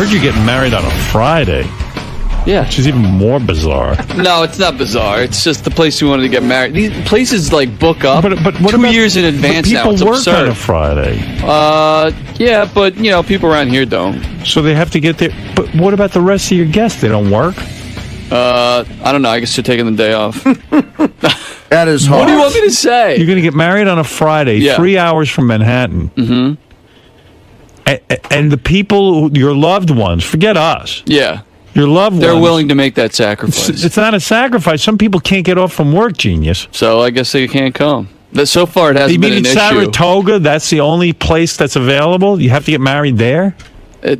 heard you're getting married on a Friday. Yeah. Which is even more bizarre. No, it's not bizarre. It's just the place we wanted to get married. These places like book up But what 2 years in advance now. It's people work absurd. on a Friday. Yeah, but you know, people around here don't. So they have to get there. But what about the rest of your guests? They don't work? I don't know. I guess they're taking the day off. That is hard. What do you want me to say? You're going to get married on a Friday, 3 hours from Manhattan. Mm-hmm. And the people, your loved ones, forget us. Yeah. Your loved ones. They're willing to make that sacrifice. It's not a sacrifice. Some people can't get off from work, genius. So I guess they can't come. So far, it hasn't been an issue. You mean in Saratoga, that's the only place that's available? You have to get married there?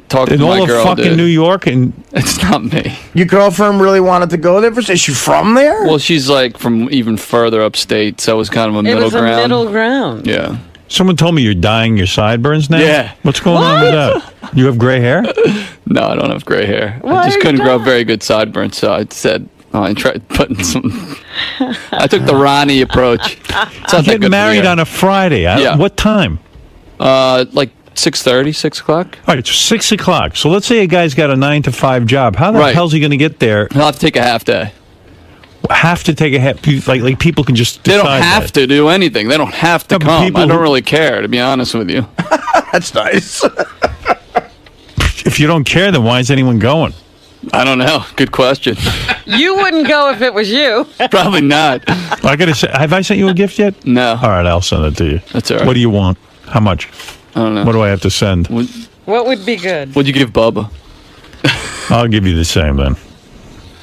Talk in to all my of girl, fucking dude. New York? And it's not me. Your girlfriend really wanted to go there? Is she from there? Well, she's like from even further upstate, so it was kind of a middle ground. It was a middle ground. Yeah. Someone told me you're dyeing your sideburns now? Yeah. What's going on with that? You have gray hair? No, I don't have gray hair. Why I just are couldn't you grow dyeing? very good sideburns, so I said, I tried putting some... I took the Ronnie approach. It's not that Getting good married for the on a Friday. Yeah. What time? like 6:30, 6 o'clock. All right, it's 6 o'clock. So let's say a guy's got a 9 to 5 job. How the Right. hell's he going to get there? He'll have to take a half day. Have to take a half. Like people can just They decide don't have to do anything. They don't have to No, but come. people I don't who- really care, to be honest with you. That's nice. If you don't care, then why is anyone going? I don't know. Good question. You wouldn't go if it was you. Probably not. I gotta say, have I sent you a gift yet? No. All right, I'll send it to you. That's all right. What do you want? How much? I don't know. What do I have to send? What would be good? What'd you give Bubba? I'll give you the same then.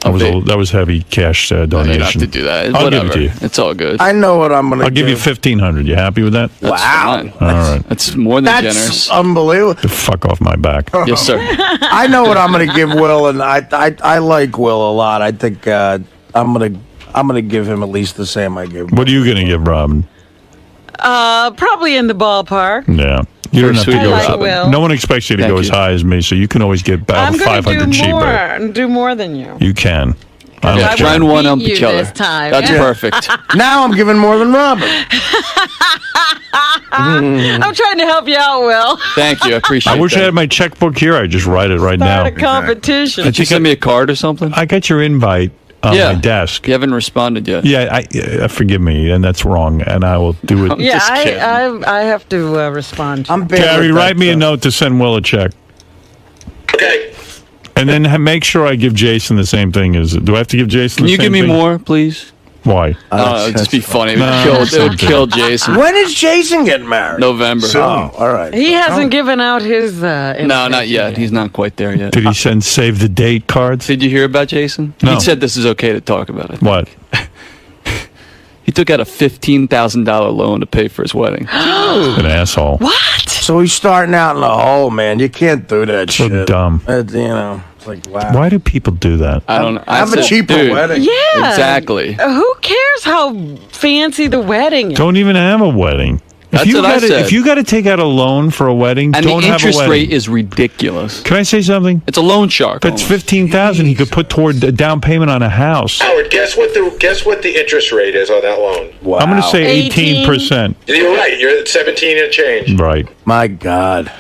That was heavy cash No, donation. you don't have to do that. I'll Whatever. give it to you. It's all good. I know what I'm going to I'll give you $1,500. You happy with that? That's fine. All right. That's more than That's generous. unbelievable. Fuck off my back. Yes, sir. I know what I'm going to give Will, and I like Will a lot. I think I'm gonna give him at least the same I give. What are you gonna give Robin? Probably in the ballpark. Yeah. You don't have to sweet go. I like Will. No one expects you to Thank go as you. high as me, so you can always get about I'm going to 500 do more cheaper. and do more than you. You can. I Yeah, don't try care. and one up beat each you other. this time. That's Yeah. perfect. Now I'm giving more than Robin. I'm trying to help you out, Will. Thank you. I appreciate it. I wish I had my checkbook here. I'd just write it right now. Start a competition. Did you send me a card or something? I got your invite on Yeah. my desk. You haven't responded yet. Yeah, forgive me, and that's wrong, and I will do it. Yeah, Just kidding. I have to respond. I'm bad Gary, with that write me a stuff. note to send Will a check. Okay. And then make sure I give Jason the same thing. Do I have to give Jason Can the you same give me thing? more, please? Why? I don't know. It'd just be funny. It would, No, kill, it's it would something. kill Jason. When is Jason getting married? November. Oh, all right. He hasn't given out his. No, not yet. He's not quite there yet. Did he send save the date cards? Did you hear about Jason? No. He said this is okay to talk about it. What? He took out a $15,000 loan to pay for his wedding. An asshole. What? So he's starting out in the hole, man. You can't do that So shit. dumb. You know, it's like, wow. Why do people do that? I don't know. I Have a said, cheaper dude, wedding. Yeah. Exactly. Who cares how fancy the wedding is? Don't even have a wedding. That's what I said. If you got to take out a loan for a wedding, And don't the have a interest wedding. rate is ridiculous. Can I say something? It's a loan shark. That's almost. $15,000 he could put toward a down payment on a house. Howard, guess what the interest rate is on that loan? Wow. I'm going to say 18. 18%. You're right. You're at 17 and change. Right. My God.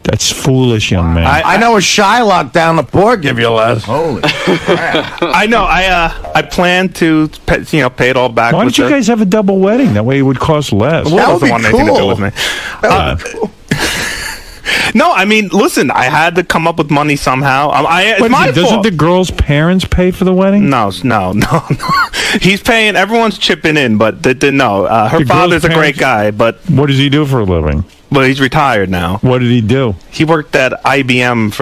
That's foolish, young man. I know a Shylock down the port give you less. Holy crap. I know. I plan to pay it all back. Why with don't you guys have a double wedding? That way it would cost less. That That would doesn't be want anything to do cool. with me. That would be cool. No, I mean, listen. I had to come up with money somehow. It's Wait, my doesn't fault. the girl's parents pay for the wedding? No. He's paying. Everyone's chipping in, but no. Her The girl's father's a great parents- guy, but What does he do for a living? he's retired now. What did he do? He worked at IBM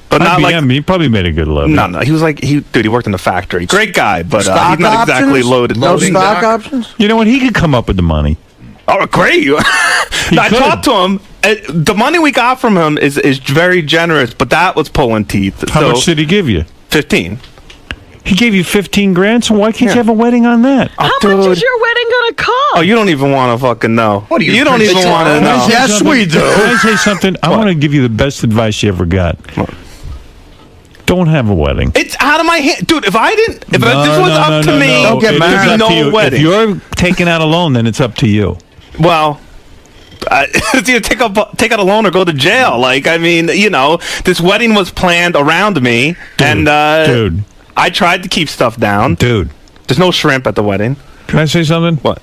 but not like. IBM, he probably made a good living. No, he was like he worked in the factory. Great guy, but Stock he's not options? exactly loaded. No Loading stock dock. options? You know what? He could come up with the money. Oh, great! I could. talked to him. The money we got from him is very generous, but that was pulling teeth. How much did he give you? 15. He gave you $15,000, so why can't Yeah. you have a wedding on that? How much is your wedding going to cost? Oh, you don't even want to fucking know. What do you You don't think? even want to Can I know. say Yes, something? we do. Can I say something? I want to give you the best advice you ever got. Don't have a wedding. It's out of my hand, dude. If this was up to me, Don't get It is married. up to no you. wedding. If you're taking out a loan, then it's up to you. Well, It's either take out a loan or go to jail. Like, I mean, this wedding was planned around me, dude, I tried to keep stuff down. Dude, there's no shrimp at the wedding. Can I say something? What?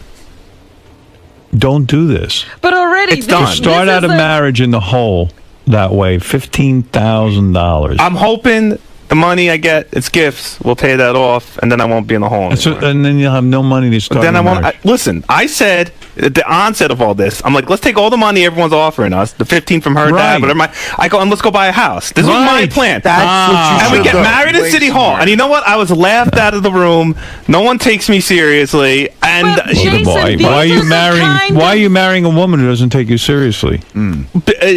Don't do this. But already, it's done. Start out a marriage in the hole that way. $15,000. I'm hoping the money I get, it's gifts. We'll pay that off, and then I won't be in the hole anymore. And then you'll have no money to start. Then I won't. Listen, I said at the onset of all this, I'm like, let's take all the money everyone's offering us, the 15 from her dad, whatever. I go and let's go buy a house. This was my plan. That's what you and we get married at City Hall. And you know what? I was laughed out of the room. No one takes me seriously. And Jason, why are you marrying? Why are you marrying a woman who doesn't take you seriously?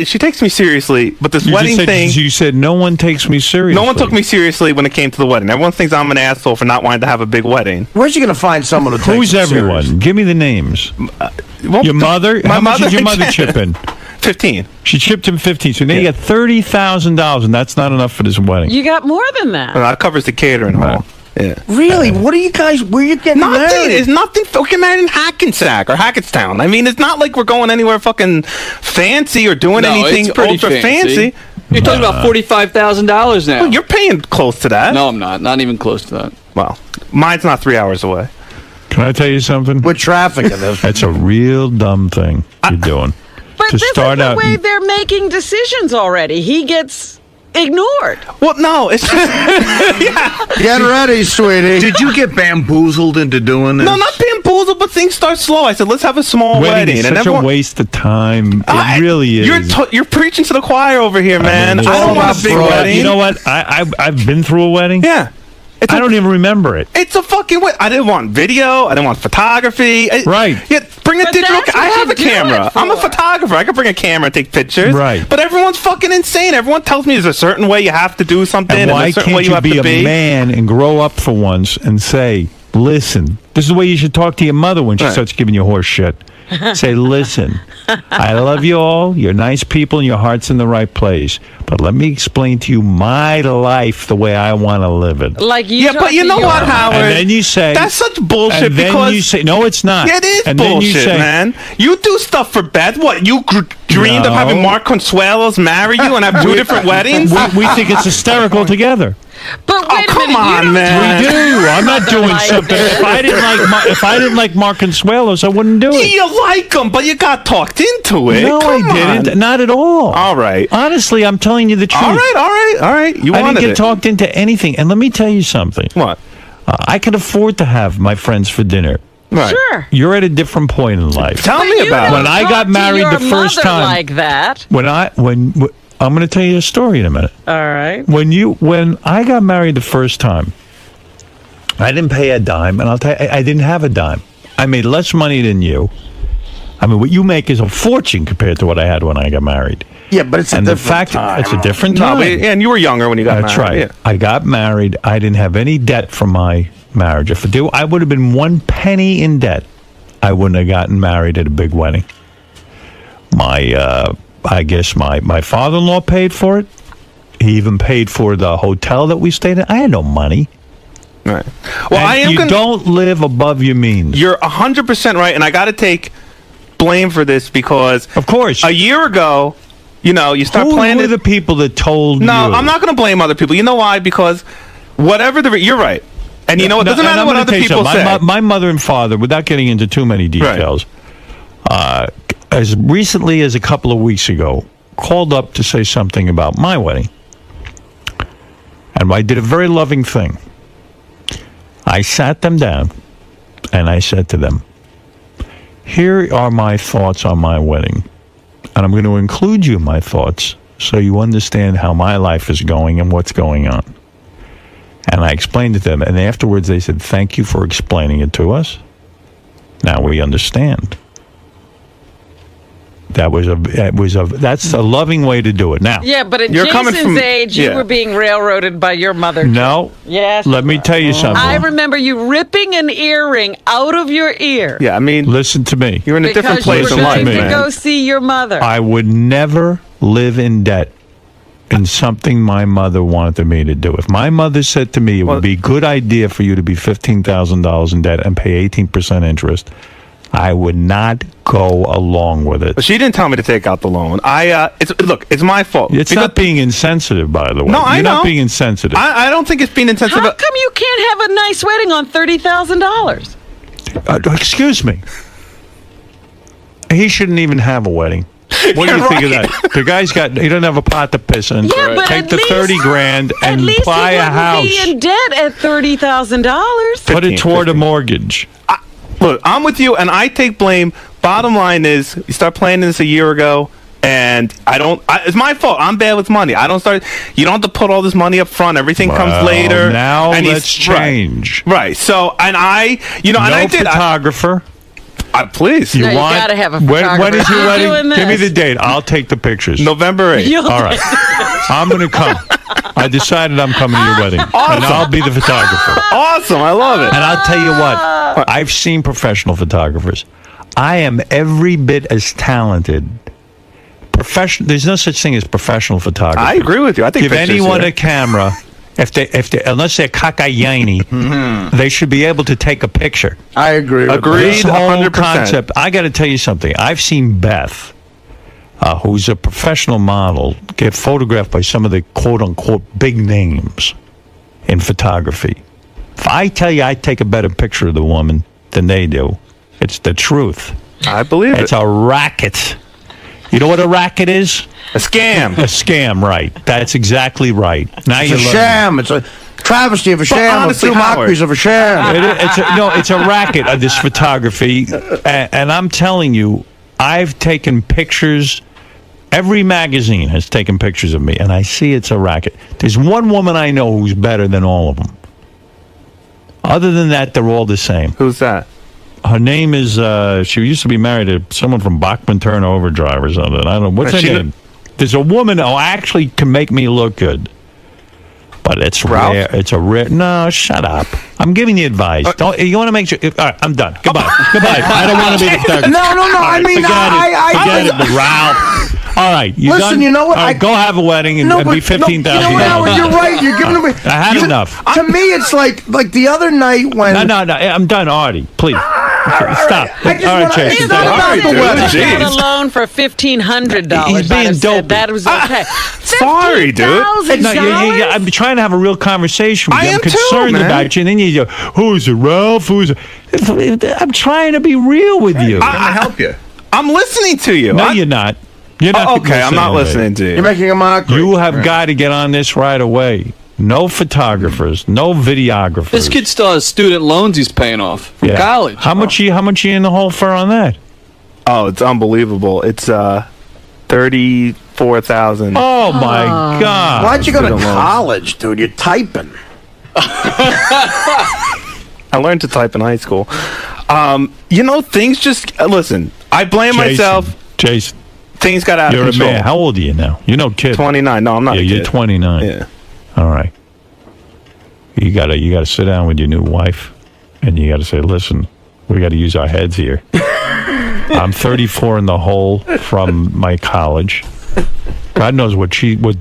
She takes me seriously, but this wedding thing. You said no one takes me seriously. No one took me seriously when it came to the wedding. Everyone thinks I'm an asshole for not wanting to have a big wedding. Where's you going to find someone who takes Who's it everyone? serious? Give me the names. Your mother? My How much mother did your mother chip in? 15. She chipped him 15. So now you got $30,000, and that's not enough for this wedding. You got more than that. That covers the catering hall. Yeah. Really? What are you guys? Where are you getting Nothing. married? It's nothing. We're getting married in Hackensack or Hackettstown. I mean, it's not like we're going anywhere fucking fancy or doing anything it's pretty ultra fancy. You're talking about $45,000 now. Well, you're paying close to that. No, I'm not. Not even close to that. Well, mine's not 3 hours away. Can I tell you something? With traffic in this. That's a real dumb thing you're doing. But to this start is the out way they're making decisions already. He gets ignored. Well, no, it's just Get ready, sweetie. Did you get bamboozled into doing this? no, not bamboozled, but things start slow. I said, let's have a small wedding, is and such a waste of time. It really is. You're preaching to the choir over here, man. it's I don't all want about a big fraud. wedding. You know what? I've been through a wedding. Yeah. I don't even remember it. It's a fucking wedding. I didn't want video. I didn't want photography. Right. Yeah, bring a But digital. that's I what have you a do camera. it I'm a for. photographer. I can bring a camera and take pictures. Right. But everyone's fucking insane. Everyone tells me there's a certain way you have to do something, And why a certain way can't you you have be to a be. man and grow up for once and say, listen, this is the way you should talk to your mother when she Right. starts giving you horse shit. Say, listen, I love you all. You're nice people and your heart's in the right place. But let me explain to you my life the way I want to live it. Like you. Yeah, but you know what, Howard? And then you say... That's such bullshit. And then because you say... No, it's not. Yeah, it is and then you bullshit, say, man. You do stuff for Beth. What, you dreamed of No. having Mark Consuelos marry you and have two different weddings? We think it's hysterical together. But wait a come minute, on, you don't man. We do. I'm not doing like something. this. If I didn't like Mark Consuelos, I wouldn't do it. You like him, but you got talked into it. No, Come I didn't. on. Not at all. All right. Honestly, I'm telling you the truth. All right. You I didn't wanted get it. talked into anything. And let me tell you something. What? I can afford to have my friends for dinner. Right. Sure. You're at a different point in life. Tell But me you about don't When I got talk to married your the first mother time- like that. When I'm going to tell you a story in a minute. All right. When I got married the first time, I didn't pay a dime, and I'll tell you, I didn't have a dime. I made less money than you. I mean, what you make is a fortune compared to what I had when I got married. Yeah, but it's a And the different fact time. it's a different No, time. but, and you were younger when you got That's married. right. I got married. I didn't have any debt from my marriage. If I would have been 1 penny in debt, I wouldn't have gotten married at a big wedding. I guess my father-in-law paid for it. He even paid for the hotel that we stayed in. I had no money. Yeah. Right. Well, And I am. you don't live above your means. You're 100% right, and I got to take blame for this because, Of course. a year ago, you start Who planning. were the people that told No, you? I'm not going to blame other people. You know why? Because whatever you're right, and you know it doesn't And matter I'm what gonna other tell you people something. say. My mother and father, without getting into too many details, as recently as a couple of weeks ago, called up to say something about my wedding. And I did a very loving thing. I sat them down and I said to them, here are my thoughts on my wedding. And I'm going to include you in my thoughts so you understand how my life is going and what's going on. And I explained it to them. And afterwards they said, thank you for explaining it to us. Now we understand. That's a loving way to do it. Now, Yeah, but at You're coming Jason's from- age, you yeah. were being railroaded by your mother. no. Yes. Let me tell you something. I remember you ripping an earring out of your ear. Yeah, I mean, Listen to me. you're in a different Because you place were in going life, to man. go see your mother. I would never live in debt in something my mother wanted me to do. If my mother said to me it would be a good idea for you to be $15,000 in debt and pay 18% interest, I would not go along with it. But she didn't tell me to take out the loan. It's my fault. It's not being insensitive, by the way. No, I You're know. not being insensitive. I don't think it's being insensitive. How come you can't have a nice wedding on $30,000? Excuse me. He shouldn't even have a wedding. What do you think of that? The guy's he doesn't have a pot to piss in. Yeah, but take at the least, 30 grand and buy a house. Be in debt at $30,000. Put it toward a mortgage. Look, I'm with you, and I take blame. Bottom line is, you start planning this a year ago, and it's my fault. I'm bad with money. You don't have to put all this money up front. Everything comes later. Now let's change. Right. So, and I did. Photographer. Please. You gotta have a photographer. When is your You're doing wedding? this. Give me the date. I'll take the pictures. November 8th. All right. I'm going to come. I decided I'm coming to your wedding. Awesome. And I'll be the photographer. Awesome. I love it. And I'll tell you what. I've seen professional photographers. I am every bit as talented. There's no such thing as professional photography. I agree with you. I think give anyone a camera. If they unless they're cockayini, they should be able to take a picture. I agree. Agreed. This whole 100%. concept. I got to tell you something. I've seen Beth, who's a professional model, get photographed by some of the quote-unquote big names in photography. If I tell you I take a better picture of the woman than they do, it's the truth. I believe It's a racket. You know what a racket is? A scam. A scam, right. That's exactly right. Now It's a sham. It's a travesty of a sham. honestly, Two Howard. mockeries of a sham. It's a racket of this photography. And I'm telling you, I've taken pictures. Every magazine has taken pictures of me, and I see it's a racket. There's one woman I know who's better than all of them. Other than that, they're all the same. Who's that? Her name is, she used to be married to someone from Bachman Turner Overdrive or something. I don't know. What's her name? There's a woman who actually can make me look good. But it's Ralph? rare. It's a rare. No, shut up. I'm giving you advice. You want to make sure. All right, I'm done. Goodbye. Goodbye. I don't want to be the photographer. No. All right, forget it, Ralph. All right, you Listen, done? you know what? All right, go have a wedding and be $15,000. You know what, Howard? You're right. You're giving away. I had enough. To me, it's like the other night when. No. I'm done, Artie. Please. Stop. I just All right, wanna- Jason. It's not about the wedding. I got a loan for $1,500. He's being dopey. That was okay. Sorry, dude. $15,000? I'm trying to have a real conversation with you. I I'm am too, concerned man. about you. And then you go, who's it, Ralph? Who's it? I'm trying to be real with you. I'm gonna help you. I'm listening to you. No, you're not. You're not. Okay, I'm not listening to you. You're making a mockery. You have got to get on this right away. No photographers, no videographers. This kid still has student loans he's paying off from college. How much you in the hole for on that? Oh, it's unbelievable. It's $34,000. Oh my God! Why'd you go to Student loans. college, dude? You're typing. I learned to type in high school. Things just listen. I blame myself. Jason, Things got out you're of a control. man. How old are you now? You're no kid. 29. No, I'm not. Yeah, a kid. you're 29. Yeah. All right. You gotta sit down with your new wife, and you gotta say, "Listen, we got to use our heads here." I'm 34 in the hole from my college. God knows what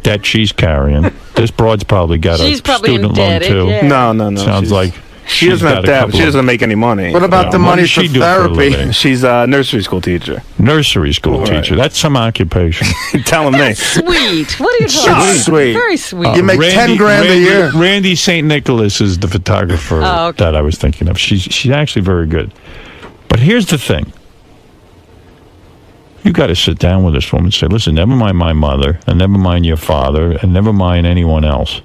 debt she's carrying. This broad's probably got a student loan too. Yeah. No. Sounds like she doesn't have debt. She doesn't make any money. What about the What money does for she do for a therapy? living? She's a nursery school teacher. Nursery school teacher. That's some occupation. Telling me. Sweet. What are you talking about? Sweet. Very sweet. You make 10 grand a year. Randy St. Nicholas is the photographer that I was thinking of. She's actually very good. But here's the thing. You got to sit down with this woman and say, listen, never mind my mother, and never mind your father, and never mind anyone else.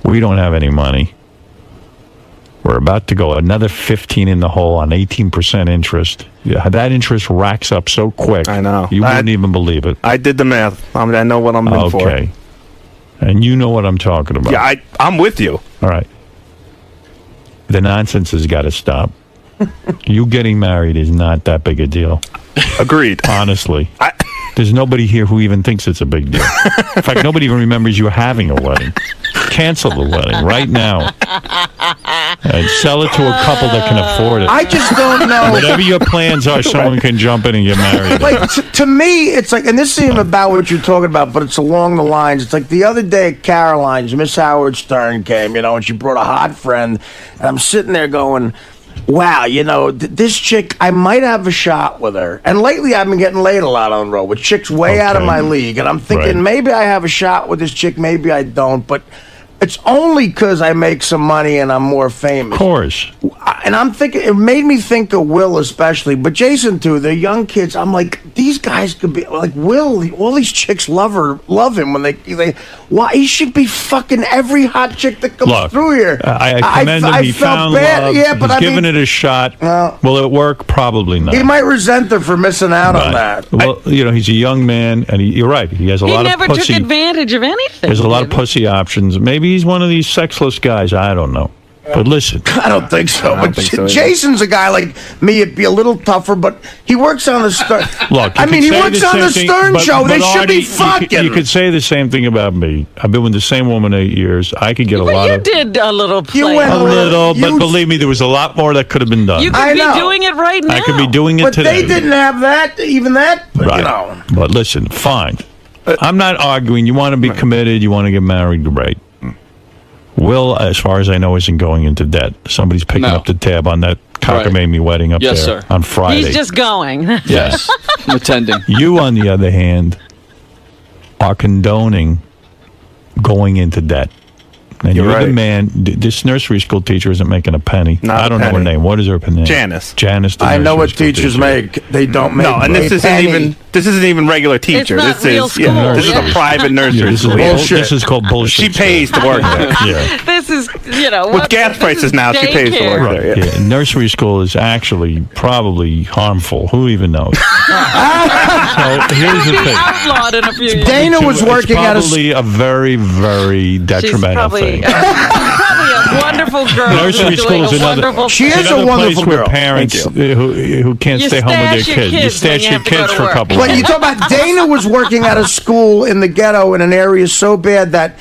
We don't have any money. We're about to go another 15 in the hole on 18% interest. Yeah, that interest racks up so quick. I know. You wouldn't even believe it. I did the math. I know what I'm in for. Okay. And you know what I'm talking about. Yeah, I'm with you. All right. The nonsense has got to stop. You getting married is not that big a deal. Agreed. Honestly. There's nobody here who even thinks it's a big deal. In fact, nobody even remembers you having a wedding. Cancel the wedding right now. And sell it to a couple that can afford it. I just don't know. Whatever your plans are, someone can jump in and get married. Like, to me, it's like, and this isn't even about what you're talking about, but it's along the lines. It's like the other day at Caroline's, Miss Howard Stern came, and she brought a hot friend, and I'm sitting there going, wow, this chick, I might have a shot with her. And lately I've been getting laid a lot on the road with chicks way out of my league. And I'm thinking maybe I have a shot with this chick, maybe I don't. But it's only because I make some money and I'm more famous. Of course. And I'm thinking, it made me think of Will especially, but Jason too. The young kids, I'm like, these guys could be like Will. All these chicks love him when they. Why he should be fucking every hot chick that comes through here. I commend him. He found love. Yeah, but he's given it a shot. Will it work? Probably not. He might resent her for missing out on that. Well, he's a young man, and you're right. He has a lot of pussy. He never took advantage of anything. There's a lot of pussy options. Maybe he's one of these sexless guys. I don't know. But listen, I don't think so. But Jason's a guy like me. It'd be a little tougher, but he works on the Stern. Look, he works on the Stern show. They should be fucking. You could say the same thing about me. I've been with the same woman 8 years. I could get a lot. You did a little play. But believe me, there was a lot more that could have been done. You could be doing it right now. I could be doing it today. But they didn't have that, even that. Right. But listen, fine. I'm not arguing. You want to be committed. You want to get married. Right. Will, as far as I know, isn't going into debt. Somebody's picking up the tab on that cockamamie wedding up there on Friday. He's just going. Yes, I'm attending. You, on the other hand, are condoning going into debt. And you're the man. This nursery school teacher isn't making a penny. I don't know her name. What is her name? Janice. Janice. I know what teachers make. They don't make. No, and this isn't even regular teacher. This is a private nursery school. This is called bullshit. She pays to work there. Yeah. This is with gas prices now. She pays to work there. Yeah. Nursery school is actually probably harmful. Who even knows? So here's the thing. Outlawed in a few years. Dana was working at a very, very detrimental thing. Probably a wonderful girl. Nursery school is another. She is a wonderful place girl. Where parents who can't stay home with their kids. You stash your kids for a couple. But you talk about Dana was working at a school in the ghetto in an area so bad that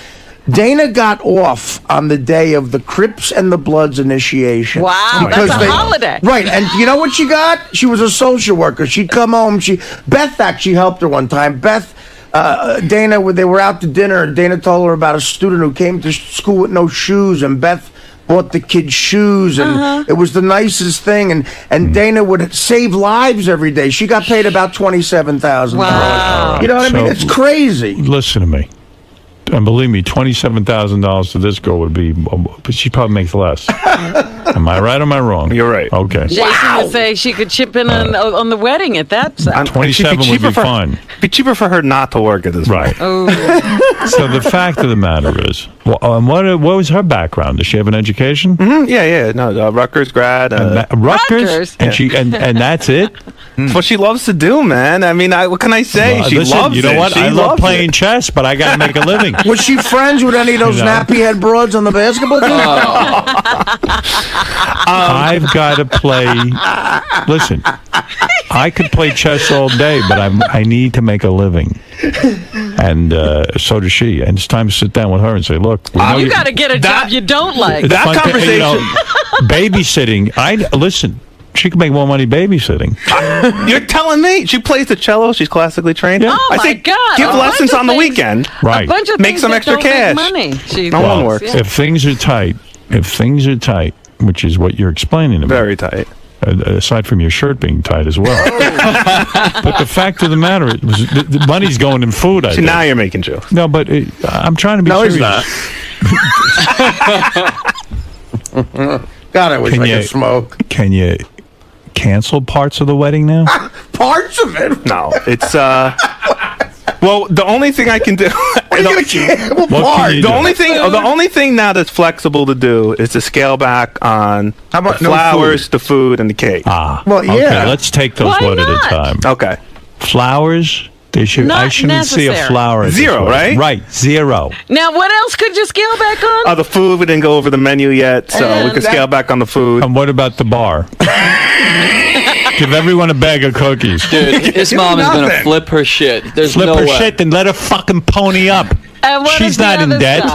Dana got off on the day of the Crips and the Bloods initiation. Wow, that's a holiday. Right, and you know what she got? She was a social worker. She'd come home. Beth actually helped her one time. Beth. Dana, when they were out to dinner, and Dana told her about a student who came to school with no shoes, and Beth bought the kid shoes, and it was the nicest thing. And Dana would save lives every day. She got paid about $27,000. Wow. You know what I mean? It's crazy. Listen to me. And believe me, $27,000 to this girl would be, but she probably makes less. Am I right or am I wrong? You're right. Okay. Jason would say she could chip in on the wedding at that side. 27 would be fine. It'd be cheaper for her not to work at this right. Oh. So the fact of the matter is, what was her background? Does she have an education? Mm-hmm. Yeah. No, Rutgers grad. Rutgers? And and that's it? That's what she loves to do, man. I mean, what can I say? She loves it. You know what? I love playing chess, but I got to make a living. Was she friends with any of those nappy head broads on the basketball team? I've got to play. Listen, I could play chess all day, but I need to make a living. And so does she. And it's time to sit down with her and say, look, you got to get a job you don't like. That conversation. Babysitting. Listen. She can make more money babysitting. You're telling me she plays the cello? She's classically trained. Yeah. Oh my God! Give lessons on the weekend. Right. Make some extra cash. Money. No one works. Yeah. If things are tight, which is what you're explaining to me. Very tight. Aside from your shirt being tight as well. But the fact of the matter is, the money's going in food. I think. Now you're making jokes. No, but I'm trying to be serious. He's not. God, I wish I could smoke. Can you cancel parts of the wedding now? Parts of it? No, it's well, the only thing I can do. The only thing now that's flexible to do is to scale back on the flowers, the food, and the cake. Well, yeah. Okay, let's take those one at a time. Okay. Flowers. I shouldn't see a flower. Zero, right? Right, zero. Now, what else could you scale back on? The food, we didn't go over the menu yet, so we could scale back on the food. And what about the bar? Give everyone a bag of cookies. Dude, his mom is going to flip her shit. There's no way. Shit and let her fucking pony up. She's not in debt.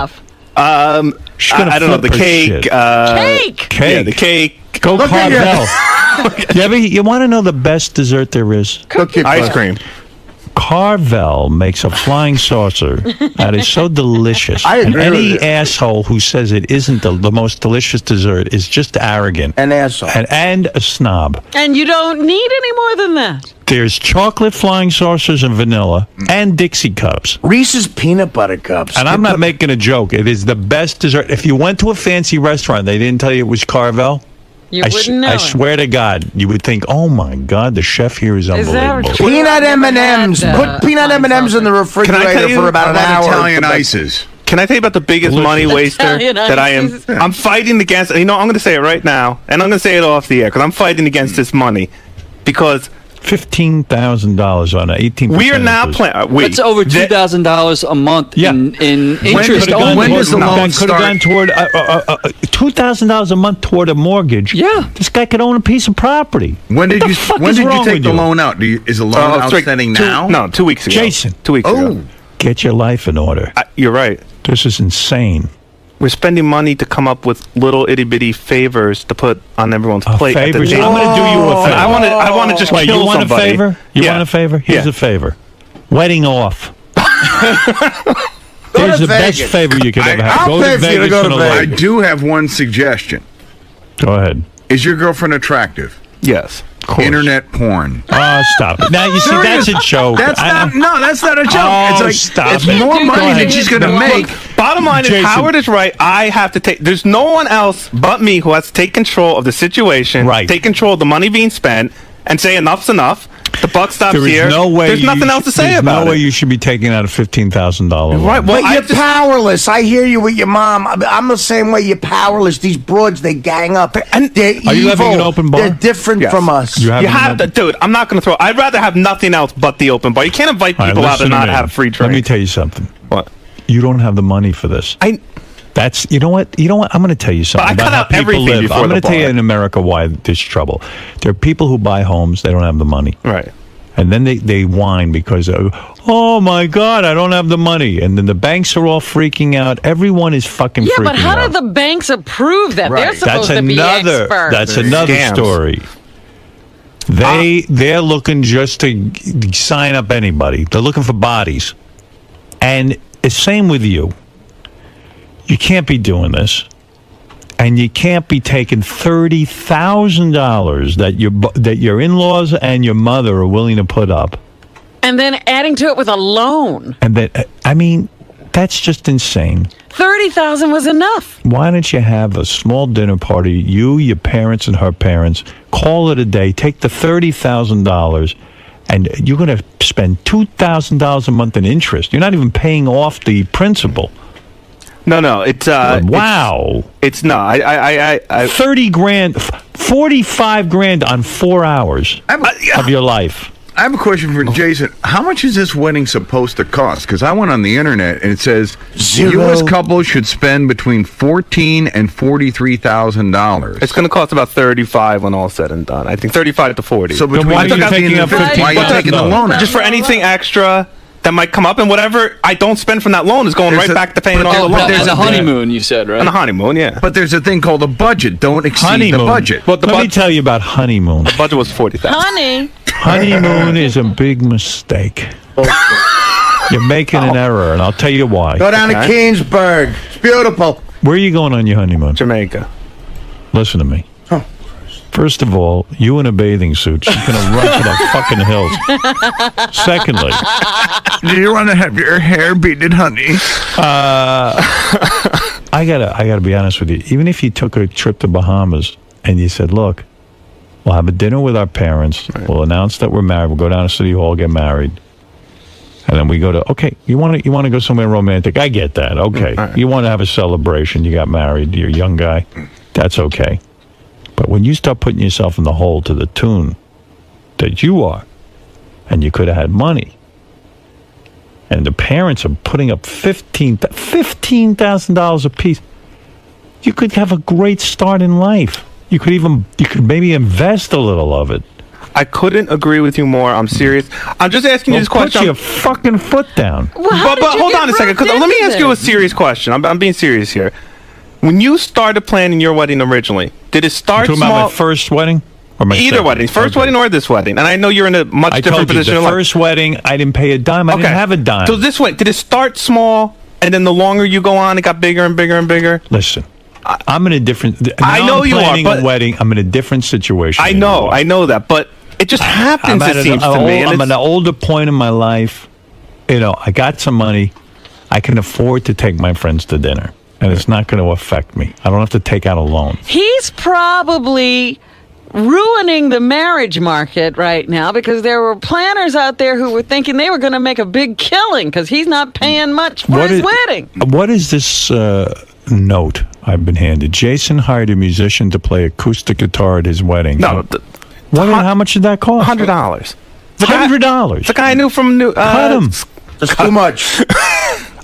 I don't know, the cake. Cake? Yeah, the cake. Go Carvel. You want to know the best dessert there is? Cookie ice cream. Carvel makes a flying saucer that is so delicious. I agree and any with you. asshole who says it isn't the most delicious dessert is just arrogant. An asshole. And a snob. And you don't need any more than that. There's chocolate flying saucers and vanilla and Dixie cups. Reese's peanut butter cups. And I'm not making a joke. It is the best dessert. If you went to a fancy restaurant, they didn't tell you it was Carvel. You wouldn't know. I swear to God, you would think, "Oh my God, the chef here is unbelievable." true? Peanut I've never M&Ms. had, Put peanut flying M&Ms in the Can I refrigerator tell you for about an hour. Italian ices. Can I tell you about the biggest money waster Italian that I am? ices. I'm fighting against. You know, I'm going to say it right now, and I'm going to say it off the air because I'm fighting against this money because $15,000 on an 18%. we are now interest. playing. That's over $2,000 a month Yeah. in interest Could've gone when only. does the toward- loan that could have gone toward $2,000 a month toward a mortgage. Yeah. This guy could own a piece of property. When did What the you fuck when is did you wrong take with the you? loan out? Is the loan it's like outstanding 2 now? No, 2 weeks ago. Jason. 2 weeks ago. Get your life in order. You're right. This is insane. We're spending money to come up with little itty bitty favors to put on everyone's plate. At the Favors. table. I'm going to do you a favor. I want to just Wait, kill you want somebody. a favor? You Yeah. want a favor? Here's Yeah. a favor. Wedding off. Here's to the best Vegas. favor you could ever have. I'll Go pay to for you to Vegas go to on a Vegas. I lake. do have one suggestion. Go ahead. Is your girlfriend attractive? Yes. Of course. Internet porn. Oh, stop it. Now, you see, that's a joke. That's not a joke. Oh, it's like stop it's it. more Go money ahead. than she's going to make. Bottom line is, Jason. Howard is right. I have to take. There's no one else but me who has to take control of the situation. Right. Take control of the money being spent and say enough's enough. The buck stops There is here. no way. There's nothing else to say about There's no way it. you should be taking out a $15,000 loan. Right. Well, But I you're just, powerless. I hear you with your mom. I'm the same way. You're powerless. These broads, they gang up. And- They're Are you having evil. an open bar? They're different Yes. from us. You you having have to, an- dude. I'm not going to throw. I'd rather have nothing else but the open bar. You can't invite All right, people out listen and to not me. have free Let me drink. tell you something. What? You don't have the money for this. That's you know what I'm going to tell you something I about cut how out people everything live. before I'm going the to tell you bar. in America why there's trouble. There are people who buy homes, they don't have the money, Right. and then they whine because oh my God, I don't have the money, and then the banks are all freaking out. Everyone is fucking Yeah, freaking but how out. do the banks approve that? They're Right. supposed That's to be another. experts. That's another Scams. story. They're looking just to sign up anybody. They're looking for bodies, and it's same with you. You can't be doing this, and you can't be taking $30,000 that your in-laws and your mother are willing to put up, And then adding to it with a loan. and that I mean, that's just insane. $30,000 was enough. Why don't you have a small dinner party, you, your parents, and her parents, call it a day, take the $30,000, and you're going to spend $2,000 a month in interest. You're not even paying off the principal. No. It's Wow. It's no. I 30 grand, 45 grand on 4 hours of your life. I have a question for Jason. How much is this wedding supposed to cost? Because I went on the internet and it says Zero. U.S. couples should spend between $14,000 and $43,000. It's going to cost about 35 when all said and done. I think 35 to 40. So between why are the you 15 taking and up 50, why are you $15,000? taking the loan out? just for anything extra that might come up, and whatever I don't spend from that loan is going There's right a- back to paying but all the there- loan. but there's On the a- honeymoon, you said, right? On the honeymoon, yeah. But there's a thing called a budget. Don't exceed Honeymoon. the budget. Well, the Let me budget, tell you about honeymoon. budget was 40,000. Honey. Honeymoon is a big mistake. You're making an error, and I'll tell you why. Go down to Okay. Keensburg. It's beautiful. Where are you going on your honeymoon? Jamaica. Listen to me. First of all, you in a bathing suit, she's going to run for the fucking hills. Secondly, Do you want to have your hair beaded, honey? I gotta be honest with you. Even if you took a trip to Bahamas and you said, look, we'll have a dinner with our parents, we'll announce that we're married, we'll go down to City Hall, get married, and then we go to, okay, you want to go somewhere romantic? I get that. Okay. Right. You want to have a celebration, you got married, you're a young guy, that's okay. But when you start putting yourself in the hole to the tune that you are, and you could have had money, and the parents are putting up $15,000 a piece, you could have a great start in life. You could maybe invest a little of it. I couldn't agree with you more. I'm serious. I'm just asking you this Put question. your fucking foot down. Well, how But did you hold get on a second, because roped let me into ask you a this? serious question. I'm being serious here. When you started planning your wedding originally, did it start Talking about small? my first wedding? Or my Either second? wedding, first Okay. wedding or this wedding, and I know you're in a much I different told you, position. the in life. first wedding, I didn't pay a dime. I didn't have a dime. So this way, did it start small, and then the longer you go on, it got bigger and bigger and bigger? Listen, I'm in a different. I now know I'm you are, planning but- a wedding. I'm in a different situation. I than you know are. that, but it just happens. I'm It seems to me. and I'm it's- at an older point in my life. I got some money. I can afford to take my friends to dinner, and it's not going to affect me. I don't have to take out a loan. He's probably ruining the marriage market right now because there were planners out there who were thinking they were going to make a big killing because he's not paying much for his wedding. What is this note I've been handed? Jason hired a musician to play acoustic guitar at his wedding. No, How much did that cost? $100. $100. The guy I knew from New. Cut him. That's too much.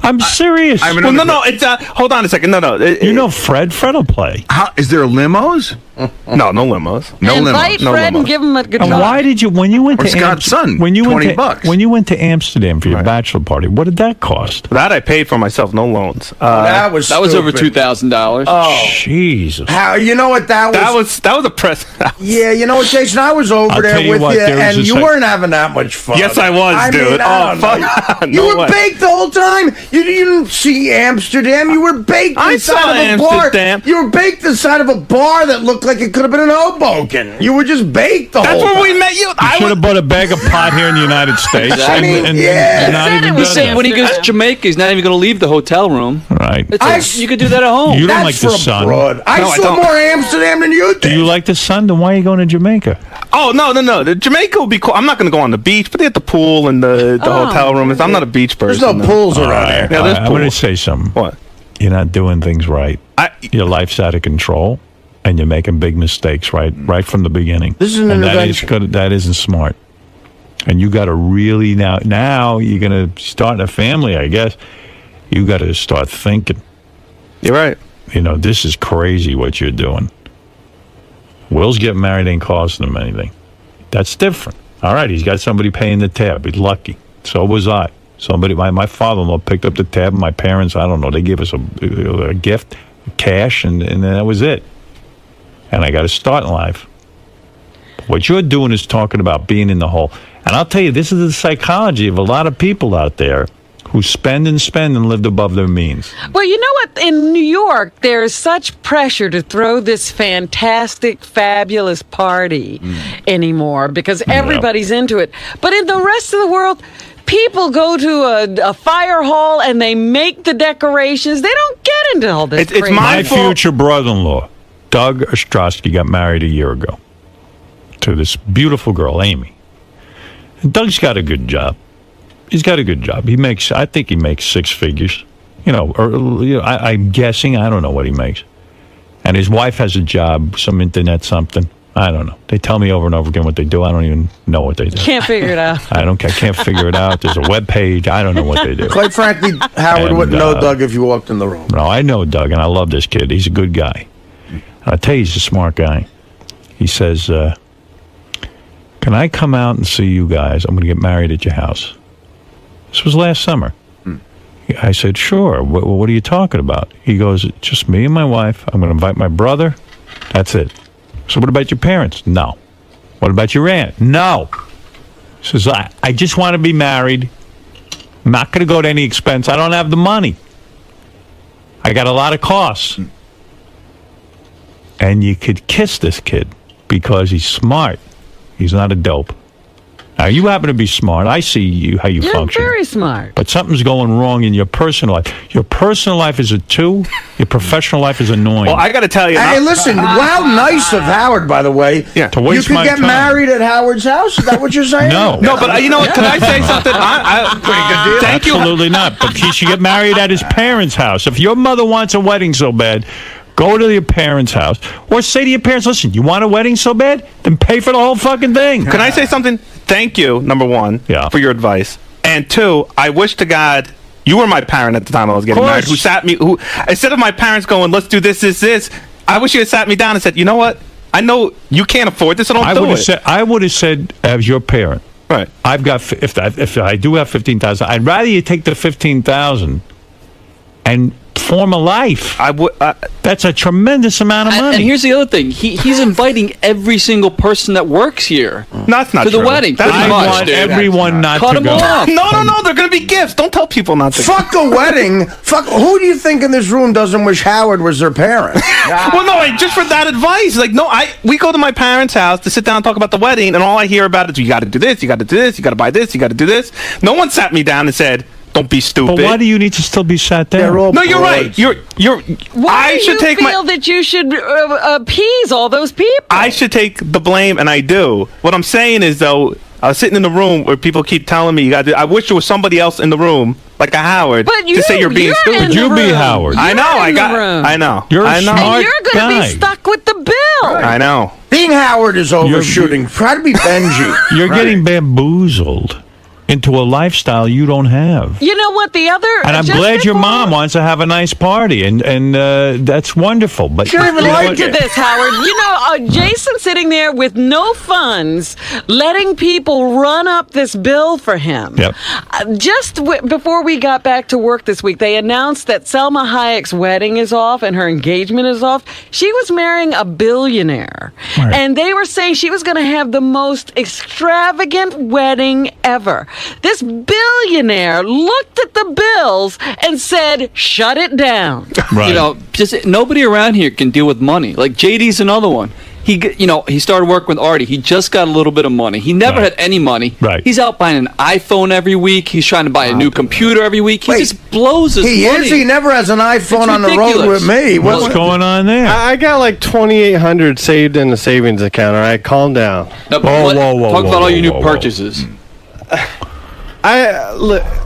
I'm serious. Well, no. It's hold on a second. No. You know Fred? Fred will play. How, is there limos? No limos. No Invite limos. No Fred limos. and give him a guitar. And why did you, when you went Or to Scott's son, when you went $20 to, bucks. when you went to Amsterdam for your bachelor party, what did that cost? That I paid for myself, no loans. That was over stupid. $2,000. Oh, Jesus. how you know what that was? That was a press. Yeah, you know what, Jason? I was over I'll tell there you with what, you, there was and this you like- weren't having that much fun. Yes, I was, dude. Mean, I don't fuck. know. No You were way. baked the whole time. You didn't see Amsterdam. You were baked I inside saw of a Amsterdam. bar. You were baked inside of a bar that looked like it could have been in Hoboken. You were just baked the That's whole where time. we met you. You should have bought a bag of pot here in the United States. I mean, yeah. not Said even it done was He's saying that. when he goes to Jamaica, he's not even going to leave the hotel room. Right. You could do that at home. You don't That's like the for sun. abroad. I No, I saw don't. more Amsterdam than you did. Do you like the sun? Then why are you going to Jamaica? Oh no. The Jamaica will be cool. I'm not going to go on the beach, but they have the pool and the hotel room. I'm not a beach There's person. no pools around All here. right, Yeah, all there's right, I'm going to pools. say something. What? You're not doing things right. Your Your life's out of control, and you're making big mistakes right from the beginning. This is an and intervention. that isn't smart. And you got to really now you're going to start a family, I guess. You got to start thinking. You're right. This is crazy what you're doing. Will's getting married ain't costing him anything. That's different. All right, he's got somebody paying the tab. He's lucky. So was I. Somebody, my father-in-law picked up the tab. My parents, I don't know, they gave us a gift, cash, and that was it. And I got to start in life. What you're doing is talking about being in the hole. And I'll tell you, this is the psychology of a lot of people out there who spend and lived above their means. Well, you know what? In New York, there's such pressure to throw this fantastic, fabulous party anymore because everybody's into it. But in the rest of the world, people go to a fire hall and they make the decorations. They don't get into all this. It's crazy. My fault. future brother-in-law, Doug Ostrowski, got married a year ago to this beautiful girl, Amy. And Doug's got a good job. He's got a good job. I think he makes six figures. I'm guessing. I don't know what he makes. And his wife has a job, some internet something. I don't know. They tell me over and over again what they do. I don't even know what they do. Can't figure it out. I can't figure it out. There's a web page. I don't know what they do. Quite frankly, Howard And, wouldn't know Doug if you walked in the room. No, I know Doug, and I love this kid. He's a good guy. I'll tell you, he's a smart guy. He says, can I come out and see you guys? I'm going to get married at your house. This was last summer. I said, sure. What are you talking about? He goes, just me and my wife. I'm going to invite my brother. That's it. So what about your parents? No. What about your aunt? No. He says, I just want to be married. I'm not going to go to any expense. I don't have the money. I got a lot of costs. And you could kiss this kid because he's smart. He's not a dope. Now, you happen to be smart. I see how you You're function. very smart. But something's going wrong in your personal life. Your personal life is a 2. Your professional life is annoying. Well, I got to tell you. Hey, listen, wow, nice of Howard, by the way. Yeah. To You waste could my get time. married at Howard's house? Is that what you're saying? No. No, but you know what? Can I say something? Thank you. Absolutely not. But he should get married at his parents' house. If your mother wants a wedding so bad, go to your parents' house. Or say to your parents, listen, you want a wedding so bad? Then pay for the whole fucking thing. Can I say something? Thank you, number one, Yeah. for your advice. And 2, I wish to God you were my parent at the time I was getting married, who instead of my parents going, let's do this, I wish you had sat me down and said, you know what? I know you can't afford this, so don't do it. I would have said, as your parent, Right. I've got, if I do have $15,000, I'd rather you take the $15,000 and former life. I would. That's a tremendous amount of money. And here's the other thing: he's inviting every single person that works here That's not to the true. wedding. That's Pretty I much, want dude. everyone not Cut to him go. off. No. They're going to be gifts. Don't tell people not to. Fuck a wedding. Fuck. Who do you think in this room doesn't wish Howard was their parent? Well, no, just for that advice. Like, no, we go to my parents' house to sit down and talk about the wedding, and all I hear about is you got to do this, you got to do this, you got to buy this, you got to do this. No one sat me down and said, "Don't be stupid." But why do you need to still be sat down? They're all No, you're right. broads. You're. Why I do should you take feel that you should appease all those people? I should take the blame, and I do. What I'm saying is, though, I was sitting in the room where people keep telling me you got to. I wish there was somebody else in the room, like a Howard, But to say you're being stupid. in the You be room. Howard. I know. You're I in got. the room. I know. You're a I know. smart And you're going to guy. be stuck with the bill. I know. Being Howard is overshooting. Try to be Benji. You're getting bamboozled into a lifestyle you don't have. You know what? The other. And I'm just glad your before- mom wants to have a nice party, and that's wonderful. But She don't even you know like what? To this, Howard. You know, Jason sitting there with no funds, letting people run up this bill for him. Yep. Just before we got back to work this week, they announced that 𝗦𝗵 Hayek's wedding is off and her engagement is off. She was marrying a billionaire. Right. And they were saying she was going to have the most extravagant wedding ever. This billionaire looked at the bills and said, "Shut it down." Right. You know, just nobody around here can deal with money. Like JD's another one. He started working with Artie. He just got a little bit of money. He never Right. had any money. Right. He's out buying an iPhone every week. He's trying to buy a new computer every week. He Wait, just blows his He money. is. He never has an iPhone It's on the road ridiculous. with me. What's going on there? I got like 2,800 saved in the savings account. All right, calm down. No, but Whoa, whoa, whoa, talk whoa, about all your whoa, new whoa, whoa. purchases.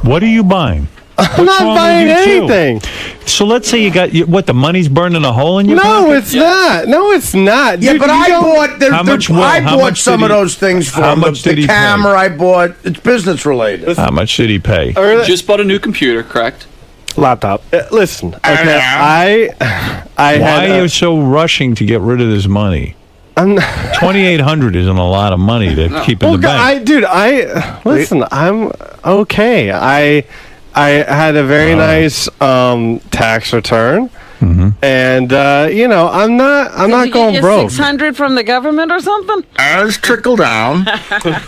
What are you buying? I'm not buying anything. So let's say you got what? The money's burning a hole in your No, pocket? it's not. No, it's not. Yeah, Dude, but you I don't- bought. How much will- I how bought much some did of he- those things for how him. much did the he pay? camera I bought. It's business related. How much did he pay? Just bought a new computer, correct? Laptop. Listen, okay, I Why had. are you so rushing to get rid of this money? I'm, $2,800 isn't a lot of money to keep in the bank. listen. I'm okay. I had a very nice tax return, and I'm not going broke. 600 from the government or something? As trickle down.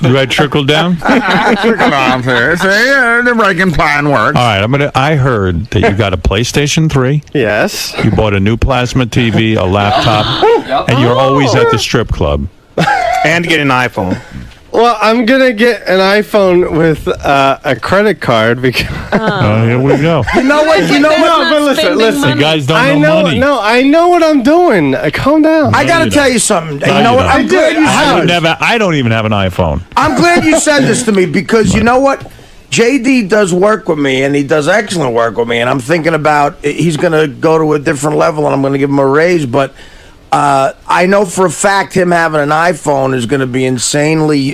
You had trickled down? Trickle down here. See, the Reagan plan works. All right, I heard that you got a PlayStation 3, Yes. you bought a new plasma TV, a laptop, and you're always at the strip club. And get an iPhone. Well, I'm gonna get an iPhone with a credit card because Here we go. You know what? You know That's what? not but listen, spending listen. You money. guys don't I know know. money. No, I know what I'm doing. Calm down. I got to you tell don't. you something. No, You know you what? don't. I'm glad you said this. I don't even have an iPhone. I'm glad you said this to me because you know what? JD does work with me and he does excellent work with me. And I'm thinking about he's going to go to a different level and I'm going to give him a raise. But I know for a fact him having an iPhone is going to be insanely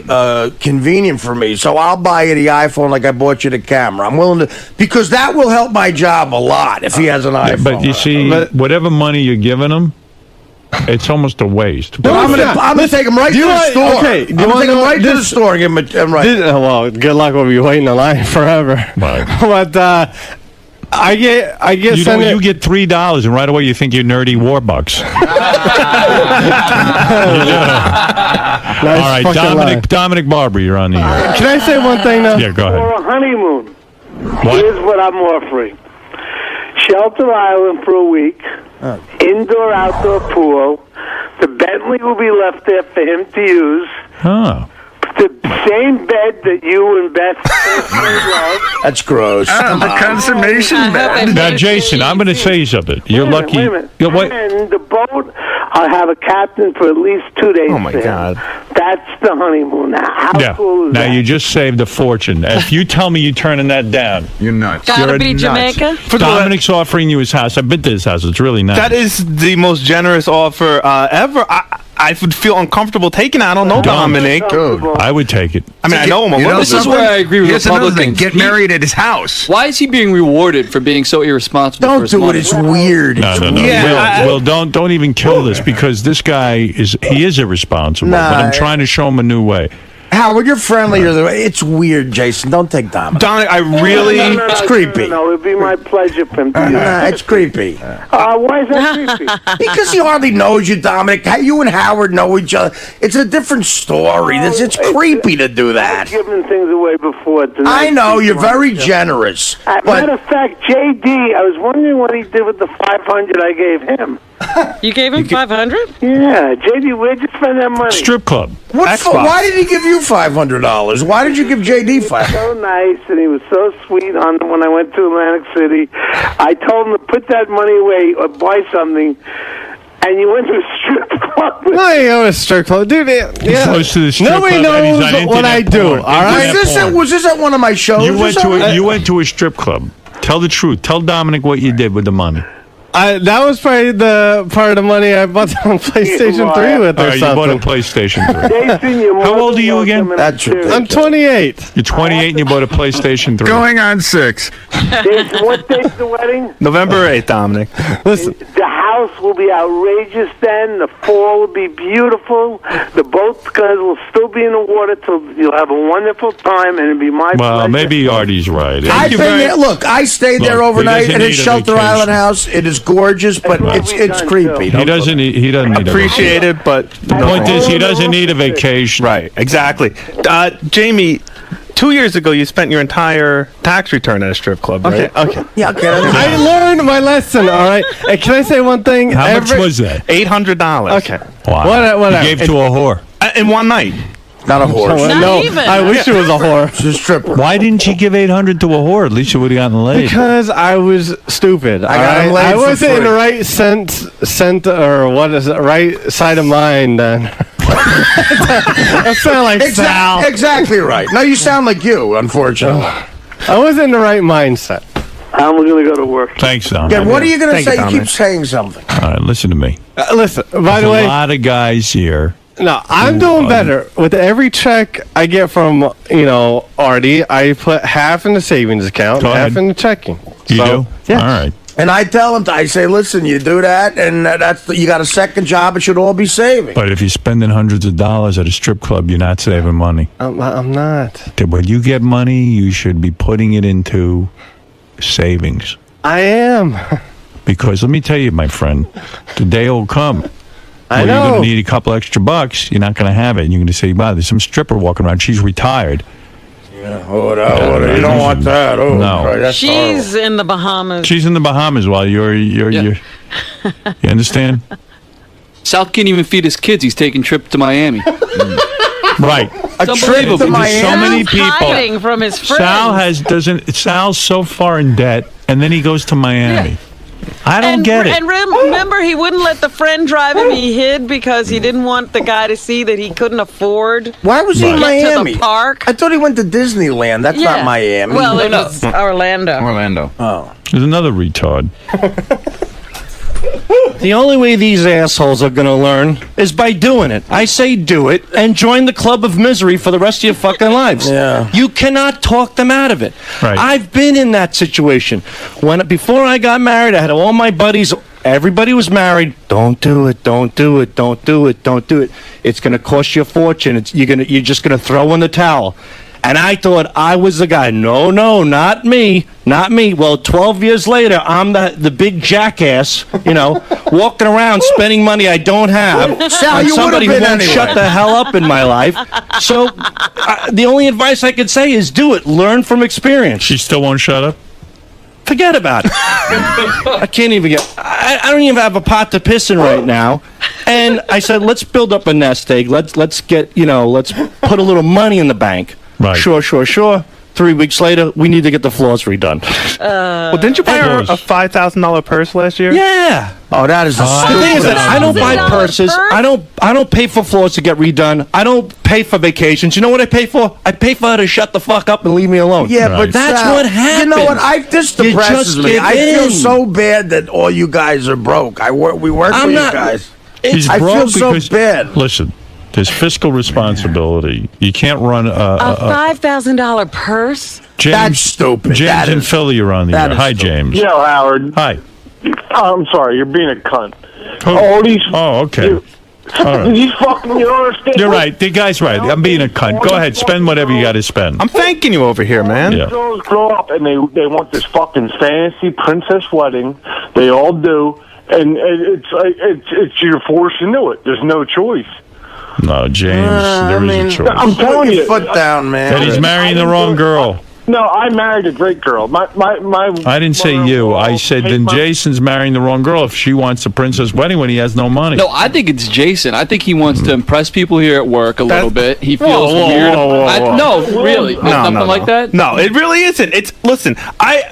convenient for me. So I'll buy you the iPhone like I bought you the camera. I'm willing to, because that will help my job a lot if he has an iPhone. But you see, whatever money you're giving him, it's almost a waste. But I'm gonna take him right to the store. Okay, I'm gonna take him right to the store and give him right. Well, good luck. We'll be waiting in line forever. Right. But I get You know, you get $3, and right away you think you're nerdy Warbucks. nice All right, fucking line. Dominic Barber, you're on the air. Can I say one thing now? Yeah, go ahead. For a honeymoon, What? here's what I'm offering. Shelter Island for a week, indoor, outdoor pool. The Bentley will be left there for him to use. Huh. The same bed that you and Beth love. That's gross. The consummation bed. Now, Jason, I'm going to say you something. You're lucky. Wait a minute. You're what? And the boat, I'll have a captain for at least 2 days. Oh, my there. God. That's the honeymoon. Now, how Yeah. cool is Now that? you just saved a fortune. If you tell me you're turning that down, You're nuts. Gotta You're be nuts. Jamaica? Dominic's offering you his house. I've been to his house. It's really nice. That is the most generous offer ever. I would feel uncomfortable taking it. I don't know Dominic. Dude. I would take it. I mean, I know him. You know This is where I agree with Here's another thing. Republicans. Get married at his house. Why is he being rewarded for being so irresponsible? for Don't his do it. money? It's weird. No, no, no. Yeah, Will, don't even kill this because this guy is irresponsible. Nah, but I'm trying to show him a new way. Howard, you're friendlier than it's weird, Jason. Don't take Dominic. Dominic, I really... It's creepy. No, it'd be my pleasure for him to do that. Nah, it's creepy. Why is that creepy? Because he hardly knows you, Dominic. You and Howard know each other. It's a different story. It's creepy to do that. I've given things away before. I know, you're very generous. Matter of fact, JD, I was wondering what he did with the $500 I gave him. You gave him $500? Yeah, JD, where'd you spend that money? Strip club. Why did he give you $500? Why did you give JD $500? So nice, and he was so sweet when I went to Atlantic City. I told him to put that money away or buy something. And you went to a strip club. No, you go to a strip club, dude. Yeah. Goes to the strip Nobody club and he's knows on what I internet do. porn. All right. Was this at one of my shows? You went to a strip club. Tell the truth. Tell Dominic what you did with the money. That was probably the part of the money I bought on PlayStation 3 with or You something. bought a PlayStation 3. Jason, How old are you again? That's true. I'm 28. You're 28 and you bought a PlayStation 3. Going on 6. Jason, what date's the wedding? November 8th, Dominic. Listen, The house will be outrageous then. The fall will be beautiful. The boat guys will still be in the water till you'll have a wonderful time, and it'll be my Well, pleasure. maybe Artie's right. I've been there. Look, I stayed there Look, overnight he at doesn't his need a Shelter vacation. Island house. It is gorgeous, but it's creepy. He doesn't need a Appreciate vacation. it, but... The point is, he doesn't need a vacation. Right, exactly. Jamie, 2 years ago, you spent your entire tax return at a strip club, right? okay. Yeah, okay. I learned my lesson, all right? And can I say one thing? How much was that? $800. Okay. Wow. Whatever. You gave to a whore. In one night. Not a horse. No, even. I wish it was a whore. It's a stripper. Why didn't you give $800 to a whore? At least you would have gotten laid. Because I was stupid. I got him laid I for wasn't in free. the right right side of mind then. That sound like Sal. Exactly right. No, you sound like you, unfortunately. I wasn't in the right mindset. I'm going to go to work. Thanks, Dom. Yeah, what are you going to Thank you, say? You Dominic. keep saying something. All right, listen to me. Listen, by There's the way, a lot of guys here. no, I'm doing better. With every check I get from, Artie, I put half in the savings account, Go half ahead. in the checking. You do? Yeah. All right. And I tell him, I say, listen, you do that, and you got a second job. It should all be saving. But if you're spending hundreds of dollars at a strip club, you're not saving money. I'm not. When you get money, you should be putting it into savings. I am. Because let me tell you, my friend, the day will come I where know. you're going to need a couple extra bucks. You're not going to have it. And you're going to say, wow, there's some stripper walking around. She's retired. You don't want that. Oh, No. Christ, that's She's horrible. in the Bahamas. She's in the Bahamas while you're you understand? Sal can't even feed his kids. He's taking trip to Miami. Right. A It's trip to unbelievable. Miami. So many Sal's people. hiding from his friends. Sal's so far in debt, and then he goes to Miami. I don't get it. And remember, he wouldn't let the friend drive him. He hid because he didn't want the guy to see that he couldn't afford. Why was he in Get to Miami? the park. I thought he went to Disneyland. That's not Miami. Well, it was Orlando. Oh. There's another retard. The only way these assholes are going to learn is by doing it. I say do it and join the club of misery for the rest of your fucking lives. Yeah. You cannot talk them out of it. Right. I've been in that situation. Before I got married, I had all my buddies. Everybody was married. Don't do it. Don't do it. Don't do it. Don't do it. It's going to cost you a fortune. You're just going to throw in the towel. And I thought I was the guy. No, not me. Not me. Well, 12 years later, I'm the big jackass, walking around spending money I don't have. Sal, on you somebody who would've won't been shut anyway. the hell up in my life. So the only advice I could say is do it. Learn from experience. She still won't shut up? Forget about it. I can't even get... I don't even have a pot to piss in right now. And I said, let's build up a nest egg. Let's get, let's put a little money in the bank. Right. Sure. 3 weeks later, we need to get the floors redone. Well, didn't you buy her a $5,000 purse last year? Yeah. Oh, that is the The thing is that I don't buy $1,000 purses. purse? I don't pay for floors to get redone. I don't pay for vacations. You know what I pay for? I pay for her to shut the fuck up and leave me alone. Yeah, Right. but That's Sal, what happens. You know what? This You depresses just me. give I feel in. so bad that all you guys are broke. We work I'm with not- you guys. He's I broke feel so because, bad. Listen, there's fiscal responsibility. You can't run A $5,000 purse? James, That's stupid. James That in is- Philly, you're on the that air. is Hi, stupid. James. Howard. Hi. I'm sorry, you're being a cunt. Who? All these. Oh, okay. right. These fucking, you don't understand. You're right. The guy's right. I'm being a cunt. Go ahead. Spend whatever you got to spend. I'm thanking you over here, man. Yeah. Girls grow up and they want this fucking fancy princess wedding. They all do, and it's you're forced into it. There's no choice. No, James, there is a choice. I'm telling you, foot down, man. That he's marrying the wrong girl. No, I married a great girl. My I didn't say you. I said then Jason's marrying the wrong girl if she wants a princess wedding when he has no money. No, I think it's Jason. I think he wants to impress people here at work a little bit. He feels weird. No, really. It's nothing like that? No, it really isn't. It's listen.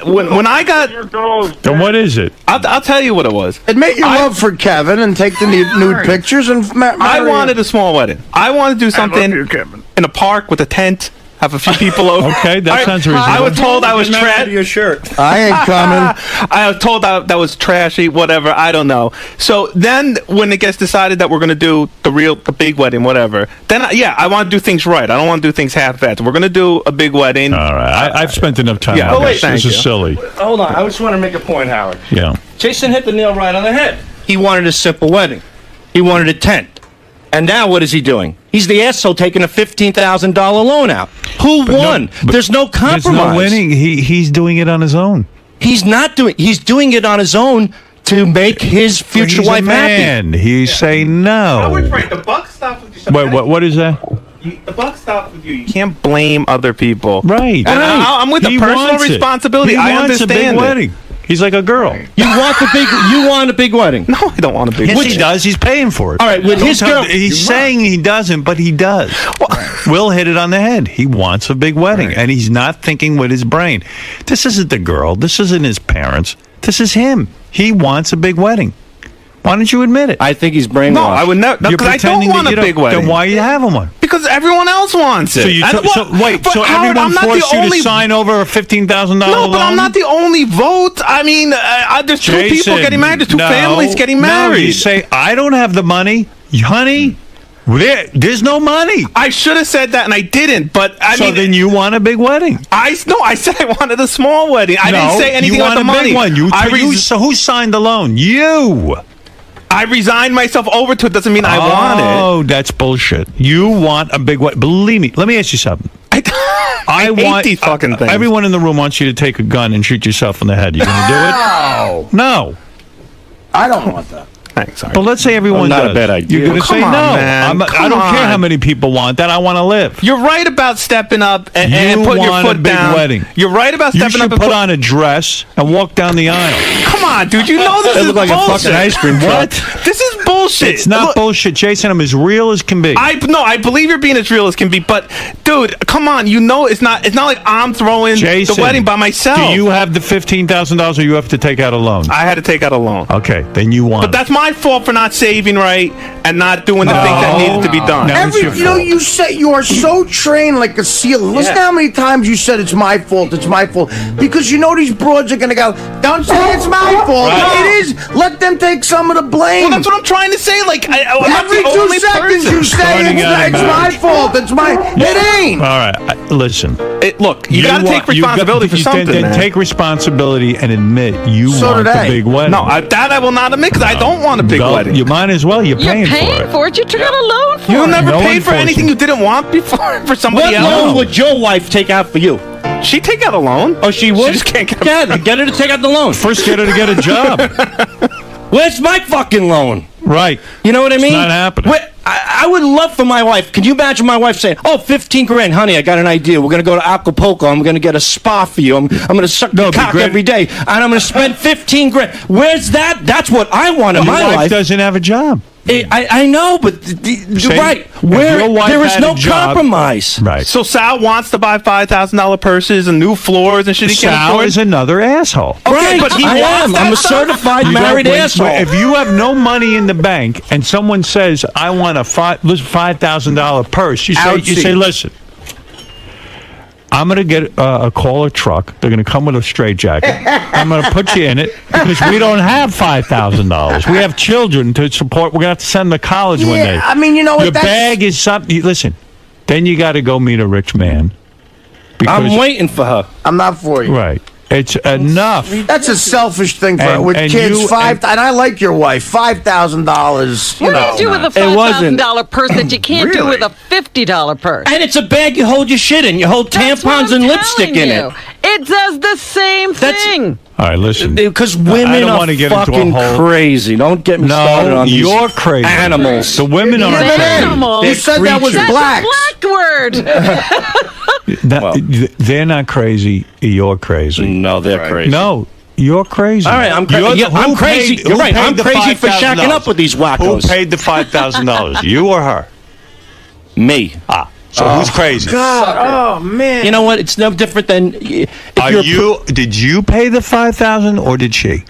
When I got. Then what is it? I'll tell you what it was. Admit your love for Kevin and take the nude pictures and I wanted a small wedding. I wanted to do something in a park with a tent. Have a few people over. Okay, that sounds reasonable. I was told I was trashy. Your shirt. I ain't coming. I was told that was trashy. Whatever. I don't know. So then, when it gets decided that we're going to do the big wedding, whatever. Then I want to do things right. I don't want to do things half-assed. We're going to do a big wedding. All right. I've spent enough time on this. This is silly. Hold on. I just want to make a point, Howard. Yeah. Jason hit the nail right on the head. He wanted a simple wedding. He wanted a tent. And now what is he doing? He's the asshole taking a $15,000 loan out. Who won? There's no compromise. There's no winning. He's doing it on his own. He's not doing. He's doing it on his own to make his future wife happy. He's saying no. Howard's right. The buck stops with you. Wait, what is that? The buck stops with you. You can't blame other people. Right. And I'm with the personal responsibility. I understand a big wedding. He's like a girl. You want a big wedding? No, I don't want a big wedding. wedding. He does. He's paying for it. All right, with his girl. He's saying he doesn't, but he does. Will hit it on the head. He wants a big wedding, and he's not thinking with his brain. This isn't the girl. This isn't his parents. This is him. He wants a big wedding. Why don't you admit it? I think he's brainwashed. No, I would never. Because I don't want a big wedding. Then why are you having one? Because everyone else wants it. So everyone forced you to sign over a $15,000 loan? No, but I'm not the only vote. I mean, there's two people getting married. There's two families getting married. No, you say, I don't have the money. Honey, there's no money. I should have said that, and I didn't. But I mean, then you want a big wedding? I said I wanted a small wedding. I didn't say anything about the money. You want a big one. So who signed the loan? You. I resigned myself over to it. Doesn't mean I want it. Oh, that's bullshit. You want a big wedding. Believe me. Let me ask you something. I want these fucking things. Everyone in the room wants you to take a gun and shoot yourself in the head. You going to do it? No. I don't want that. Thanks. But let's say everyone does. Not a bad idea. You're going to say no. I don't care how many people want that. I want to live. You're right about stepping up and putting your foot down. Wedding. You're right about stepping up. You should put on a dress and walk down the aisle. Come on, dude. You know this is look like bullshit. A fucking ice cream truck. What? This is bullshit. It's not bullshit, Jason. I'm as real as can be. I believe you're being as real as can be. But, dude, come on. You know it's not like I'm throwing the wedding by myself. Do you have the $15,000 or you have to take out a loan? I had to take out a loan. Okay, then you want. But that's my fault for not saving right and not doing the things that needed to be done. You say you are so trained like a seal. Listen how many times you said it's my fault, because you know these broads are gonna go, don't say it's my fault. Right. It is. Let them take some of the blame. Well, that's what I'm trying to say. Like every 2 seconds you say it's my fault. It's my. It ain't. All right, listen. Look, you gotta take responsibility for something. Then take responsibility and admit you want the big wedding. No, that I will not admit because I don't want a big wedding. You might as well. You're paying for it. You took out a loan for it. You never paid for anything you didn't want before for somebody else. What loan would your wife take out for you? She take out a loan. Oh, she would? She just can't get her to take out the loan. First, get her to get a job. Where's my fucking loan? Right. You know what I mean? It's not happening. I would love for my wife. Can you imagine my wife saying, "Oh, 15 grand, honey, I got an idea. We're going to go to Acapulco. I'm going to get a spa for you. I'm going to suck your cock every day, and I'm going to spend 15 grand." Where's that? That's what I want in my life. Your wife doesn't have a job. I know, but you're right. There is no compromise. Right. So Sal wants to buy $5,000 purses and new floors and shit. Sal is another asshole. Okay, but I'm a certified married asshole. If you have no money in the bank and someone says, "I want a $5,000 purse," you say, "Listen, I'm going to get call a truck. They're going to come with a straitjacket. I'm going to put you in it because we don't have $5,000. We have children to support. We're going to have to send them to college one day." I mean, you know what? Your bag is something. Listen, then you got to go meet a rich man. I'm waiting for her. I'm not for you. Right. It's enough. That's a selfish thing for with and kids. you- And I like your wife. $5,000. What do you do with a $5,000 purse that you can't do Really? with a $50 purse? And it's a bag you hold your shit in. You hold That's what tampons I'm and lipstick telling in you. it. It does the same thing. All right, listen. Because I women don't are wanna get into a fucking whole- crazy. Don't get me started No, on these you're crazy. animals. The women are crazy. Animals. You said that was That's black. a black word. They're not crazy. You're crazy. No, they're crazy. No, you're crazy. All right, I'm You're crazy. the- I'm who crazy. paid- You're who right. paid I'm the crazy for shacking $5,000? up with these Who wackos. paid the $5,000? You or her? Me. So who's crazy? God, oh man. You know what? It's no different than Did you pay the $5,000 or did she?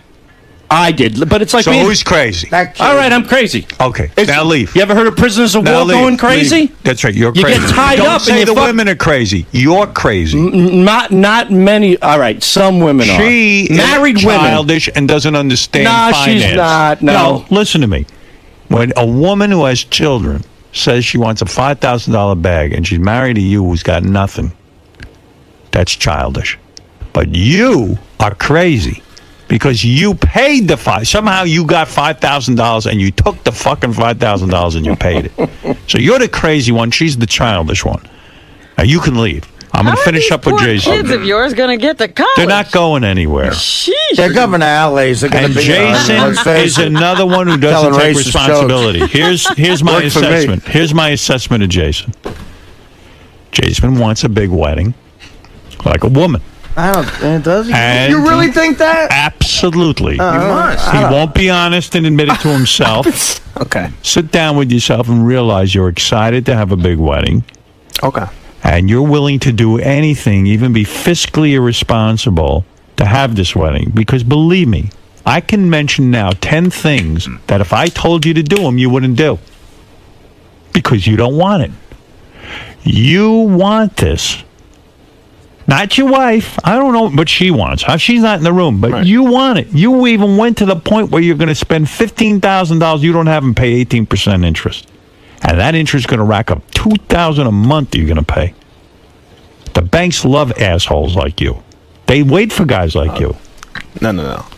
I did, but it's like So being- who's crazy? All right, I'm crazy. Okay, now leave. You ever heard of prisoners of war going crazy? Leave. That's right. You're You crazy. get tied Don't up say and you the fuck- women are crazy. You're crazy. Not many. All right, some women are. She Married is women. childish and doesn't understand Nah, finance. she's not, no. Listen to me. When a woman who has children says she wants a $5,000 bag and she's married to you who's got nothing, that's childish. But you are crazy because you paid the somehow you got $5,000 and you took the fucking $5,000 and you paid it. So you're the crazy one. She's the childish one. Now you can leave. I'm going to finish up with Poor Jason. kids of yours going to get to college. They're not going anywhere. Sheesh. They're coming to LA's. They're going And to be Jason is another one who doesn't Telling take racist responsibility. Here's my Worked for me. assessment. Here's my assessment of Jason. Jason wants a big wedding, like a woman. I don't. Does he? And You really think that? Absolutely. must. He won't be honest and admit it to himself. Okay. Sit down with yourself and realize you're excited to have a big wedding. Okay. And you're willing to do anything, even be fiscally irresponsible, to have this wedding. Because believe me, I can mention now 10 things that if I told you to do them, you wouldn't do. Because you don't want it. You want this. Not your wife. I don't know what she wants. She's not in the room, but you want it. You even went to the point where you're going to spend $15,000 you don't have and pay 18% interest. And that interest is going to rack up $2,000 a month you're going to pay. The banks love assholes like you. They wait for guys like you. No.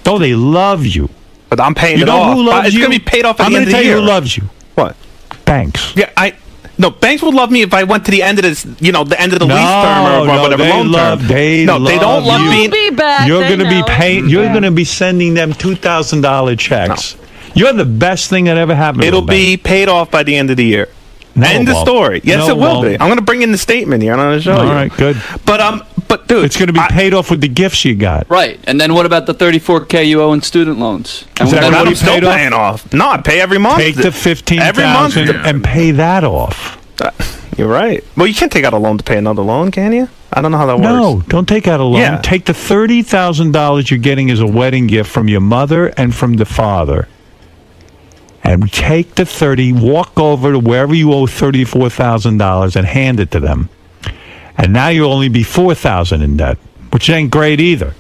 No, they love you. But I'm paying You it know off. who loves It's you? going to be paid off at I'm the going end to of tell the year. you who loves you. What? Banks. Yeah, No, banks would love me if I went to the end of this, the end of the lease term or whatever loan term. They don't love you. being. Be back. You're They going to be know. paying. You're going to be sending them $2,000 checks. You're the best thing that ever happened. It'll to a bank. be paid off by the end of the year. No, End it of won't. story. Yes, No, it it will won't. be. I'm going to bring in the statement here. I'm going to show you. All right, good. But dude, It's going to be paid off with the gifts you got. Right. And then what about the $34K you owe in student loans? And Is that then what what he do you paid off? paying off. No, I pay every month. Take the $15,000 every month and pay that off. You're right. Well, you can't take out a loan to pay another loan, can you? I don't know how that works. No, don't take out a loan. Yeah. Take the $30,000 you're getting as a wedding gift from your mother and from the father, and take the 30, walk over to wherever you owe $34,000 and hand it to them. And now you'll only be $4,000 in debt, which ain't great either.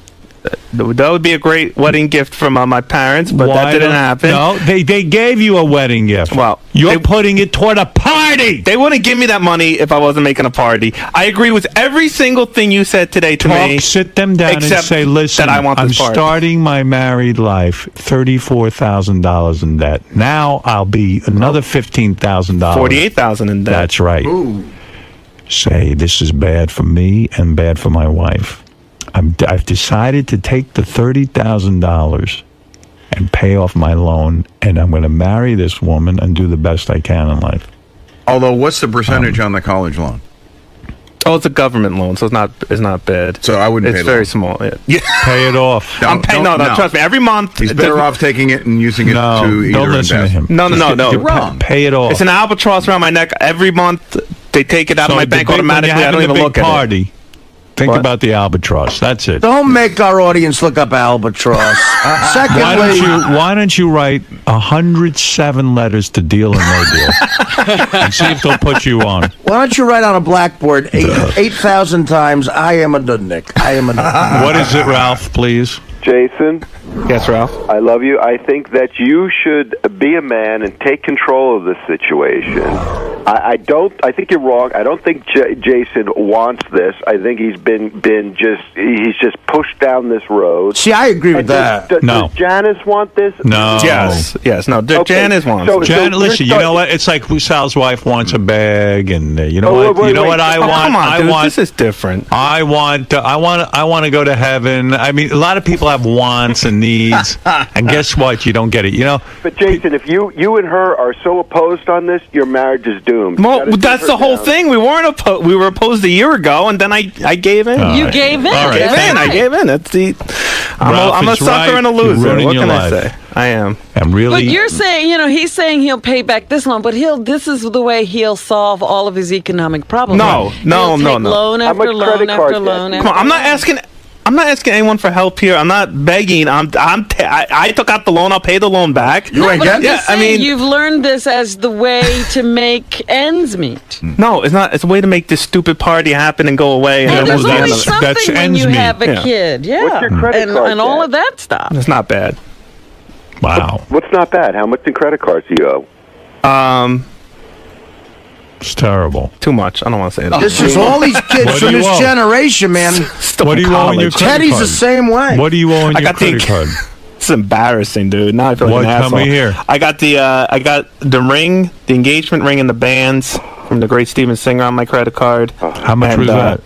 That would be a great wedding gift from my parents, but that Why didn't don't- happen. No, they gave you a wedding gift. Well, you're putting it toward a party. They wouldn't give me that money if I wasn't making a party. I agree with every single thing you said today to me. Sit them down and except say, listen, that I want I'm this party. starting my married life $34,000 in debt. Now I'll be another $15,000. $48,000 in debt. That's right. Ooh. Say, this is bad for me and bad for my wife. I've decided to take the $30,000 and pay off my loan, and I'm going to marry this woman and do the best I can in life. Although, what's the percentage on the college loan? Oh, it's a government loan, so it's not bad. So I wouldn't. It's pay very the small. Yeah. Pay it off. I'm paying. No, trust me. Every month, He's better off taking it and using it No, to either don't listen to invest. him. No. You're wrong. Pay it off. It's an albatross around my neck. Every month, they take it out of my bank automatically. I don't even look at it. Think What? about the albatross. That's it. Don't make our audience look up albatross. Secondly, Why don't you write 107 letters to Deal or No Deal and see if they'll put you on? why don't you write on a blackboard 8,000 times, I am a nudnik. I am a nudnik. What is it, Ralph, please? Jason, Yes, Ralph. I love you. I think that you should be a man and take control of this situation. I think you're wrong. I don't think Jason wants this. I think he's he's just pushed down this road. See, I agree with that. Does Janice want this? No. Yes. No. Janice wants it. Janice, listen, you know what? It's like Sal's wife wants a bag, and you know what? What I want? Come on, dude, want this is different. I want to go to heaven. I mean, a lot of people have wants and needs, and guess what? You don't get it. You know. But Jason, if you and her are so opposed on this, your marriage is doomed. Well, that's the whole thing. We weren't opposed. We were opposed a year ago, and then I gave in. You gave in. I gave in. That's the. I'm a sucker and a loser. What can I say? I am. I'm really. But you're saying, he's saying he'll pay back this loan, but this is the way he'll solve all of his economic problems. No. Loan after loan after loan. Come on, I'm not asking anyone for help here. I'm not begging. I took out the loan. I'll pay the loan back. You ain't getting it. I mean, you've learned this as the way to make ends meet. No, it's not. It's a way to make this stupid party happen and go away. And there's always something when you have a kid. Yeah. What's your credit card and all of that stuff. It's not bad. Wow. What's not bad? How much in credit cards do you owe? It's terrible. Too much. I don't want to say that. This is all these kids from this generation, man. What do you owe on your credit Teddy's card? the same way. What do you owe on your credit card? It's embarrassing, dude. Now I feel like an asshole. Tell me here. I got the ring, the engagement ring, and the bands from the great Steven Singer on my credit card. How much was that?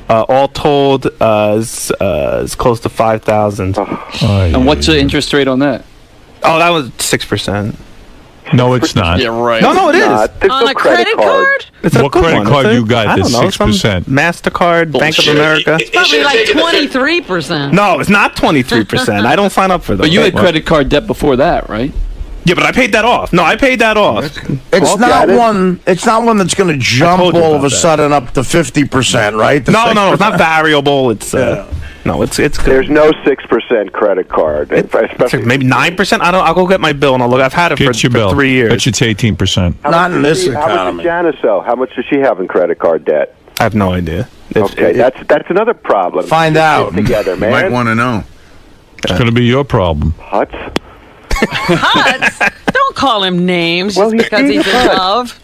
All told, is close to $5,000. And what's the interest rate on that? Oh, that was 6%. No, it's not. Yeah, right. No, it is. On a credit card? What credit card you got that's 6%? MasterCard, Bank of America. It's probably like 23%. No, it's not 23%. I don't sign up for those. But you had credit card debt before that, right? Yeah, but I paid that off. No, I paid that off. It's not one that's going to jump all of a sudden up to 50%, right? No, it's not variable. It's no, it's good. There's no 6% credit card, especially maybe 9%. I'll go get my bill and I'll look. I've had it for 3 years. Bet you it's 18%. Not in this economy. How much does Janice owe? How much does she have in credit card debt? I have no idea. Okay, that's another problem. Find out together, man. You might want to know. It's going to be your problem. Huts? Huts? Don't call him names just because he's in love.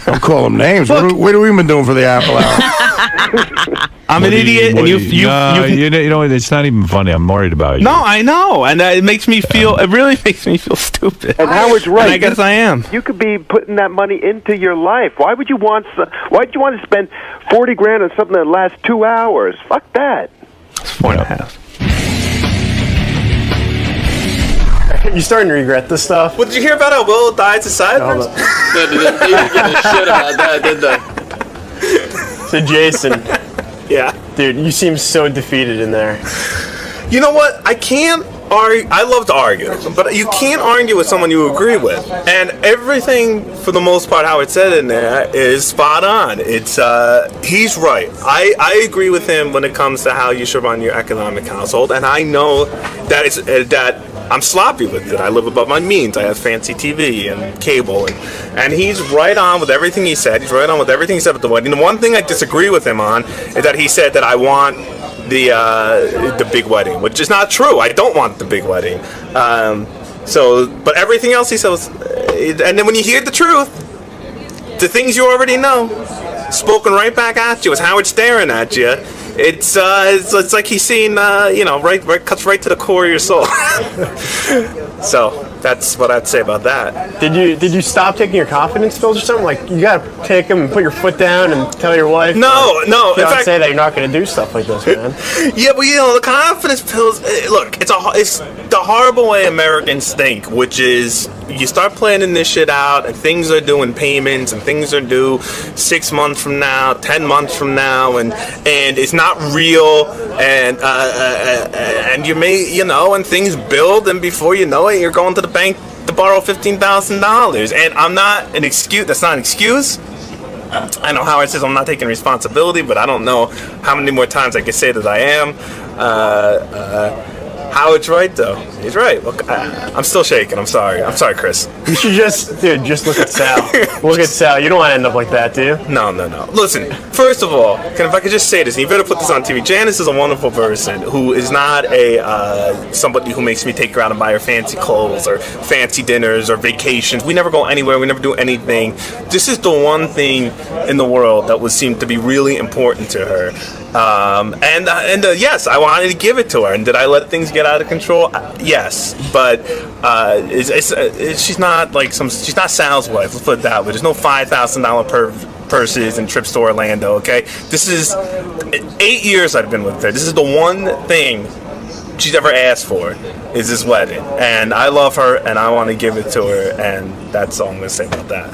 Don't call him names. What have we been doing for the Apple Hour? I'm an idiot, and you know, it's not even funny. I'm worried about you. No, I know, and it makes me feel. It really makes me feel stupid. And Howard's right. And I guess I am. You could be putting that money into your life. Why would you want to spend $40,000 on something that lasts 2 hours? Fuck that. It's 4.5. You starting to regret this stuff? Well, did you hear about how Will died to sideburns? They didn't give a shit about that, did they? So Jason, yeah, dude, you seem so defeated in there. You know what? I can't argue. I love to argue, but you can't argue with someone you agree with. And everything, for the most part, how it's said in there is spot on. It's he's right. I agree with him when it comes to how you should run your economic household, and I know that it's that I'm sloppy with it. I live above my means. I have fancy TV and cable, and he's right on with everything he said. He's right on with everything he said at the wedding. The one thing I disagree with him on is that he said that I want the big wedding, which is not true. I don't want the big wedding. But everything else he says, and then when you hear the truth, the things you already know, spoken right back at you, as Howard staring at you. It's like he's seen, right cuts right to the core of your soul. So that's what I'd say about that. Did you stop taking your confidence pills or something? Like you gotta take them and put your foot down and tell your wife. No. In fact, say that you're not gonna do stuff like this, man. Yeah, but the confidence pills. Look, it's the horrible way Americans think, which is you start planning this shit out, and things are due in payments, and things are due 6 months from now, 10 months from now, and it's not real, and you may, and things build, and before you know it, you're going to the bank to borrow $15,000. And I'm not an excuse. That's not an excuse. I know Howard says I'm not taking responsibility, but I don't know how many more times I can say that I am. Howard's right, though. He's right. Look, I'm still shaking. I'm sorry. I'm sorry, Chris. You should just look at Sal. Look at Sal. You don't want to end up like that, do you? No. Listen, first of all, if I could just say this, and you better put this on TV. Janice is a wonderful person who is not somebody who makes me take her out and buy her fancy clothes or fancy dinners or vacations. We never go anywhere. We never do anything. This is the one thing in the world that would seem to be really important to her. Yes, I wanted to give it to her. And did I let things get out of control? Yes, but she's not like she's not Sal's wife. Let's put it that way. There's no $5,000 purses and trips to Orlando. Okay, this is 8 years I've been with her. This is the one thing she's ever asked for is this wedding, and I love her and I want to give it to her, and that's all I'm gonna say about that.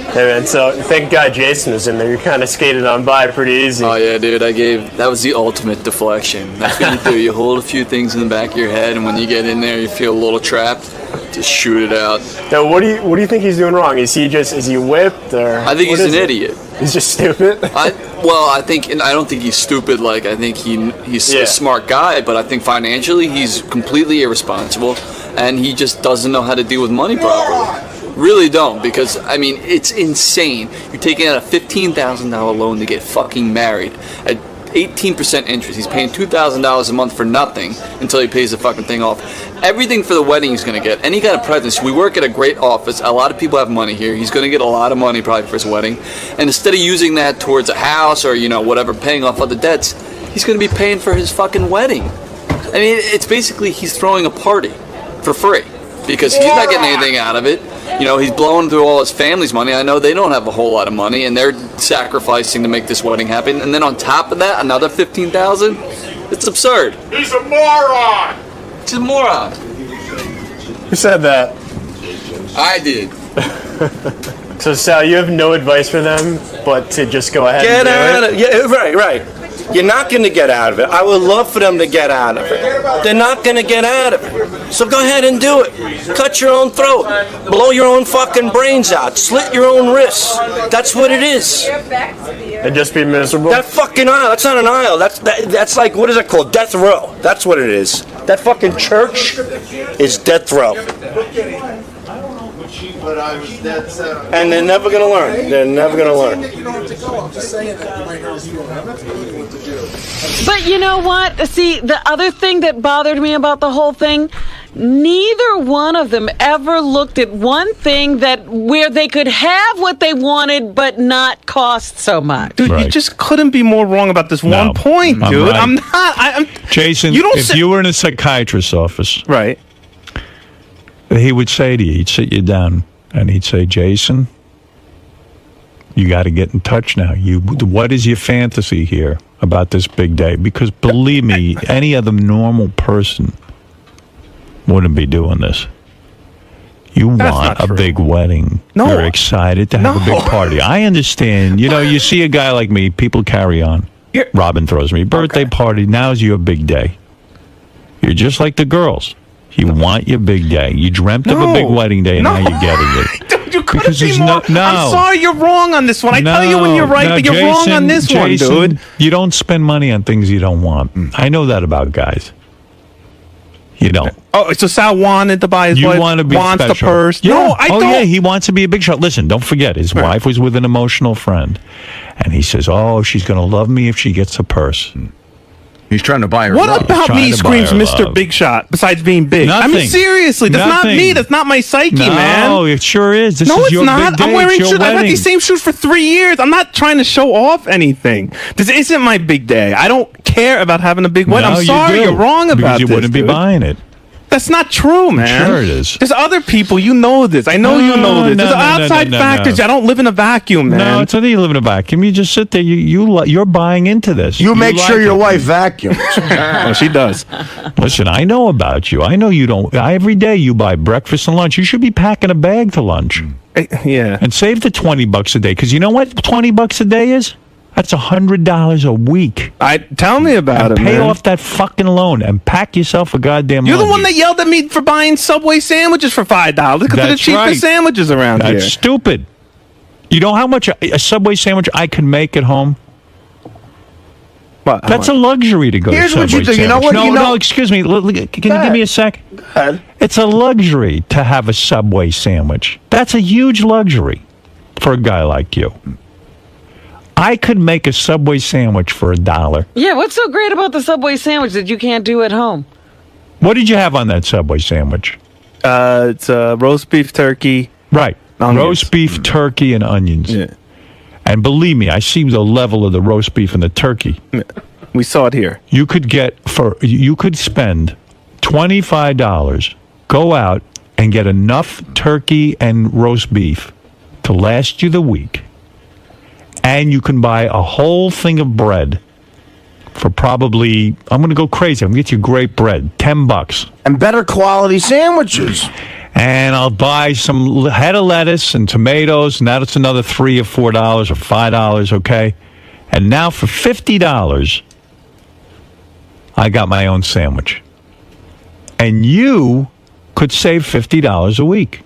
Hey man, so thank God Jason was in there. You kind of skated on by pretty easy. Oh yeah, dude, that was the ultimate deflection. That's what you do. You hold a few things in the back of your head, and when you get in there, you feel a little trapped. Just shoot it out. Now, what do you think he's doing wrong? Is he whipped, or? I think he's an idiot. He's just stupid. I don't think he's stupid. Like, I think he's a smart guy, but I think financially he's completely irresponsible, and he just doesn't know how to deal with money properly. Really don't, because I mean it's insane. You're taking out a $15,000 loan to get fucking married at 18% interest. He's paying $2,000 a month for nothing until he pays the fucking thing off. Everything for the wedding he's gonna get. Any kind of presents. We work at a great office. A lot of people have money here. He's gonna get a lot of money probably for his wedding. And instead of using that towards a house or whatever, paying off other debts, he's gonna be paying for his fucking wedding. I mean, it's basically he's throwing a party for free because he's not getting anything out of it. He's blowing through all his family's money. I know they don't have a whole lot of money, and they're sacrificing to make this wedding happen. And then on top of that, another $15,000. It's absurd. He's a moron. He's a moron. Who said that? I did. So Sal, you have no advice for them, but to just go ahead and do it? Yeah, right. You're not going to get out of it. I would love for them to get out of it. They're not going to get out of it. So go ahead and do it. Cut your own throat. Blow your own fucking brains out. Slit your own wrists. That's what it is. And just be miserable? That fucking aisle. That's not an aisle. That's like, what is it called? Death row. That's what it is. That fucking church is death row. And they're never going to learn. They're never going to learn. But you know what? See, the other thing that bothered me about the whole thing, neither one of them ever looked at one thing where they could have what they wanted but not cost so much. Dude, you just couldn't be more wrong about this one point, dude. Right. I'm not. Jason, if you were in a psychiatrist's office, right, he would say to you, he'd sit you down, and he'd say, Jason, you got to get in touch now. What is your fantasy here about this big day? Because believe me, any other normal person wouldn't be doing this. You want a big wedding. No. You're excited to have a big party. I understand. You see a guy like me, people carry on. Robin throws me, birthday party, now's your big day. You're just like the girls. You want your big day. You dreamt of a big wedding day, and now you're getting it. Dude, you couldn't be more. I'm sorry, you're wrong on this one. I tell you when you're right, but you're wrong on this one, dude. You don't spend money on things you don't want. I know that about guys. You don't. Oh, so Sal wanted to buy his wife. Want to be wants special. the purse. Yeah. No, I don't. Yeah, he wants to be a big shot. Listen, don't forget, his wife was with an emotional friend, and he says, "Oh, she's going to love me if she gets a purse." He's trying to buy her What love. about me screams Mr. Big Shot, besides being big? Nothing. I mean, seriously, that's not me. That's not my psyche, man. No, it sure is. This no, is it's your not. big day. I'm wearing it's your shoes. I've had wedding. these same shoes for 3 years. I'm not trying to show off anything. This isn't my big day. I don't care about having a big wedding. No, I'm sorry, you're wrong about because you this. wouldn't be dude. buying it. That's not true, man. Sure it is. There's other people. You know this. I know you know this. There's outside factors. I don't live in a vacuum, man. No, it's not that you live in a vacuum. You just sit there. You're buying into this. You make sure your wife vacuums. Oh, she does. Listen, I know about you. I know you don't. Every day you buy breakfast and lunch. You should be packing a bag to lunch. Yeah. And save the $20 a day. Because you know what $20 a day is? That's $100 a week. Tell me about it, man. Pay off that fucking loan and pack yourself a goddamn You're lunch. the one that yelled at me for buying Subway sandwiches for $5 because they're the cheapest sandwiches around here. That's stupid. You know how much a Subway sandwich I can make at home? That's a luxury to go Here's to what Subway you do. You know what? No, excuse me. Can you give me a sec? Go ahead. It's a luxury to have a Subway sandwich. That's a huge luxury for a guy like you. I could make a Subway sandwich for $1. Yeah, what's so great about the Subway sandwich that you can't do at home? What did you have on that Subway sandwich? It's roast beef, turkey. Right. Onions. Roast beef, turkey, and onions. Yeah. And believe me, I see the level of the roast beef and the turkey. We saw it here. You could spend $25, go out and get enough turkey and roast beef to last you the week. And you can buy a whole thing of bread for probably, I'm going to go crazy. I'm going to get you great bread, $10. And better quality sandwiches. And I'll buy some head of lettuce and tomatoes, and that's another $3 or $4 or $5, okay? And now for $50, I got my own sandwich. And you could save $50 a week.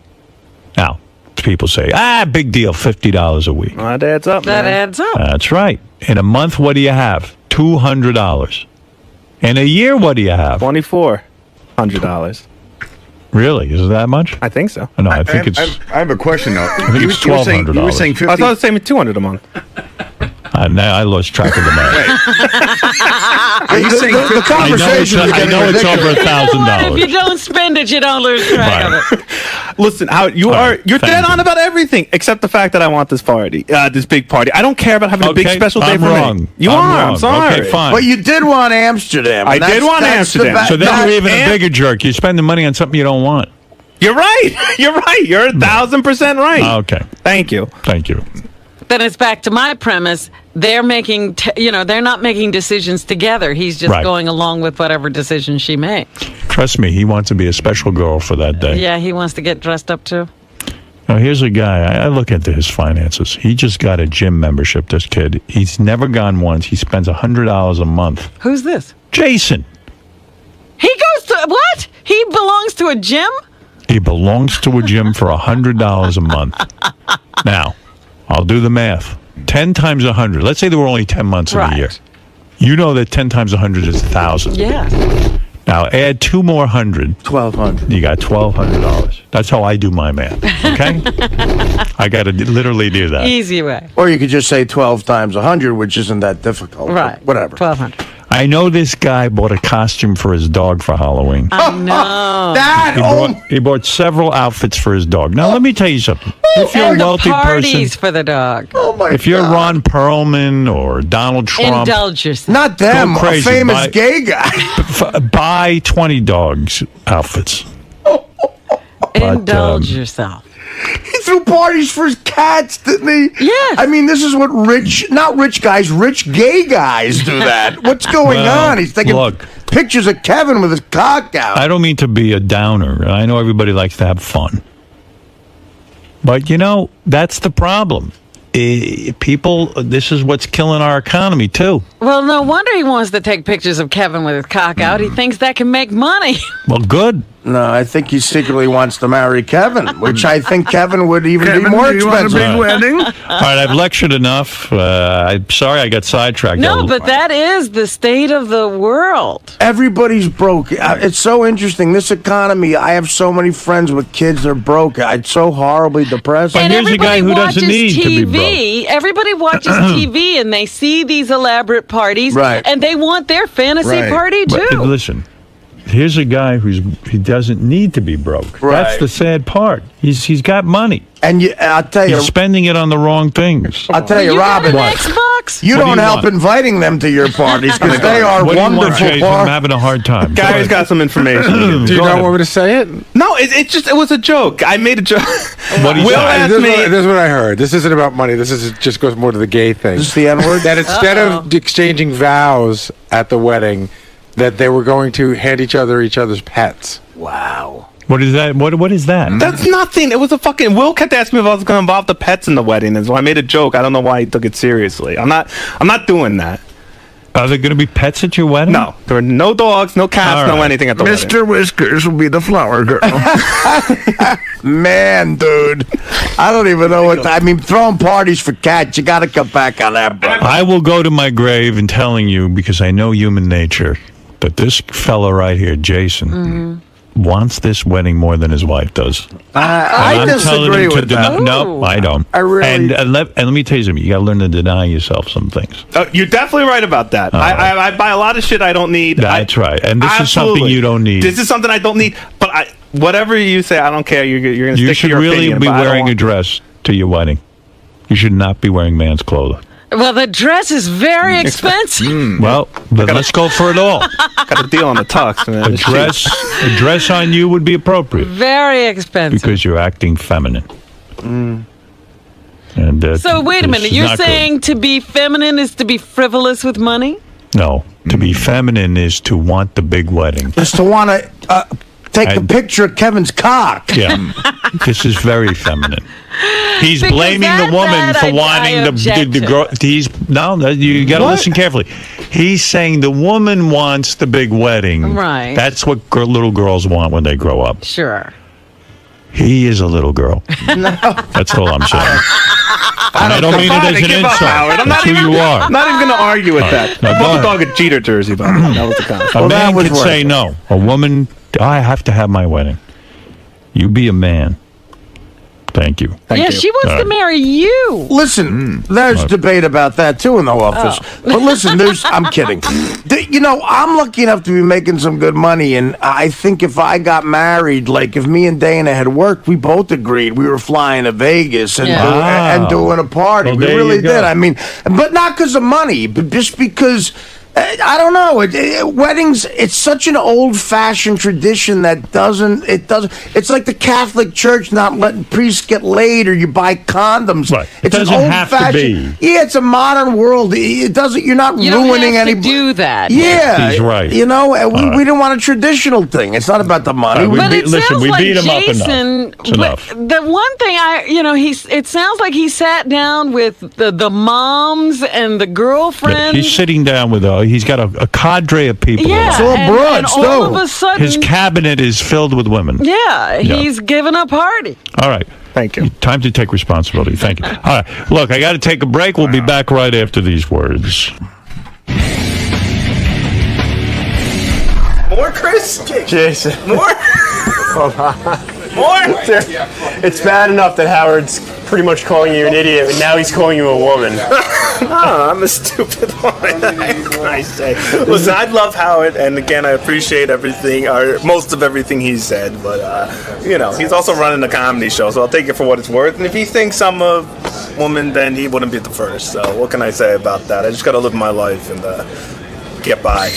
Now, people say, big deal, $50 a week. That adds up, That man. adds up. That's right. In a month, what do you have? $200. In a year, what do you have? $2,400. Really? Is it that much? I think so. No, I think it's. I have a question though. I think it's $1,200. You were saying 50. I thought it was saying $200 a month. Now I lost track of the math. Are you saying the conversation is I getting know it's over ridiculous. If you don't spend it, you don't lose track of it. Listen, you're dead on about everything except the fact that I want this party, this big party. I don't care about having a big special day I'm for wrong. me. You I'm are. wrong. I'm sorry. Okay, fine. But you did want Amsterdam. I and did want that's the Amsterdam. So then you're even a and- bigger jerk. You're spending money on something you don't want. You're right. You're right. You're 1,000% right. Okay. Thank you. Thank you. Then it's back to my premise. They're making, they're not making decisions together. He's just Right. going along with whatever decision she makes. Trust me, he wants to be a special girl for that day. Yeah, he wants to get dressed up too. Now, here's a guy. I look into his finances. He just got a gym membership, this kid. He's never gone once. He spends $100 a month. Who's this? Jason. He goes to what? He belongs to a gym? He belongs to a gym for $100 a month. Now, I'll do the math. 10 times 100. Let's say there were only 10 months in a year. You know that 10 times 100 is 1,000. Yeah. Now, add 2 more 100. 1,200. You got $1,200. That's how I do my math, okay? I got to literally do that. Easy way. Or you could just say 12 times 100, which isn't that difficult. Right. Whatever. 1,200. I know this guy bought a costume for his dog for Halloween. I know. He bought several outfits for his dog. Now, let me tell you something. If you're a wealthy parties person, for the dog. Oh my if you're Ron Perlman or Donald Trump, Indulge yourself. Not them. Go crazy. A famous Buy- gay guy. buy 20 dogs outfits. Indulge yourself. He threw parties for his cats, didn't he? Yeah. I mean, this is what not rich guys, rich gay guys do that. What's going on? He's taking pictures of Kevin with his cock out. I don't mean to be a downer. I know everybody likes to have fun. But, that's the problem. People, this is what's killing our economy, too. Well, no wonder he wants to take pictures of Kevin with his cock out. He thinks that can make money. Well, good. No, I think he secretly wants to marry Kevin, which I think Kevin would even be more do you want a expensive. big wedding? All right, I've lectured enough. I'm sorry I got sidetracked. No, but that is the state of the world. Everybody's broke. It's so interesting. This economy, I have so many friends with kids, they're broke. It's so horribly depressing. And here's a guy who doesn't need to be TV. broke. Everybody watches TV and they see these elaborate parties, Right. and they want their fantasy party too. But listen, here's a guy he doesn't need to be broke. Right. That's the sad part. He's got money. And I'll tell you, he's spending it on the wrong things. I'll tell you, Robin, you What do don't you help want? inviting them to your parties because they are What do you want, wonderful Jason? I'm parties. having a hard time. Gary's got some information. Do you not want me to say it? No, it was a joke. I made a joke. What Will asked me. This is what I heard. This isn't about money. Just goes more to the gay thing. This is the N-word? That instead of exchanging vows at the wedding, that they were going to hand each other's pets. Wow. What is that? What is that? That's nothing. It was a fucking. Will kept asking me if I was going to involve the pets in the wedding, and so I made a joke. I don't know why he took it seriously. I'm not doing that. Are there going to be pets at your wedding? No, there are no dogs, no cats, no anything at the wedding. Mr. Whiskers will be the flower girl. Man, dude, I don't even know what. I mean, throwing parties for cats, you got to cut back on that, bro. I will go to my grave and telling you, because I know human nature, that this fella right here, Jason, wants this wedding more than his wife does. I disagree with that. No, I don't. I really. And let me tell you something. You got to learn to deny yourself some things. You're definitely right about that. I buy a lot of shit I don't need. That's right. And this is something you don't need. This is something I don't need. But whatever you say, I don't care. You're going to stick to your opinion. You should really be wearing a dress to your wedding. You should not be wearing man's clothes. Well, the dress is very expensive. Well, then let's go for it all. Got a deal on the tux. Man. A dress on you would be appropriate. Very expensive. Because you're acting feminine. And so wait a minute. You're saying to be feminine is to be frivolous with money? No. To be feminine is to want the big wedding. Just to want to take a picture of Kevin's cock. Yeah. This is very feminine. He's blaming the woman for wanting the girl. You got to listen carefully. He's saying the woman wants the big wedding. Right. That's what little girls want when they grow up. Sure. He is a little girl. No. That's all I'm saying. I don't mean it as an insult. That's who you are. I'm not even going to argue with that. I bought the dog a cheater jersey, but that was the concept. A man could say no. A woman, I have to have my wedding. You be a man. Thank you. She wants to marry you. Listen, there's debate about that too in the office. But listen, I'm kidding. I'm lucky enough to be making some good money, and I think if I got married, like if me and Dana had worked, we both agreed we were flying to Vegas and doing a party. Well, we really did. I mean, but not because of money, but just because. I don't know. Weddings, it's such an old-fashioned tradition that it's like the Catholic Church not letting priests get laid or you buy condoms. Right. It's doesn't an have to be. Yeah, it's a modern world. It doesn't. You're not ruining anybody. Do that. Yeah, he's right. We didn't want a traditional thing. It's not about the money. We But it sounds like beat him up Jason. It's enough. The one thing it sounds like he sat down with the moms and the girlfriend. He's sitting down with he's got a cadre of people. Yeah, and all of a sudden, his cabinet is filled with women. Yeah, he's giving a party. All right. Thank you. Time to take responsibility. Thank you. All right. Look, I got to take a break. We'll be back right after these words. More, Chris? Jason. More? Hold on. More? It's bad enough that Howard's pretty much calling you an idiot, but now he's calling you a woman. No, I'm a stupid one. What can I say? Listen, I love Howard, and again, I appreciate everything, or most of everything he said, but, he's also running a comedy show, so I'll take it for what it's worth. And if he thinks I'm a woman, then he wouldn't be the first. So what can I say about that? I just got to live my life and get by.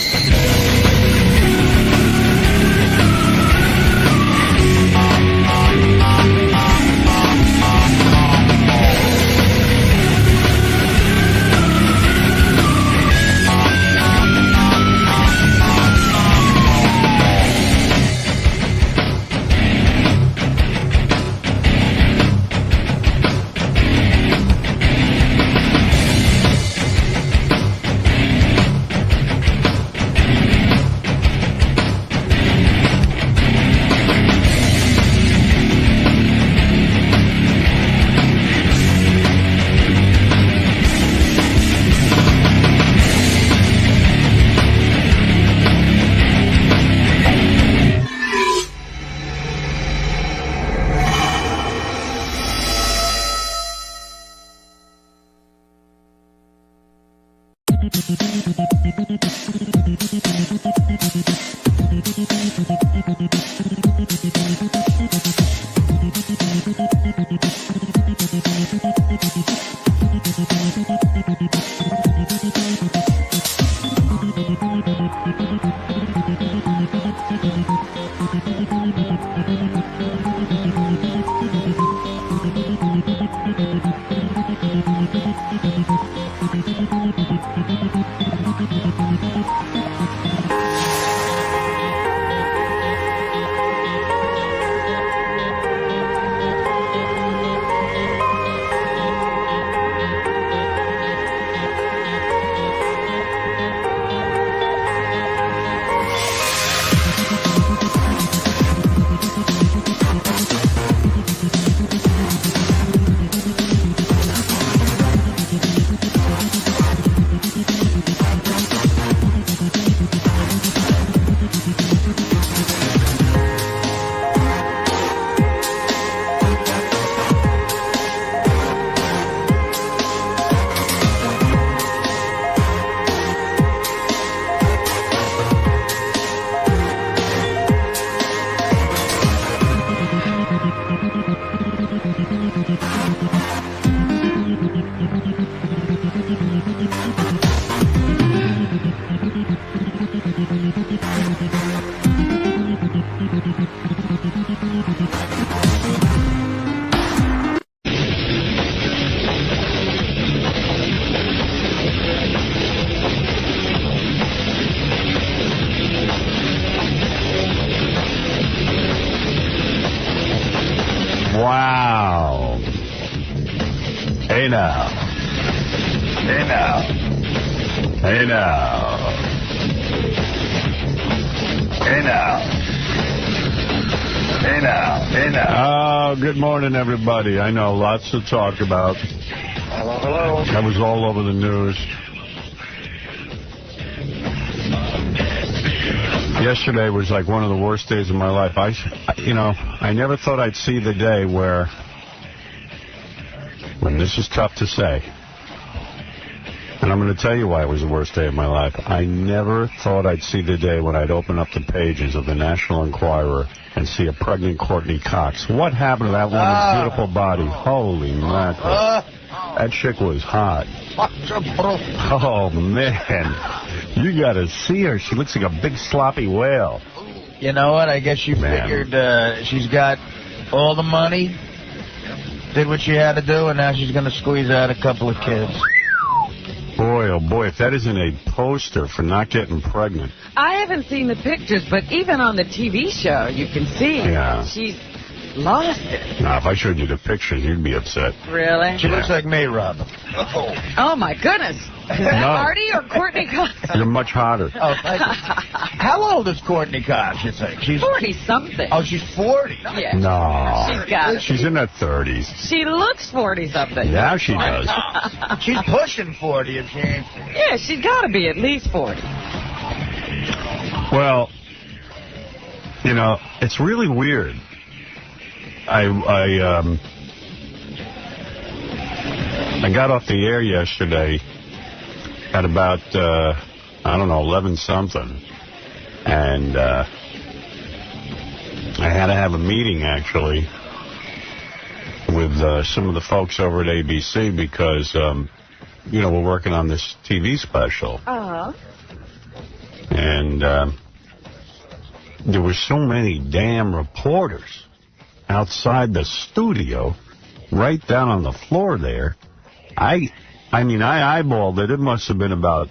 Hey now. Hey now. Hey now. Hey now. Hey now. Hey now. Oh, good morning, everybody. I know, lots to talk about. Hello, hello. That was all over the news. Yesterday was like one of the worst days of my life. I never thought I'd see the day where, when this is tough to say, and I'm going to tell you why it was the worst day of my life. I never thought I'd see the day when I'd open up the pages of the National Enquirer and see a pregnant Courtney Cox. What happened to that woman's beautiful body? Holy mackerel. That chick was hot. Oh, man. You got to see her. She looks like a big sloppy whale. You know what? I guess she figured she's got all the money, did what she had to do, and now she's going to squeeze out a couple of kids. Boy, oh boy, if that isn't a poster for not getting pregnant. I haven't seen the pictures, but even on the TV show, you can see she's lost it. Now, if I showed you the pictures, you'd be upset. Really? She looks like 𝗦𝗵. Oh, my goodness. Is that Artie or Courtney Cox? You're much hotter. Oh, thank you. How old is Courtney Cox, you think? She's 40-something. Oh, she's 40? Yeah. No. She's in her 30s. She looks 40-something. Yeah, she does. She's pushing 40 if she ain't. Yeah, she's got to be at least 40. Well, you know, it's really weird. I got off the air yesterday at about, 11-something. And I had to have a meeting, actually, with some of the folks over at ABC because, we're working on this TV special. Uh-huh. And there were so many damn reporters outside the studio, right down on the floor there. I eyeballed it. It must have been about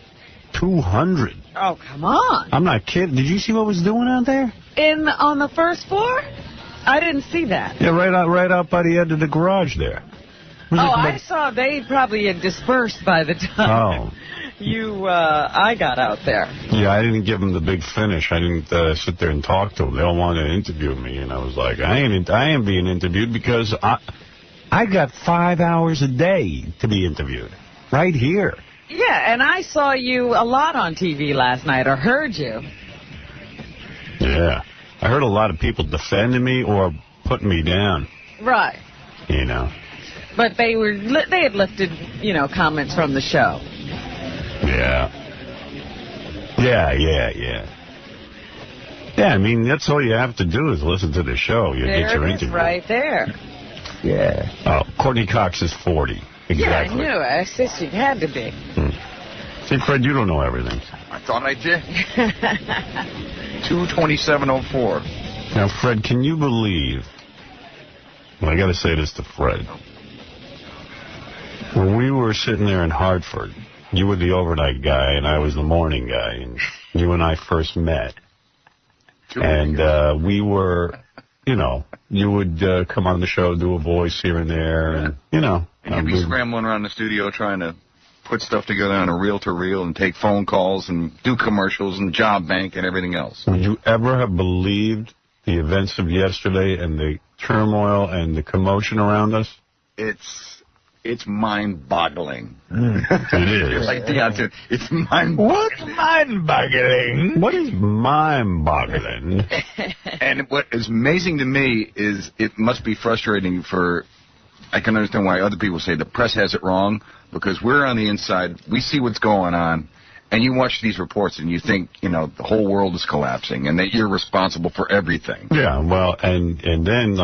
200. Oh, come on. I'm not kidding. Did you see what was doing out there? On the first floor? I didn't see that. Yeah, right out by the end of the garage there. I saw they probably had dispersed by the time I got out there. Yeah, I didn't give them the big finish. I didn't sit there and talk to them. They all wanted to interview me, and I was like, I ain't being interviewed because I got 5 hours a day to be interviewed right here. Yeah, and I saw you a lot on TV last night, or heard you. Yeah, I heard a lot of people defending me or putting me down. Right. You know. But they had lifted, comments from the show. Yeah. Yeah, I mean, that's all you have to do is listen to the show. You get your interview. Right there. Yeah. Oh, Courtney Cox is 40. Exactly. Yeah, I knew. I said she had to be. See, Fred, you don't know everything. I thought I did. 22704. Now, Fred, can you believe, well, I got to say this to Fred. When we were sitting there in Hartford, you were the overnight guy and I was the morning guy, and you and I first met. And we were, you would come on the show, do a voice here and there, and, And you'd be scrambling around the studio trying to put stuff together on a reel-to-reel and take phone calls and do commercials and job bank and everything else. Would you ever have believed the events of yesterday and the turmoil and the commotion around us? It's mind-boggling. It is. Like it's mind-boggling. What's mind-boggling? What is mind-boggling? And what is amazing to me is it must be frustrating for, I can understand why other people say the press has it wrong, because we're on the inside, we see what's going on, and you watch these reports and you think, the whole world is collapsing and that you're responsible for everything. Yeah, well, and then,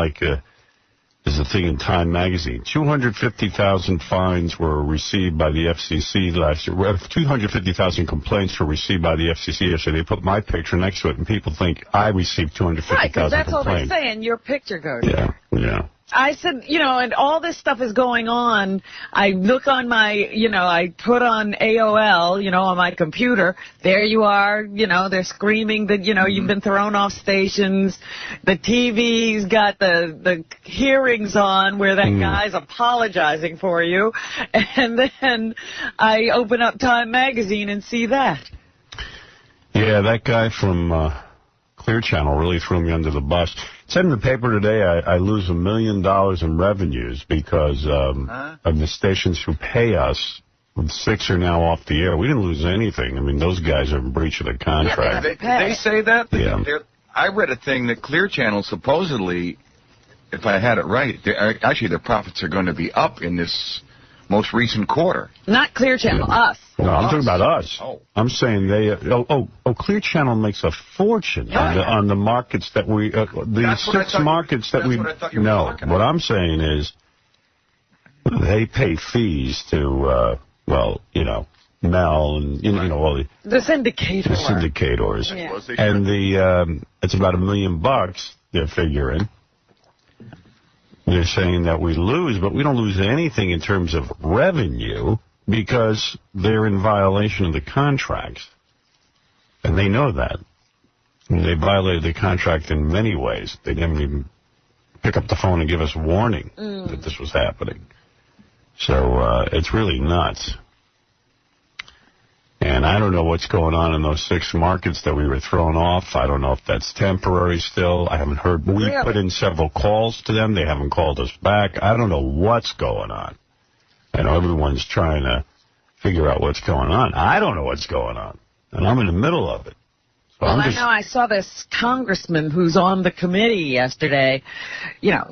there's a thing in Time magazine. 250,000 fines were received by the FCC last year. 250,000 complaints were received by the FCC yesterday. They put my picture next to it, and people think I received 250,000 complaints. Right, because that's all they're saying. Your picture goes there. Yeah. I said, and all this stuff is going on. I look on my, I put on AOL, on my computer. There you are, they're screaming that, you've been thrown off stations. The TV's got the hearings on where that guy's apologizing for you. And then I open up Time Magazine and see that. Yeah, that guy from Clear Channel really threw me under the bus. It said in the paper today I lose $1 million in revenues because of the stations who pay us. 6 are now off the air. We didn't lose anything. I mean, those guys are in breach of the contract. Yeah, they say that? Yeah. I read a thing that Clear Channel supposedly, if I had it right, actually their profits are going to be up in this most recent quarter. Not Clear Channel, us. No, I'm talking about us. Oh. I'm saying they. Clear Channel makes a fortune on the markets that we. The 6 markets that we. No, what I'm saying is they pay fees to. Mel and all the syndicators. The syndicators. Yeah. And it's about $1 million they're figuring. They're saying that we lose, but we don't lose anything in terms of revenue because they're in violation of the contracts. And they know that. And they violated the contract in many ways. They didn't even pick up the phone and give us warning that this was happening. So it's really nuts. And I don't know what's going on in those 6 markets that we were thrown off. I don't know if that's temporary still. I haven't heard. We put in several calls to them. They haven't called us back. I don't know what's going on. I know everyone's trying to figure out what's going on. I don't know what's going on. And I'm in the middle of it. So well, I know I saw this congressman who's on the committee yesterday,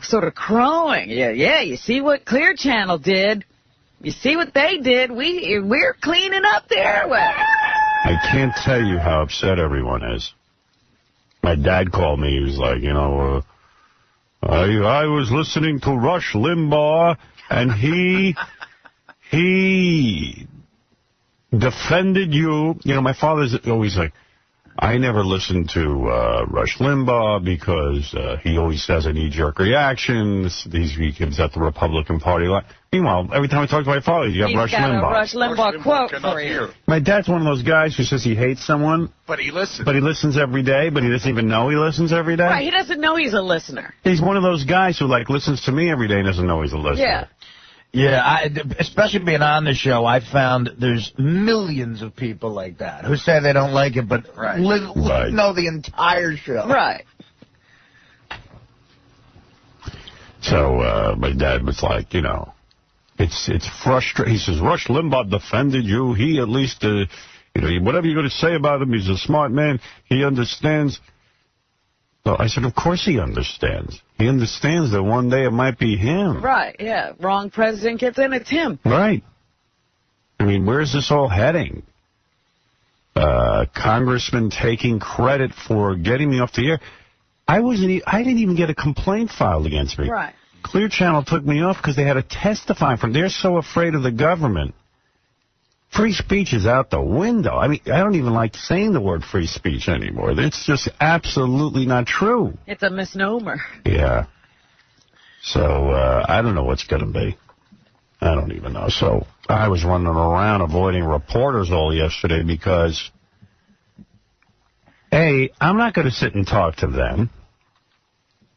sort of crowing. Yeah, you see what Clear Channel did? You see what they did? We're cleaning up the airways. I can't tell you how upset everyone is. My dad called me. He was like, I was listening to Rush Limbaugh, and he defended you. My father's always like, I never listened to Rush Limbaugh because he always has a knee-jerk reaction. He gives out the Republican Party line. Meanwhile, every time I talk to my father, you have Rush Limbaugh. He's got a Rush Limbaugh quote for you. My dad's one of those guys who says he hates someone. But he listens. But he listens every day, but he doesn't even know he listens every day. Right, he doesn't know he's a listener. He's one of those guys who, listens to me every day and doesn't know he's a listener. Yeah. Yeah, especially being on the show, I found there's millions of people like that who say they don't like it, but know the entire show. Right. So my dad was like, it's frustrating. He says, Rush Limbaugh defended you. He at least, whatever you're going to say about him, he's a smart man. He understands. So I said, of course he understands. He understands that one day it might be him. Right, yeah. Wrong president gets in, it's him. Right. I mean, where's this all heading? Congressman taking credit for getting me off the air. I didn't even get a complaint filed against me. Right. Clear Channel took me off because they had to testify from. They're so afraid of the government. Free speech is out the window. I mean, I don't even like saying the word free speech anymore. It's just absolutely not true. It's a misnomer. Yeah. So, I don't know what's going to be. I don't even know. So, I was running around avoiding reporters all yesterday because, A, I'm not going to sit and talk to them.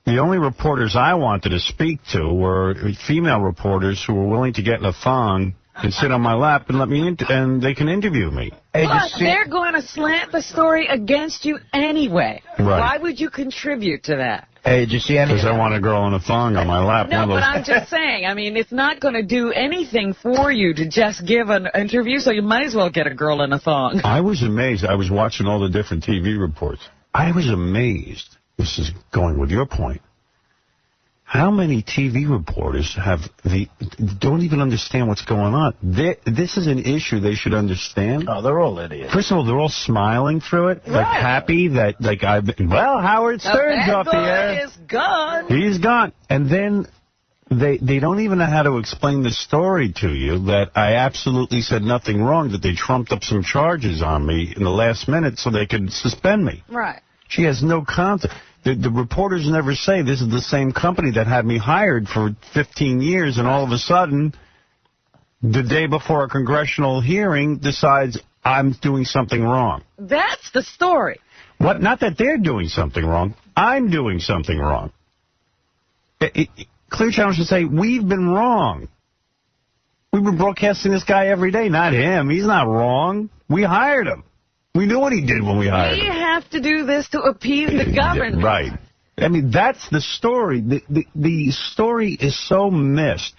The only reporters I wanted to speak to were female reporters who were willing to get in a thong and sit on my lap and let me and they can interview me. Plus, they're going to slant the story against you anyway. Right. Why would you contribute to that? Hey, did you see any? Because I want a girl in a thong on my lap. No, but I'm just saying, it's not going to do anything for you to just give an interview, so you might as well get a girl in a thong. I was amazed. I was watching all the different TV reports. I was amazed. This is going with your point. How many TV reporters don't even understand what's going on? This is an issue they should understand. Oh, they're all idiots. First of all, they're all smiling through it, like happy that, Howard Stern's off the air. Is gone. He's gone. And then they don't even know how to explain the story to you that I absolutely said nothing wrong, that they trumped up some charges on me in the last minute so they could suspend me. Right. She has no concept. The reporters never say this is the same company that had me hired for 15 years, and all of a sudden, the day before a congressional hearing, decides I'm doing something wrong. That's the story. What? Not that they're doing something wrong. I'm doing something wrong. Clear Channel should say, we've been wrong. We've been broadcasting this guy every day, not him. He's not wrong. We hired him. We knew what he did when we hired him. We have to do this to appease the government. Right. I mean, that's the story. The story is so missed.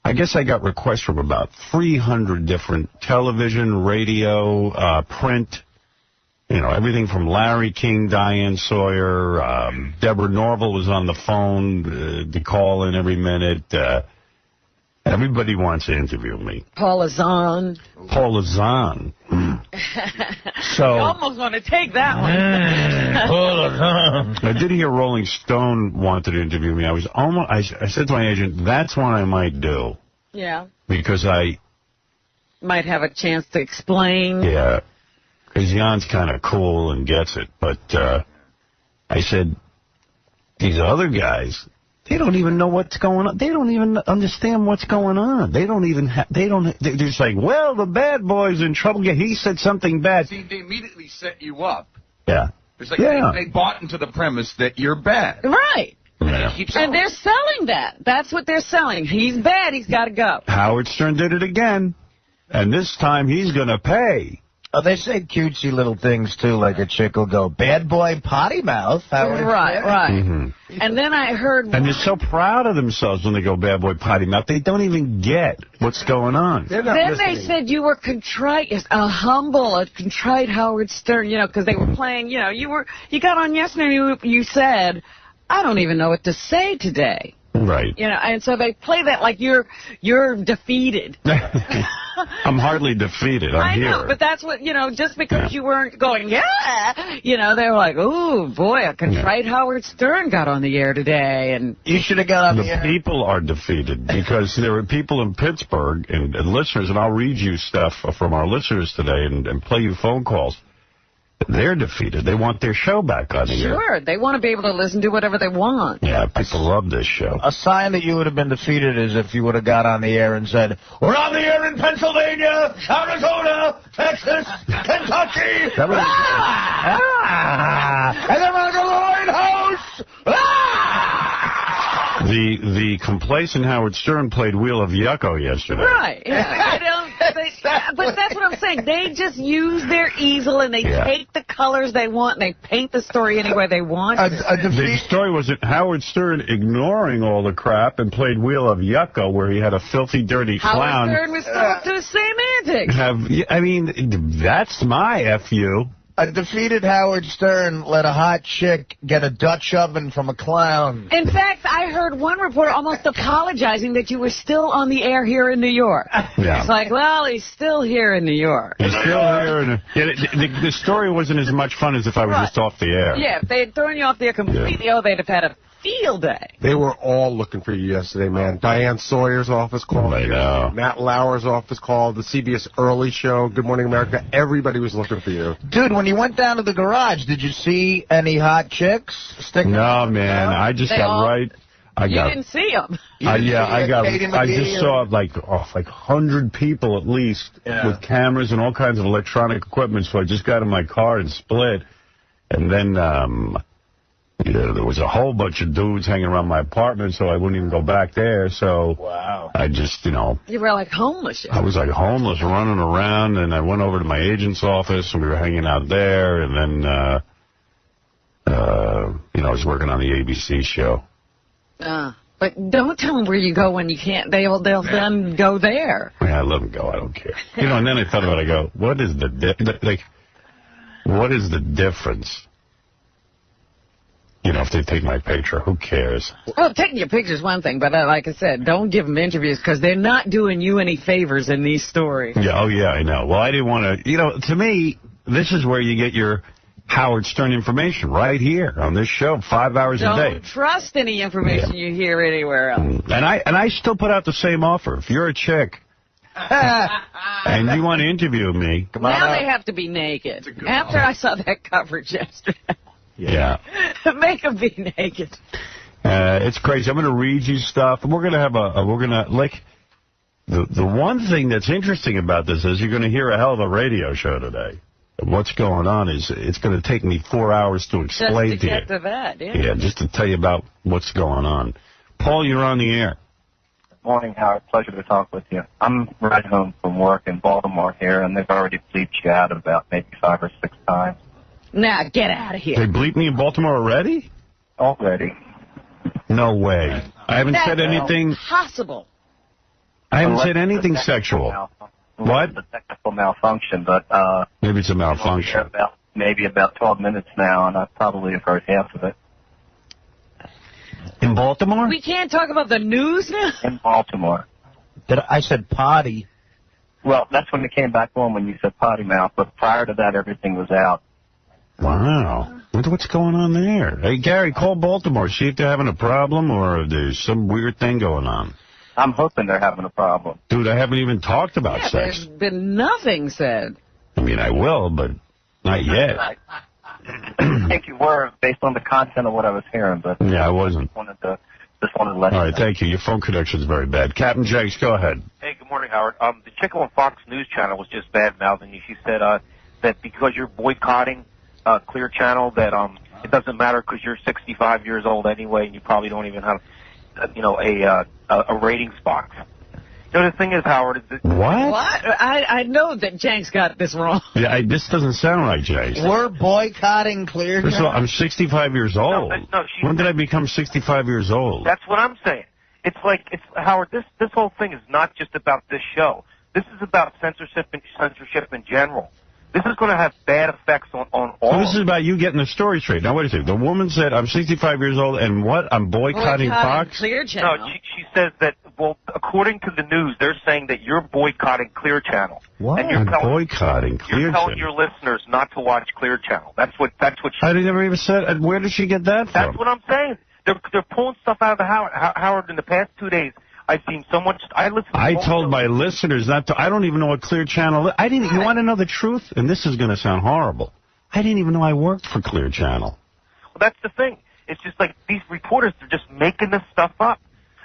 I guess I got requests from about 300 different television, radio, print, you know, everything from Larry King, Diane Sawyer, Deborah Norville was on the phone to call in every minute. Everybody wants to interview me. Paula Zahn. Paula Zahn. So you almost want to take that one. Paula Zahn. I did hear Rolling Stone wanted to interview me. I said to my agent, that's one I might do. Yeah. Because I might have a chance to explain. Yeah. Because Jan's kind of cool and gets it. But I said, these other guys, they don't even know what's going on. They don't even understand what's going on. They don't even they're just like, well, the bad boy's in trouble. Yeah, he said something bad. See, they immediately set you up. Yeah. It's like they bought into the premise that you're bad. Right. Yeah. And they're selling that. That's what they're selling. He's bad. He's got to go. Howard Stern did it again. And this time he's going to pay. Oh, they say cutesy little things, too, like a chick will go, bad boy potty mouth. Right. Mm-hmm. And then I heard... And they're so proud of themselves when they go bad boy potty mouth. They don't even get what's going on. Then they said you were contrite, a contrite Howard Stern, you know, because they were playing, you know, you got on yesterday and you said, I don't even know what to say today. Right. You know, and so they play that like you're defeated. I'm hardly defeated. I'm here. I know, but that's what, you know, just because you weren't going, you know, they were like, oh, boy, a contrite Howard Stern got on the air today. And you should have got on the air. The people are defeated because there are people in Pittsburgh and listeners, and I'll read you stuff from our listeners today and play you phone calls. They're defeated. They want their show back on the air. Sure, they want to be able to listen to whatever they want. Yeah, people love this show. A sign that you would have been defeated is if you would have got on the air and said, we're on the air in Pennsylvania, Arizona, Texas, Kentucky, and then we're going to the White House. The complacent Howard Stern played Wheel of Yucko yesterday. Right, yeah. But that's what I'm saying. They just use their easel and they take the colors they want and they paint the story any way they want. The story was that Howard Stern ignoring all the crap and played Wheel of Yucko where he had a filthy, dirty clown. Howard Stern was still up to the same antics. I mean, that's my FU. A defeated Howard Stern let a hot chick get a Dutch oven from a clown. In fact, I heard one reporter almost apologizing that you were still on the air here in New York. Yeah. It's like, well, he's still here in New York. He's still here. The story wasn't as much fun as if I was just off the air. Yeah, if they had thrown you off the air completely, they'd have had a field day. They were all looking for you yesterday, man. Diane Sawyer's office called. I know. Matt Lauer's office called. The CBS Early Show. Good Morning America. Everybody was looking for you. Dude, when you went down to the garage, did you see any hot chicks sticking? No, man. I just You didn't see them. I just saw like 100 people at least with cameras and all kinds of electronic equipment. So I just got in my car and split. And then there was a whole bunch of dudes hanging around my apartment, so I wouldn't even go back there. So I just, You were like homeless. I was like homeless, running around, and I went over to my agent's office, and we were hanging out there, and then, I was working on the ABC show. But don't tell them where you go when you can't. They'll then go there. Yeah, let them go. I don't care. And then I thought about it. I go, what is the difference? If they take my picture, who cares? Well, taking your picture is one thing, but like I said, don't give them interviews because they're not doing you any favors in these stories. Yeah, I know. Well, I didn't want to, to me, this is where you get your Howard Stern information, right here on this show, 5 hours a day. Don't trust any information you hear anywhere else. And I still put out the same offer. If you're a chick and you want to interview me, now they have to be naked. After I saw that coverage yesterday. Yeah. Make him be naked. It's crazy. I'm going to read you stuff. We're going to have the one thing that's interesting about this is you're going to hear a hell of a radio show today. And what's going on is it's going to take me 4 hours to explain just to get to that, Yeah, just to tell you about what's going on. Paul, you're on the air. Morning, Howard. Pleasure to talk with you. I'm right home from work in Baltimore here, and they've already bleeped you out about maybe 5 or 6 times. Now, get out of here. They bleeped me in Baltimore already? Already. No way. I haven't said anything. Possible. I haven't said anything sexual. What? It's a technical malfunction, but maybe it's a malfunction. Maybe about 12 minutes now, and I probably have heard half of it. In Baltimore? We can't talk about the news now? In Baltimore. I said potty. Well, that's when it came back on when you said potty mouth, but prior to that, everything was out. Wow. What's going on there? Hey, Gary, call Baltimore. See if they're having a problem or if there's some weird thing going on. I'm hoping they're having a problem. Dude, I haven't even talked about sex. There's been nothing said. I mean, I will, but not yet. I think you were based on the content of what I was hearing, but yeah, I wasn't. Just wanted to let All you right, know. thank you. Your phone connection is very bad. Captain Jakes, go ahead. Hey, good morning, Howard. The chick on Fox News Channel was just bad-mouthing you. She said that because you're boycotting Clear Channel, that it doesn't matter because you're 65 years old anyway, and you probably don't even have, a ratings box. You know, the thing is, Howard, is that... What? I know that Jenks got this wrong. Yeah, this doesn't sound right, Jakes. We're boycotting Clear Channel. First of all, I'm 65 years old. When did I become 65 years old? That's what I'm saying. Howard, this whole thing is not just about this show. This is about censorship in general. This is going to have bad effects on all. So this is about you getting the story straight. Now, wait a second. The woman said, I'm 65 years old, and what? I'm boycotting Fox? Clear Channel. No, she says that, well, according to the news, they're saying that you're boycotting Clear Channel. What? And you're boycotting Clear You're telling Channel. your listeners not to watch Clear Channel. That's what she... I never even said... Where did she get that from? That's what I'm saying. They're pulling stuff out of the Howard, in the past 2 days, I've seen so much... I told my listeners not to... I don't even know what Clear Channel is. You want to know the truth? And this is going to sound horrible. I didn't even know I worked for Clear Channel. Well, that's the thing. It's just like these reporters, they're just making this stuff up.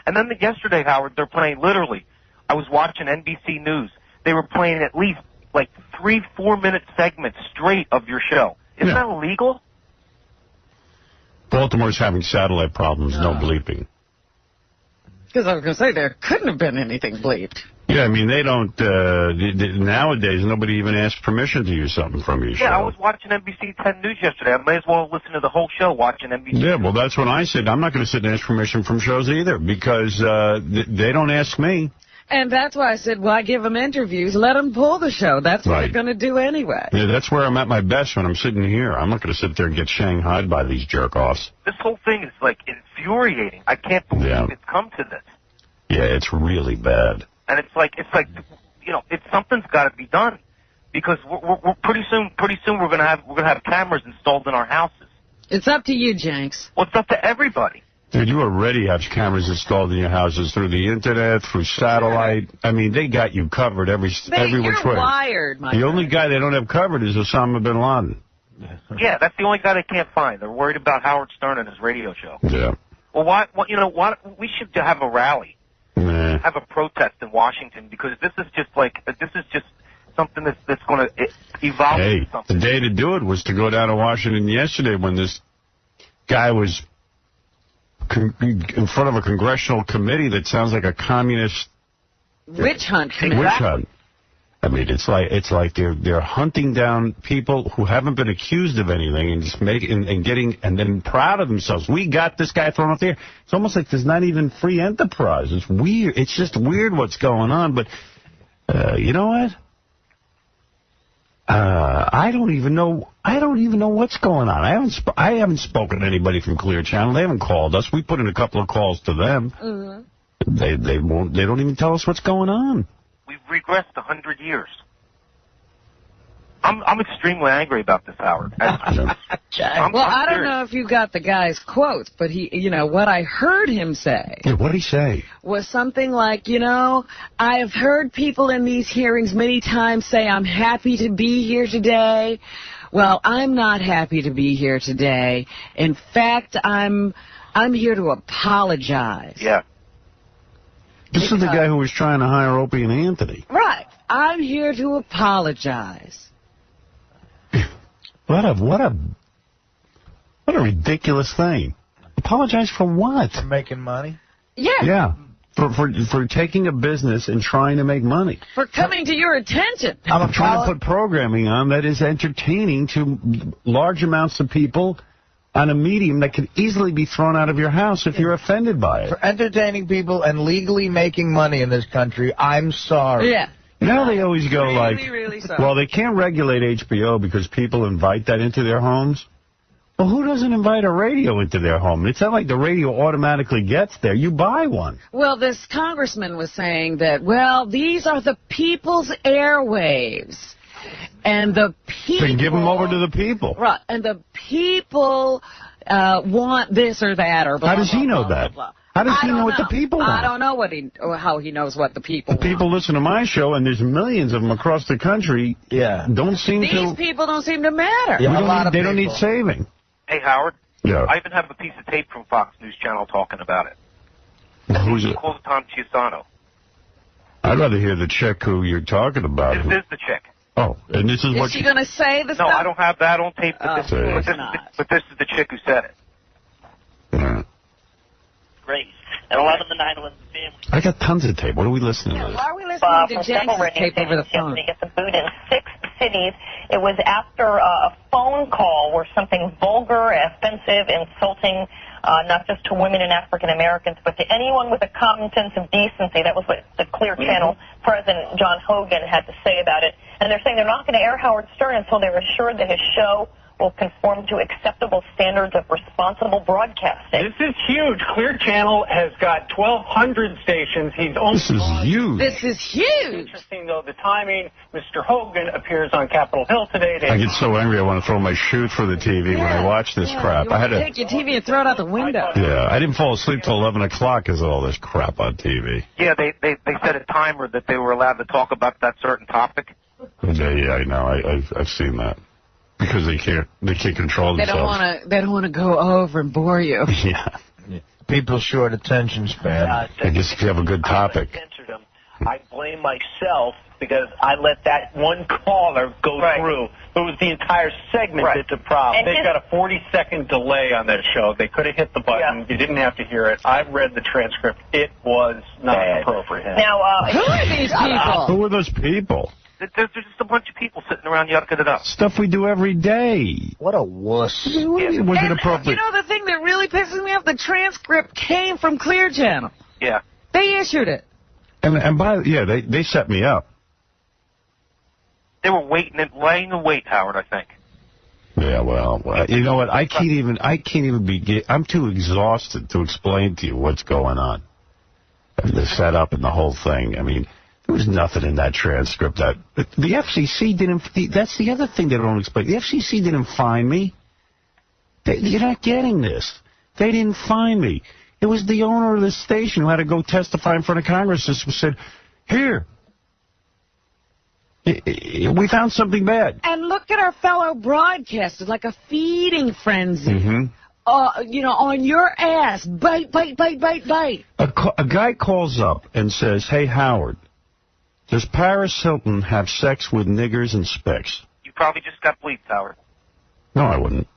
And then yesterday, Howard, they're playing literally... I was watching NBC News. They were playing at least like 3-4 minute segments straight of your show. Isn't that illegal? Baltimore's having satellite problems. No bleeping. Because I was going to say, there couldn't have been anything bleeped. Yeah, I mean, they don't, nowadays, nobody even asks permission to use something from your show. Yeah, I was watching NBC 10 News yesterday. I may as well listen to the whole show watching NBC. Yeah, well, that's when I said I'm not going to sit and ask permission from shows either, because they don't ask me. And that's why I said, well, I give them interviews, let them pull the show. That's what they're going to do anyway. Yeah, that's where I'm at my best when I'm sitting here. I'm not going to sit there and get shanghaied by these jerk-offs. This whole thing is, like, infuriating. I can't believe it's come to this. Yeah, it's really bad. And it's like something's got to be done, because we're pretty soon we're gonna have cameras installed in our houses. It's up to you, Jenks. Well, it's up to everybody. Dude, you already have cameras installed in your houses through the internet, through satellite. I mean, they got you covered every which way. You're wired, my The only guy they don't have covered is Osama bin Laden. Yeah, that's the only guy they can't find. They're worried about Howard Stern and his radio show. Yeah. Well, we should have a rally. Have a protest in Washington, because this is just something that's going to evolve into something. The day to do it was to go down to Washington yesterday when this guy was in front of a congressional committee that sounds like a communist witch hunt committee. Witch hunt. I mean, it's like they're hunting down people who haven't been accused of anything and just and then proud of themselves. We got this guy thrown up there. It's almost like there's not even free enterprise. It's weird. It's just weird what's going on. But you know what? I don't even know what's going on. I haven't spoken to anybody from Clear Channel. They haven't called us. We put in a couple of calls to them. Mm-hmm. They don't even tell us what's going on. We've regressed 100 years. I'm extremely angry about this, Howard. I don't know if you got the guy's quotes, but what I heard him say. Yeah, what did he say? Was something like, I have heard people in these hearings many times say, I'm happy to be here today. Well, I'm not happy to be here today. In fact, I'm here to apologize. Yeah. This is the guy who was trying to hire Opie and Anthony. Right. I'm here to apologize. What a ridiculous thing. Apologize for what? For making money? Yeah. Yeah. For taking a business and trying to make money. For coming to your attention. I'm trying to put programming on that is entertaining to large amounts of people on a medium that could easily be thrown out of your house if you're offended by it. For entertaining people and legally making money in this country, I'm sorry. Yeah. You know, they always go really sorry. well, they can't regulate HBO because people invite that into their homes. Well, who doesn't invite a radio into their home? It's not like the radio automatically gets there. You buy one. Well, this congressman was saying that, well, these are the people's airwaves. And the people... Then give them over to the people. Right. And the people want this or that or blah, How does he know blah, that? blah, blah. How does he know what the people want? I don't know how he knows what the people want. People listen to my show, and there's millions of them across the country. Yeah. Don't seem These to... people don't seem to matter. Yeah, they don't need saving. Hey, Howard. Yeah. I even have a piece of tape from Fox News Channel talking about it. Who's it? Call it 𝗦𝗵cie𝘄𝗿𝗱. I'd rather hear the chick who you're talking about. This is the chick. Oh, and this is what Is she going to say the No, stuff? I don't have that on tape, but, Of course not. but this is the chick who said it. Great. And a lot of the 9/11 families. I got tons of tape. What are we listening to? Why are we listening to Jackson's tape over the phone? Yesterday gets a boot in 6 cities. It was after a phone call where something vulgar, offensive, insulting, not just to women and African Americans, but to anyone with a common sense of decency. That was what the Clear Channel President John Hogan had to say about it. And they're saying they're not going to air Howard Stern until they're assured that his show will conform to acceptable standards of responsible broadcasting. This is huge. Clear Channel has got 1,200 stations. He's almost. This is huge. This is huge. Interesting, though, the timing. Mr. Hogan appears on Capitol Hill today. I get so angry I want to throw my shoe through the TV when I watch this crap. You I had want to to. take your TV and throw it out the window. Yeah, I didn't fall asleep till 11 o'clock because of all this crap on TV. Yeah, they set a timer that they were allowed to talk about that certain topic. Yeah, I know. I've seen that. Because they can't control They themselves. don't want to go over and bore you. Yeah. People's short attention span. I guess if you have a good topic. I blame myself because I let that one caller go through. It was the entire segment that's a problem. They've got a 40-second delay on that show. They could have hit the button. You didn't have to hear it. I've read the transcript. It was not appropriate. Now, who are these people? Who are those people? There's just a bunch of people sitting around yucking it up. Stuff we do every day. What a wuss. Was it appropriate? You know the thing that really pisses me off? The transcript came from Clear Channel. Yeah. They issued it. And they set me up. They were laying in wait, Howard, I think. Yeah, well, you know what? I can't even begin. I'm too exhausted to explain to you what's going on. The setup and the whole thing. I mean, there was nothing in that transcript that the FCC didn't. That's the other thing they don't explain. The FCC didn't fine me. You're not getting this. They didn't fine me. It was the owner of the station who had to go testify in front of Congress and said, "Here, we found something bad." And look at our fellow broadcasters, like a feeding frenzy. Mm-hmm. On your ass. Bite, bite, bite, bite, bite. A guy calls up and says, "Hey, Howard, does Paris Hilton have sex with niggers and spicks?" You probably just got bleeped, Howard. No, I wouldn't.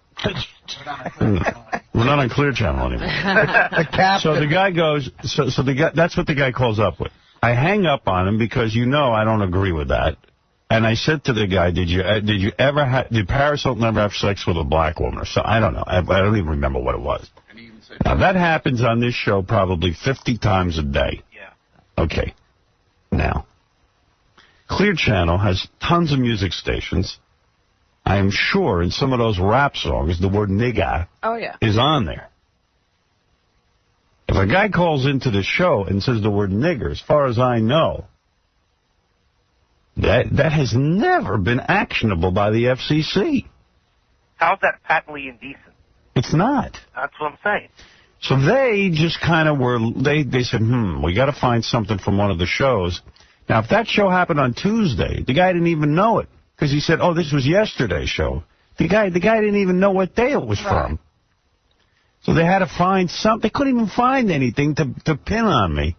We're not on Clear Channel anymore. So the guy goes, that's what the guy calls up with. I hang up on him because I don't agree with that. And I said to the guy, did Paris Hilton ever have sex with a black woman? Or so I don't know. I don't even remember what it was. Now, that happens on this show probably 50 times a day. Yeah. Okay. Now, Clear Channel has tons of music stations. I am sure in some of those rap songs, the word nigga is on there. If a guy calls into the show and says the word nigger, as far as I know, that has never been actionable by the FCC. How's that patently indecent? It's not. That's what I'm saying. So they just kind of they said, we got to find something from one of the shows. Now, if that show happened on Tuesday, the guy didn't even know it because he said, oh, this was yesterday's show. The guy didn't even know what day it was from. So they had to find something. They couldn't even find anything to pin on me.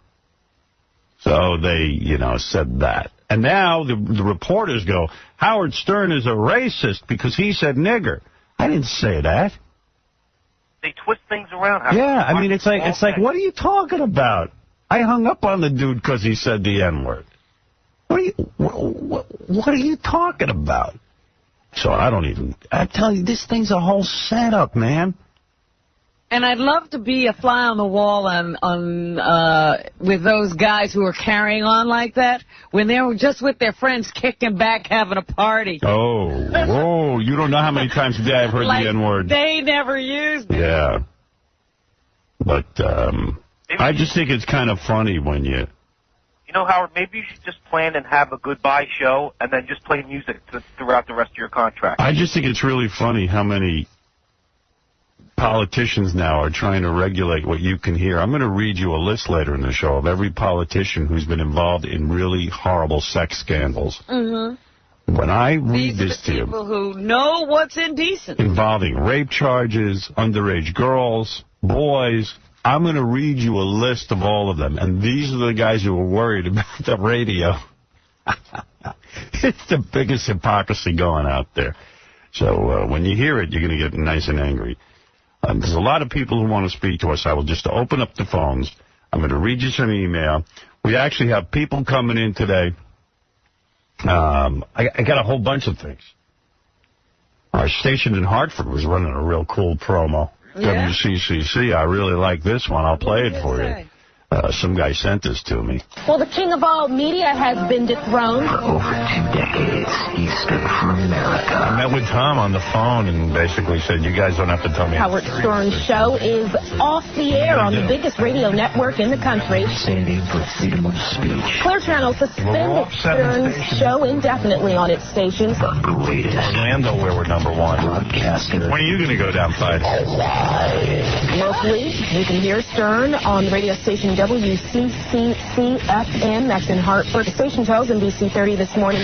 So they, said that. And now the reporters go, Howard Stern is a racist because he said nigger. I didn't say that. They twist things around. Yeah, I mean, it's like, what are you talking about? I hung up on the dude because he said the N-word. What are you talking about? So I tell you, this thing's a whole setup, man. And I'd love to be a fly on the wall with those guys who are carrying on like that when they were just with their friends kicking back, having a party. Oh, you don't know how many times a day I've heard the N-word. They never used it. Yeah. But I just think it's kind of funny when you... Howard, maybe you should just plan and have a goodbye show and then just play music throughout the rest of your contract. I just think it's really funny how many politicians now are trying to regulate what you can hear. I'm going to read you a list later in the show of every politician who's been involved in really horrible sex scandals. Mm-hmm. When I read this to you... people who know what's indecent. Involving rape charges, underage girls, boys... I'm going to read you a list of all of them, and these are the guys who are worried about the radio. It's the biggest hypocrisy going out there. So when you hear it, you're going to get nice and angry. There's a lot of people who want to speak to us. I will just open up the phones. I'm going to read you some email. We actually have people coming in today. I got a whole bunch of things. Our station in Hartford was running a real cool promo. Yeah. WCCC, I really like this one. I'll play it for you. Some guy sent this to me. Well, the king of all media has been dethroned. For over 2 decades, he stood for America. I met with Tom on the phone and basically said, you guys don't have to tell me. Howard Stern's show is off the air on the biggest radio network in the country. Standing for freedom of speech. Clear Channel suspended Stern's show indefinitely on its stations. The greatest. Orlando, where we're #1. Broadcaster. When are you going to go down, Clyde? Locally, you can hear Stern on the radio station WCCC-FM, that's in Hartford. The station tells NBC 30 this morning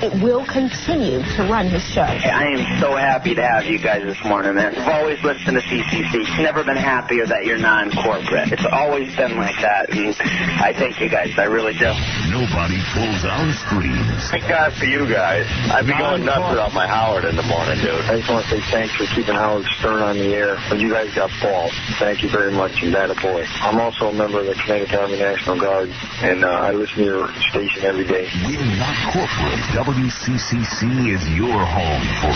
it will continue to run his show. I am so happy to have you guys this morning, man. I've always listened to CCC. Never been happier that you're non-corporate. It's always been like that, and I thank you guys. I really do. Nobody pulls our strings. Thank God for you guys. I'd be going nuts without my Howard in the morning, dude. I just want to say thanks for keeping Howard Stern on the air. When you guys got balls, thank you very much, and that a boy. I'm also a member of the Connecticut Army National Guard, and I listen to your station every day. We're not corporate. WCCC is your home for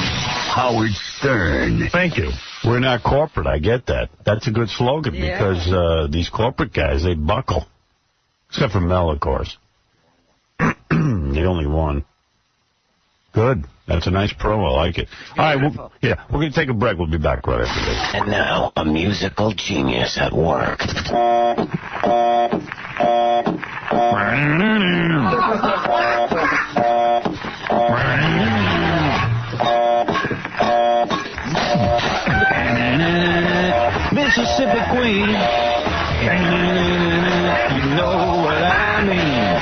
Howard Stern. Thank you. We're not corporate. I get that. That's a good slogan because these corporate guys, they buckle. Except for Mel, of course. The only one. Good. That's a nice promo. I like it. All right. We're going to take a break. We'll be back right after this. And now, a musical genius at work. Mississippi Queen, you know what I mean.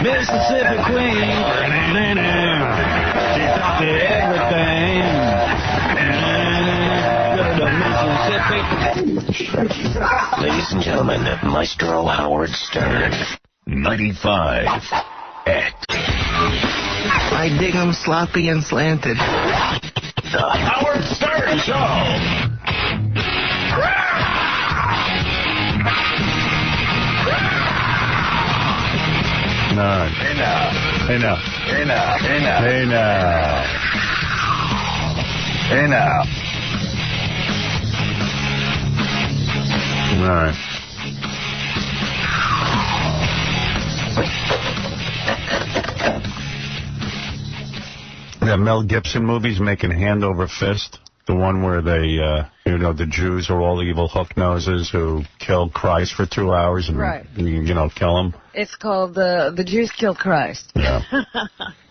Mississippi Queen, she taught me everything. Ladies and gentlemen, Maestro Howard Stern, 95X. I dig 'em sloppy and slanted. The Howard Stern Show. No. Hey now. Hey now. Hey now. Hey now. Hey now. Hey now. All right. The Mel Gibson movies making Hand Over Fist. The one where they, the Jews are all evil hook noses who killed Christ for 2 hours and, kill him. It's called The Jews Killed Christ. Yeah.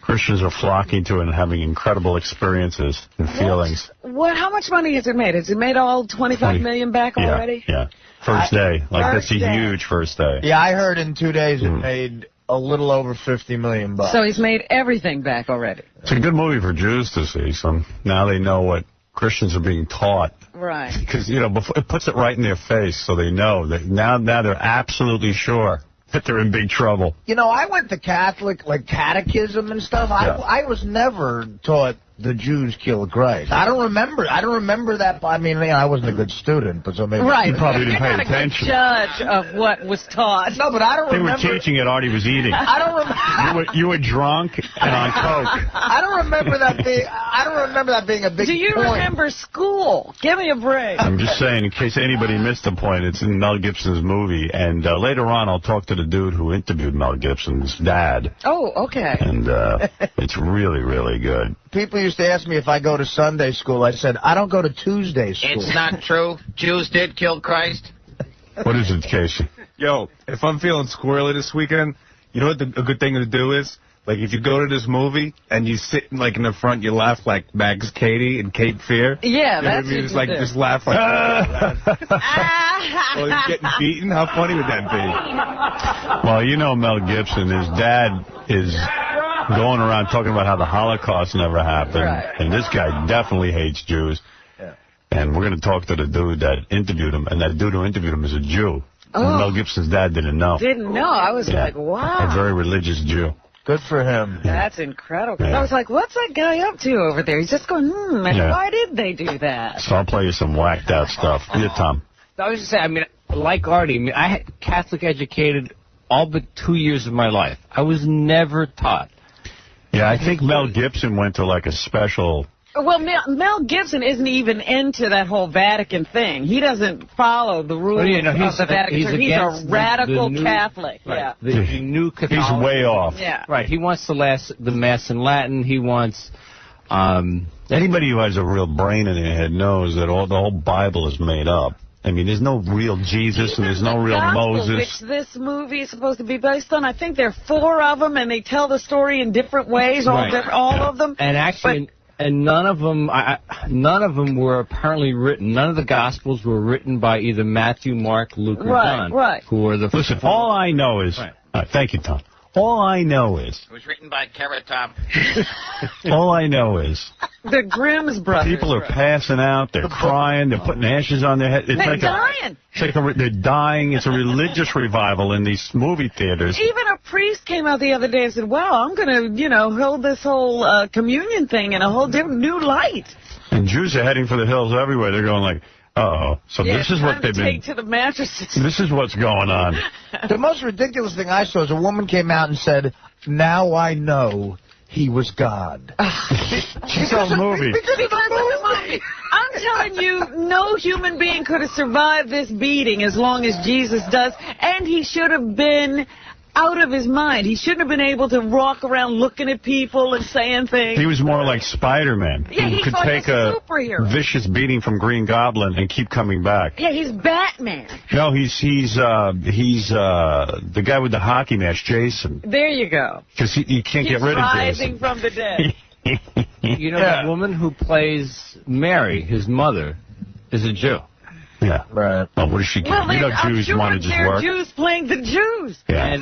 Christians are flocking to it and having incredible experiences and feelings. How much money has it made? Has it made all 25 million back already? Yeah. First day. That's a huge first day. Yeah, I heard in 2 days it made a little over $50 million. So he's made everything back already. It's a good movie for Jews to see. So now they know what Christians are being taught. Right. Because, you know, before, it puts it right in their face so they know. That now they're absolutely sure that they're in big trouble. You know, I went to Catholic, like, catechism and stuff. I was never taught the Jews killed Christ. I don't remember that. I mean, I wasn't a good student, but so maybe Right. You probably didn't pay You're not attention. a good judge of what was taught. No, but I don't They remember. were teaching it, Artie was eating. I don't remember. You were drunk and on coke. I don't remember that being a big Do you point. remember school? Give me a break. I'm just saying, in case anybody missed the point, it's in Mel Gibson's movie. And later on, I'll talk to the dude who interviewed Mel Gibson's dad. Oh, okay. And it's really, really good. People used to ask me if I go to Sunday school. I said, I don't go to Tuesday school. It's not true. Jews did kill Christ. What is it, Casey? Yo, if I'm feeling squirrely this weekend, you know what a good thing to do is? Like, if you go to this movie and you sit, like, in the front, you laugh like Max Cady and Cape Fear. Yeah, You know what I that's mean? what Just you like, do. just laugh like that. Well, he's getting beaten? How funny would that be? Well, you know Mel Gibson, his dad is going around talking about how the Holocaust never happened. Right. And this guy definitely hates Jews. Yeah. And we're going to talk to the dude that interviewed him, and that dude who interviewed him is a Jew. Oh. And Mel Gibson's dad didn't know. Didn't know. I was Yeah. like, wow. A very religious Jew. Good for him. That's incredible. Yeah. I was like, what's that guy up to over there? He's just going, Yeah. why did they do that? So I'll play you some whacked out stuff. Yeah, Tom. I was just saying, I mean, like Artie, I mean, I had Catholic educated all but 2 years of my life. I was never taught. Yeah, I think Mel Gibson went to like a special... Well, Mel Gibson isn't even into that whole Vatican thing. He doesn't follow the rules Oh, yeah, no, of he's- the Vatican Church. He's against a the radical new- Catholic. Right, Yeah. the new Catholicism. He's way off. Yeah. Right, he wants the Mass in Latin. He wants... Anybody who has a real brain in their head knows that the whole Bible is made up. I mean, there's no real Jesus and there's no real Gospel, Moses. which this movie is supposed to be based on. I think there are 4 of them, and they tell the story in different ways, all Right. all of them. And actually, and none of them were apparently written. None of the Gospels were written by either Matthew, Mark, Luke, or John. Right. Who were the... Listen, all I know is... Right. Thank you, Tom. All I know is... It was written by Carrot Top. All I know is... The Grimm's brothers. People are passing out. They're crying. They're putting ashes on their head. It's They're like dying. they're dying. It's a religious revival in these movie theaters. Even a priest came out the other day and said, wow, I'm going to, hold this whole communion thing in a whole different new light. And Jews are heading for the hills everywhere. They're going like, uh-oh. So Yeah, this is what they've take been... to the mattresses. This is what's going on. The most ridiculous thing I saw is a woman came out and said, now I know he was God. She saw the movie. Because of the movie. I'm telling you, no human being could have survived this beating as long as Jesus does, and he should have been out of his mind. He shouldn't have been able to walk around looking at people and saying things. He was more like Spider-Man. Yeah, who he's could like take a superhero. vicious beating from Green Goblin and keep coming back. Yeah, he's Batman. No, he's the guy with the hockey match, Jason. There you go. Because you can't get rid of rising Jason. from the dead. You know, the woman who plays Mary, his mother, is a Jew. Yeah. Right. Well, what does she care? Well, I'm Jews sure want to just they're work. Jews playing the Jews. Yeah.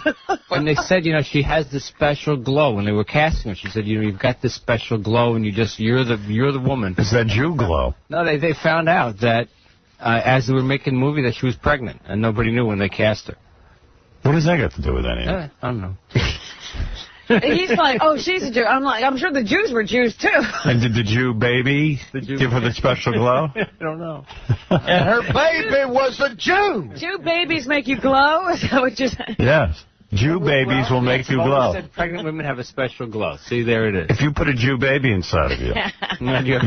And they said, she has this special glow. When they were casting her, she said, you've got this special glow, and you're the woman. It's that Jew glow. No, they found out that as they were making the movie that she was pregnant, and nobody knew when they cast her. What does that got to do with anything? I don't know. He's like, oh, she's a Jew. I'm like, I'm sure the Jews were Jews, too. And did the Jew baby give her the special glow? I don't know. And her baby was a Jew. Jew babies make you glow? Is that what you're saying? Yes. Jew babies will make you glow. Said pregnant women have a special glow. See, there it is. If you put a Jew baby inside of you,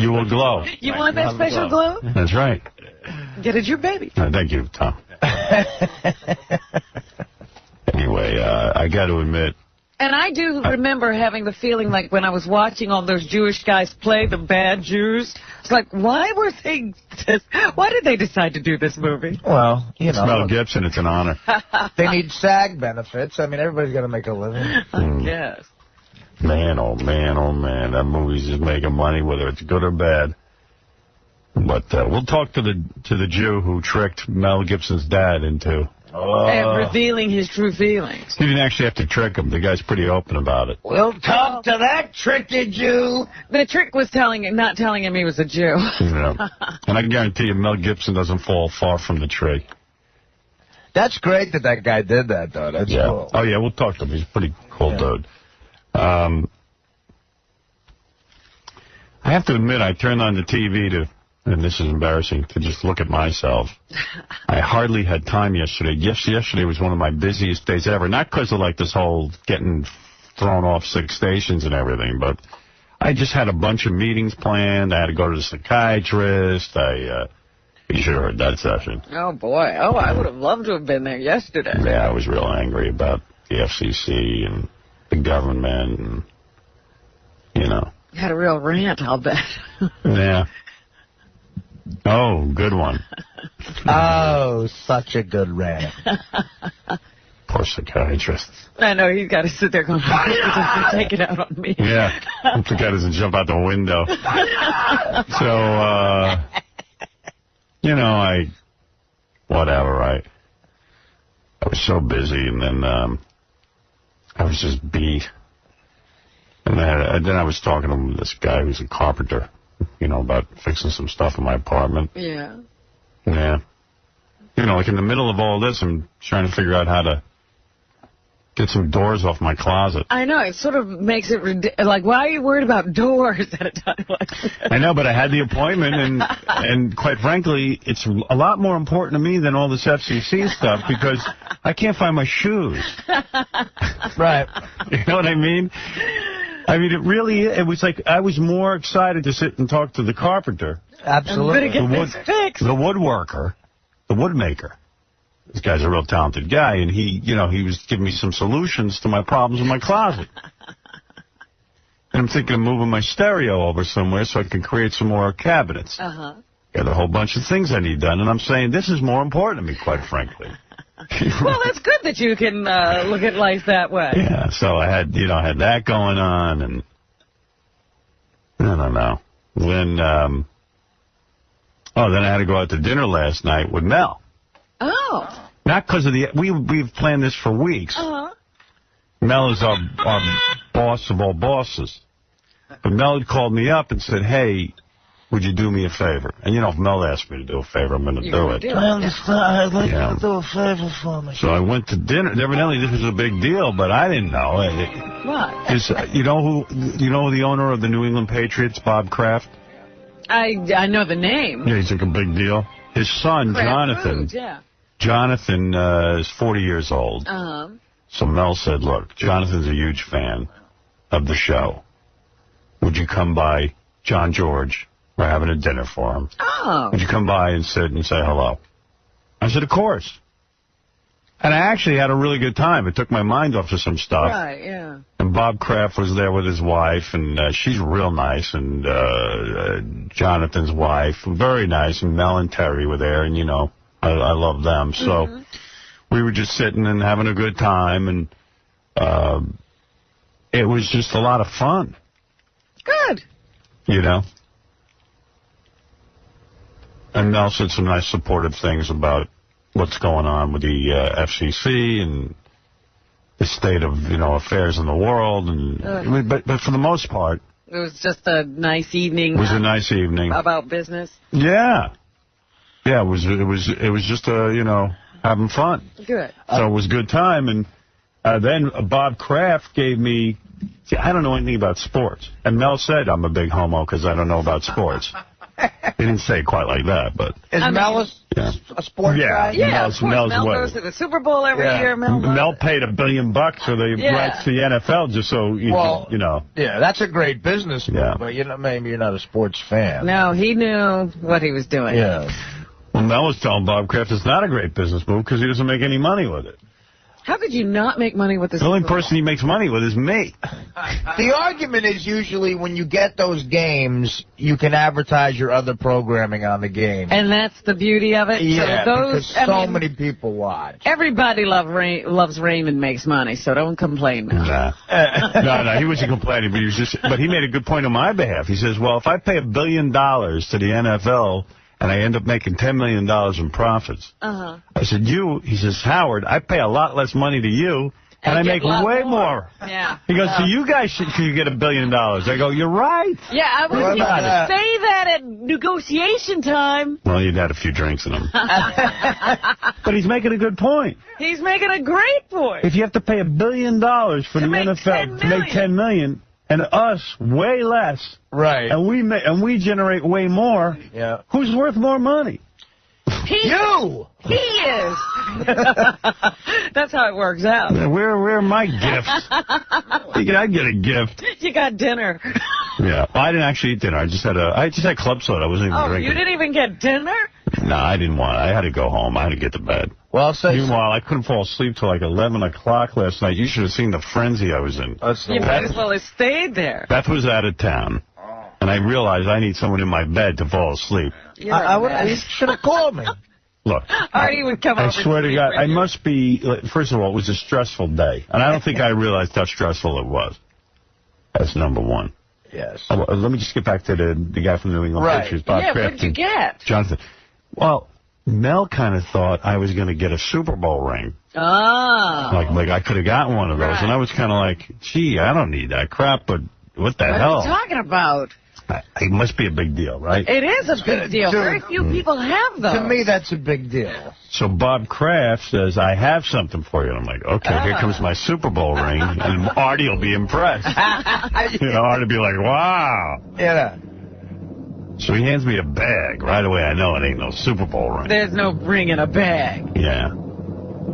you will glow. You want that special glow? That's right. Get a Jew baby. Thank you, Tom. Anyway, I got to admit, And I do remember having the feeling like when I was watching all those Jewish guys play the bad Jews, it's like, why did they decide to do this movie? Well, it's Mel Gibson. It's an honor. They need SAG benefits. I mean, everybody's got to make a living. Yes. Man, oh man, oh man, that movie's just making money, whether it's good or bad. But we'll talk to the Jew who tricked Mel Gibson's dad into And revealing his true feelings. You didn't actually have to trick him. The guy's pretty open about it. We'll talk to that tricky Jew. The trick was not telling him he was a Jew. Yeah. And I can guarantee you Mel Gibson doesn't fall far from the tree. That's great that guy did that, though. That's cool. Oh, yeah, we'll talk to him. He's a pretty cool dude. I have to admit, I turned on the TV to, and this is embarrassing, to just look at myself. I hardly had time yesterday. Yesterday was one of my busiest days ever. Not because of, like, this whole getting thrown off 6 stations and everything, but I just had a bunch of meetings planned. I had to go to the psychiatrist. You should have heard that session. Oh, boy. Oh, I would have loved to have been there yesterday. Yeah, I was real angry about the FCC and the government and, you know. You had a real rant, I'll bet. Yeah. Oh, good one. Oh, such a good rant. Poor psychiatrist. I know, he's got to sit there going, take it out on me. Yeah. The guy doesn't jump out the window. So, you know, whatever, I was so busy, and then I was just beat. And then I was talking to this guy who's a carpenter, you know, about fixing some stuff in my apartment. Yeah. Yeah. You know, like in the middle of all this, I'm trying to figure out how to get some doors off my closet. I know, it sort of makes it like, why are you worried about doors at a time like this? I know, but I had the appointment, and quite frankly, it's a lot more important to me than all this FCC stuff, because I can't find my shoes. Right. You know what I mean? I mean, it was like I was more excited to sit and talk to the carpenter. Absolutely. The woodworker, the woodmaker. This guy's a real talented guy, and he was giving me some solutions to my problems in my closet. And I'm thinking of moving my stereo over somewhere so I can create some more cabinets. Uh-huh. Got a whole bunch of things I need done, and I'm saying this is more important to me, quite frankly. Well, that's good that you can look at life that way. Yeah, so I had that going on, and I don't know. Then, then I had to go out to dinner last night with Mel. Oh. Not because of we've planned this for weeks. Uh-huh. Mel is our boss of all bosses. But Mel had called me up and said, hey, would you do me a favor? And, you know, if Mel asked me to do a favor, I'm going to do it. I understand. I'd like you to do a favor for me. So I went to dinner. Evidently, this was a big deal, but I didn't know. What? You know who the owner of the New England Patriots, Bob Kraft? I know the name. Yeah, he's like a big deal. His son, Jonathan. Jonathan is 40 years old. Uh-huh. So Mel said, look, Jonathan's a huge fan of the show. Would you come by John George? We're having a dinner for him. Oh. Would you come by and sit and say hello? I said, of course. And I actually had a really good time. It took my mind off of some stuff. Right, yeah. And Bob Kraft was there with his wife, and she's real nice. And Jonathan's wife, very nice. And Mel and Terry were there, and, you know, I love them. So we were just sitting and having a good time, and it was just a lot of fun. Good. You know? And Mel said some nice supportive things about what's going on with the FCC and the state of, you know, affairs in the world. And but for the most part, it was just a nice evening. It was a nice evening about business. Yeah, yeah. It was just you know, having fun. Good. So it was a good time, and then Bob Kraft gave me. See, I don't know anything about sports, and Mel said I'm a big homo because I don't know about sports. He didn't say it quite like that, but... Is Mel a sports guy? Yeah, Mel goes to the Super Bowl every year. Mel paid $1 billion for the rights to the NFL just so, you know... Yeah, that's a great business move, but maybe you're not a sports fan. No, he knew what he was doing. Yeah. Well, Mel was telling Bob Kraft it's not a great business move because he doesn't make any money with it. How could you not make money with this? The only person he makes money with is me. The argument is usually when you get those games, you can advertise your other programming on the game. And that's the beauty of it? Yeah, so those, because many people watch. Everybody loves Raymond makes money, so don't complain now. No, he wasn't complaining, but he made a good point on my behalf. He says, well, if I pay $1 billion to the NFL and I end up making $10 million in profits. I said, he says, Howard, I pay a lot less money to you, and I make way more. Yeah. He goes, so you guys should get $1 billion. I go, you're right. Yeah, I was going to say that at negotiation time. Well, you'd had a few drinks in him. But he's making a good point. He's making a great point. If you have to pay $1 billion for the NFL to make $10 million, and us way less, right? And we generate way more. Yeah. Who's worth more money? You. He is. That's how it works out. Where are my gifts? I get a gift. You got dinner. Yeah, I didn't actually eat dinner. I just had club soda. I wasn't even drinking. You didn't even get dinner? No, I didn't want it. I had to go home. I had to get to bed. Well, meanwhile, I couldn't fall asleep till like 11 o'clock last night. You should have seen the frenzy I was in. You might as well have stayed there. Beth was out of town, and I realized I need someone in my bed to fall asleep. You should have called me. Look, Artie would come over. I swear to God, I must be, first of all, it was a stressful day. And I don't think I realized how stressful it was. That's number one. Yes. Let me just get back to the guy from the New England Patriots, Bob Kraft. What did you get? Jonathan. Well, Mel kind of thought I was going to get a Super Bowl ring. Oh. Like I could have gotten one of those. And I was kind of like, gee, I don't need that crap, but what the hell? What are you talking about? It must be a big deal, right? It is a big deal. Very few people have those. To me, that's a big deal. So Bob Kraft says, I have something for you. And I'm like, okay, here comes my Super Bowl ring. And Artie will be impressed. Artie will be like, wow. Yeah. So he hands me a bag. Right away, I know it ain't no Super Bowl ring. There's no ring in a bag. Yeah.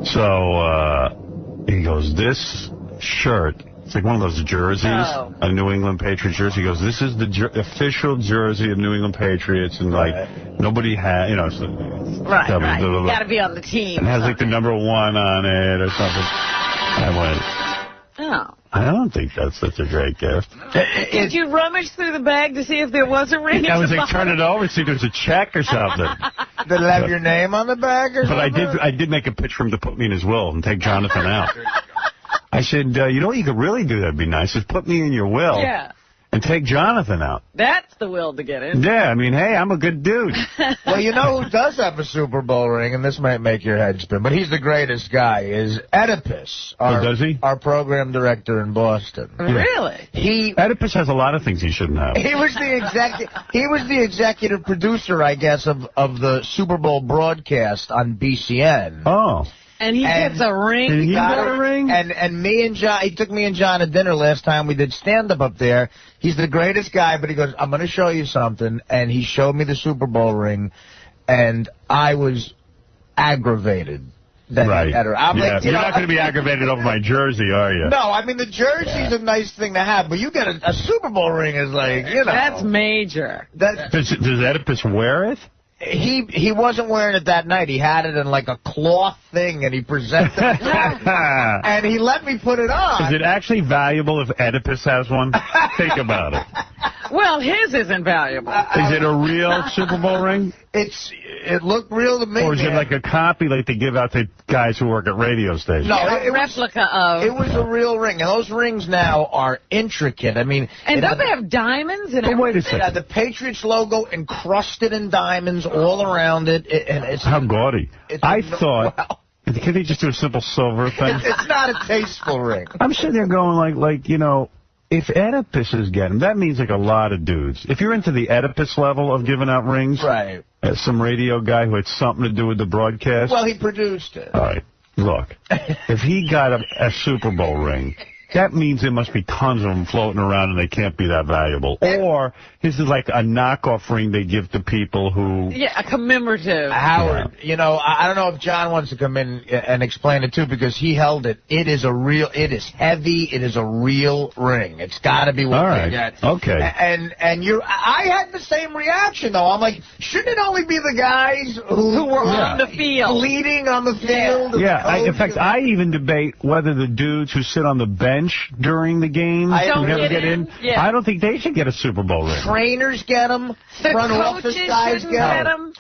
So he goes, this shirt... It's like one of those jerseys, a New England Patriots jersey. He goes, this is the official jersey of New England Patriots, and like nobody had, So, right. You got to be on the team. And it has like the number 1 on it or something. I went, I don't think that's such a great gift. Did you rummage through the bag to see if there was a ring? I was like, turn it over, see if there's a check or something. Did it have your name on the bag or something? But I did make a pitch for him to put me in his will and take Jonathan out. I said, you know what you could really do that'd be nice is put me in your will and take Jonathan out. That's the will to get in. Yeah, I mean, hey, I'm a good dude. Well, you know who does have a Super Bowl ring, and this might make your head spin, but he's the greatest guy, is Oedipus. Does he? Our program director in Boston. Really? Oedipus has a lot of things he shouldn't have. He was the executive producer, I guess, of the Super Bowl broadcast on BCN. Oh. And he gets a ring? Did he get a ring? And me and John, he took me and John to dinner last time. We did stand-up up there. He's the greatest guy, but he goes, I'm going to show you something. And he showed me the Super Bowl ring, and I was aggravated. Right. I'm like, you're not going to be aggravated over my jersey, are you? No, I mean, the jersey's a nice thing to have, but you get a Super Bowl ring is like, That's major. Does Oedipus wear it? He wasn't wearing it that night. He had it in like a cloth thing, and he presented it. And he let me put it on. Is it actually valuable if Oedipus has one? Think about it. Well, his isn't valuable. Is it a real Super Bowl ring? It looked real to me. Or is it like a copy like they give out to guys who work at radio stations? No, a replica of. It was a real ring, and those rings now are intricate. I mean, and don't they have diamonds in it? Wait a second. The Patriots logo encrusted in diamonds all around it, and it's how gaudy. I thought. Wow. Can they just do a simple silver thing? It's not a tasteful ring. I'm sitting there going like if Oedipus is getting, that means like a lot of dudes. If you're into the Oedipus level of giving out rings, right? Some radio guy who had something to do with the broadcast. Well, he produced it. All right, look, if he got a Super Bowl ring, that means there must be tons of them floating around and they can't be that valuable. Or this is like a knockoff ring they give to people who... Yeah, a commemorative. Howard, I don't know if John wants to come in and explain it too, because he held it. It is heavy. It is a real ring. It's got to be what they get. Okay. And I had the same reaction though. I'm like, shouldn't it only be the guys who were on the field, leading on the field? Yeah. In fact, I even debate whether the dudes who sit on the bench during the game who never get in. Yeah. I don't think they should get a Super Bowl ring. Trainers get them. Front office guys get them.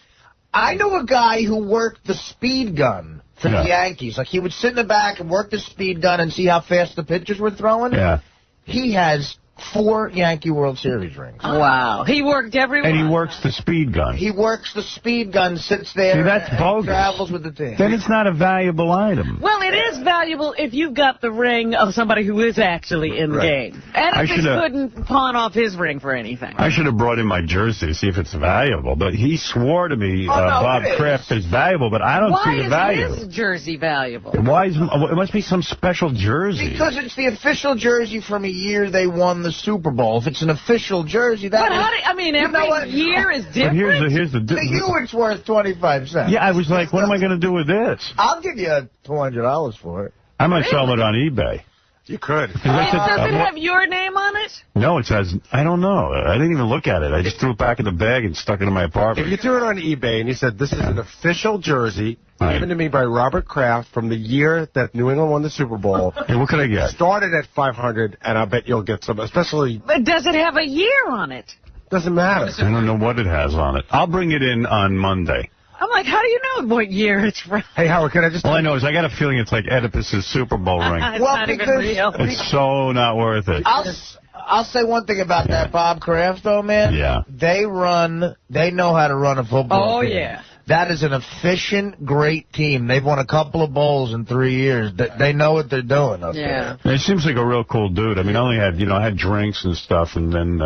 I know a guy who worked the speed gun for the Yankees. Like, he would sit in the back and work the speed gun and see how fast the pitchers were throwing. Yeah. He has 4 Yankee World Series rings. Wow. He worked everywhere. And he works the speed gun. He works the speed gun, sits there, See, that's and bogus. travels with the team. Then it's not a valuable item. Well, it is valuable if you've got the ring of somebody who is actually in the game. And if he couldn't pawn off his ring for anything. I should have brought in my jersey to see if it's valuable, but he swore to me Bob Kraft is valuable, but I don't see the value. Why is his jersey valuable? Why is it must be some special jersey? Because it's the official jersey from a year they won the Super Bowl. If it's an official jersey, that But how do, I mean, every year is different. But here's the to you, it's worth 25 cents. Yeah, I was like, what am I going to do with this? I'll give you $200 for it. I might sell it on eBay. You could. Does it have your name on it? No, it says, I don't know. I didn't even look at it. I just threw it back in the bag and stuck it in my apartment. If you threw it on eBay and you said, this is an official jersey given to me by Robert Kraft from the year that New England won the Super Bowl. Hey, what could I get? Started at $500, and I bet you'll get some, especially... But does it have a year on it? Doesn't matter. I don't know what it has on it. I'll bring it in on Monday. I'm like, how do you know what year it's from? Hey, Howard, can I just... All I know is I got a feeling it's like Oedipus's Super Bowl ring. It's not even real. It's so not worth it. I'll say one thing about that Bob Kraft, though, man. Yeah. They know how to run a football team. Yeah. That is an efficient, great team. They've won a couple of bowls in 3 years. They know what they're doing up there. He seems like a real cool dude. I mean, I only had, I had drinks and stuff, and then...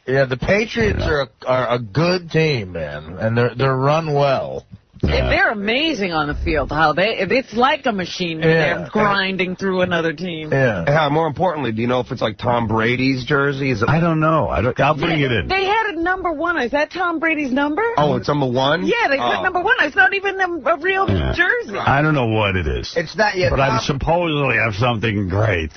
yeah, the Patriots are a good team, man, and they're run well. Yeah. They're amazing on the field. It's like a machine. They're grinding through another team. Yeah. More importantly, do you know if it's like Tom Brady's jersey? Is it? I don't know. I'll bring it in. They had a number 1. Is that Tom Brady's number? Oh, it's number 1? Yeah, they put number 1. It's not even a real jersey. I don't know what it is. It's not yet. But I supposedly have something great.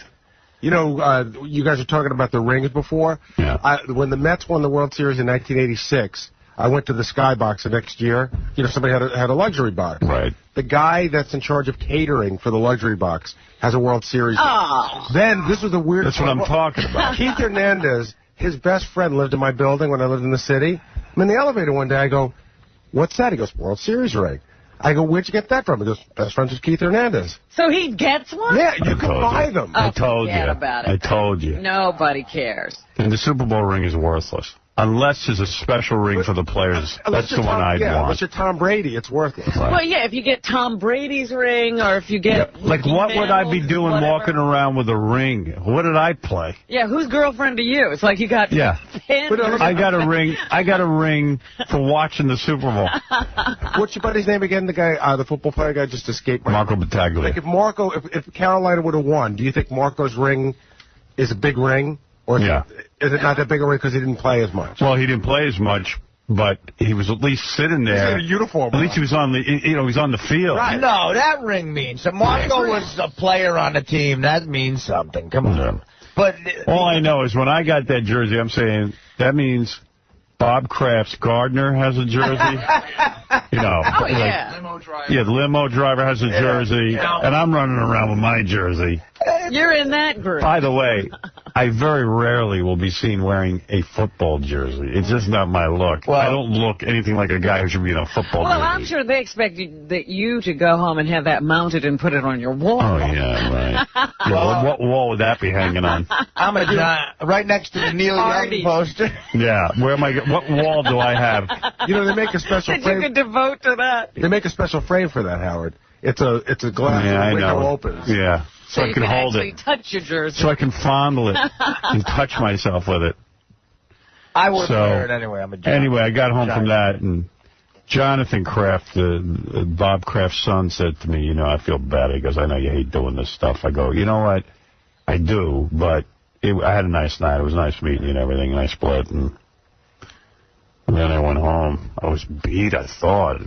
You know, you guys were talking about the rings before. Yeah. When the Mets won the World Series in 1986, I went to the Skybox the next year. Somebody had a luxury box. Right. The guy that's in charge of catering for the luxury box has a World Series. Oh. Then, this was the weird... That's what I'm talking about. Keith Hernandez, his best friend, lived in my building when I lived in the city. I'm in the elevator one day. I go, what's that? He goes, World Series ring. I go, where'd you get that from? He goes, best friends with Keith Hernandez. So he gets one? Yeah, you can buy them. I told you. Forget about it. I told you. Nobody cares. And the Super Bowl ring is worthless. Unless there's a special ring for the players. That's the one I'd want. Unless you're Tom Brady, it's worthless. Right. Well, yeah, if you get Tom Brady's ring or if you get... Like, what would I be doing walking around with a ring? What did I play? Yeah, whose girlfriend are you? It's like you got... Yeah. I got a ring. I got a ring for watching the Super Bowl. What's your buddy's name again? The guy, the football player guy just escaped. Marco Battaglia. Like if Carolina would have won, do you think Marco's ring is a big ring? Or is it not that big a ring because he didn't play as much? Well, he didn't play as much, but he was at least sitting there. He's in a uniform. At least he was on the, he's on the field. Right. No, that ring means something. Marco was a player on the team. That means something. Come on. Yeah. But all I know is when I got that jersey, I'm saying that means Bob Kraft's gardener has a jersey. Oh, yeah. Yeah, the limo driver has a jersey, and I'm running around with my jersey. You're in that group. By the way, I very rarely will be seen wearing a football jersey. It's just not my look. Well, I don't look anything like a guy who should be in a football jersey. Well, I'm sure they expect you to go home and have that mounted and put it on your wall. Oh, yeah, right. Yeah, what wall would that be hanging on? I'm right next to the Neil Young poster. Yeah, what wall do I have? They make a special frame. You could devote to that. They make a special frame for that, Howard. It's a glass window opens. Yeah. So I can hold it. Touch your jersey. So I can fondle it and touch myself with it. I wouldn't wear it anyway. I'm a John. Anyway, I got home from that, and Jonathan Kraft, Bob Kraft's son, said to me, I feel bad. He goes, I know you hate doing this stuff. I go, you know what? I do, but I had a nice night. It was nice meeting you and everything, and I split. And then I went home. I was beat, I thought.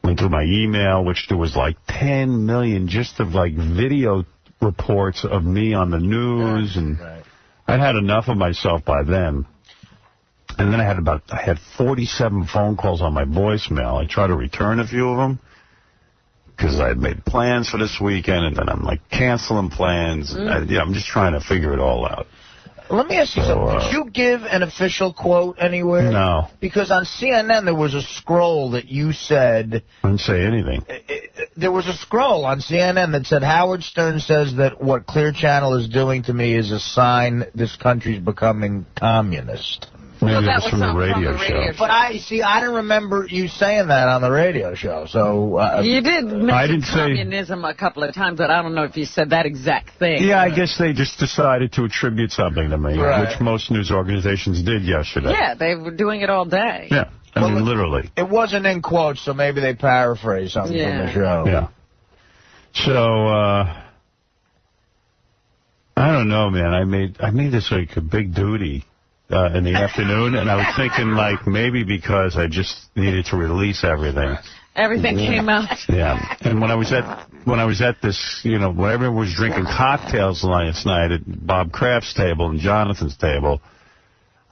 Went through my email, which there was like 10 million just of like video reports of me on the news, and I'd had enough of myself by then. And then I had 47 phone calls on my voicemail. I tried to return a few of them because I had made plans for this weekend, and then I'm like canceling plans. I'm just trying to figure it all out. Let me ask you something. Did you give an official quote anywhere? No. Because on CNN there was a scroll that you said... I didn't say anything. There was a scroll on CNN that said, Howard Stern says that what Clear Channel is doing to me is a sign this country's becoming communist. Maybe it was from the radio show. But I didn't remember you saying that on the radio show. So you did mention say communism a couple of times, but I don't know if you said that exact thing. Yeah, I guess they just decided to attribute something to me, which most news organizations did yesterday. Yeah, they were doing it all day. Yeah, I mean, literally. It wasn't in quotes, so maybe they paraphrased something from the show. Yeah. So, I don't know, man. I made this like a big duty in the afternoon, and I was thinking, like, maybe because I just needed to release everything. Everything came out. Yeah, and when I was at this, when everyone was drinking cocktails last night at Bob Kraft's table and Jonathan's table,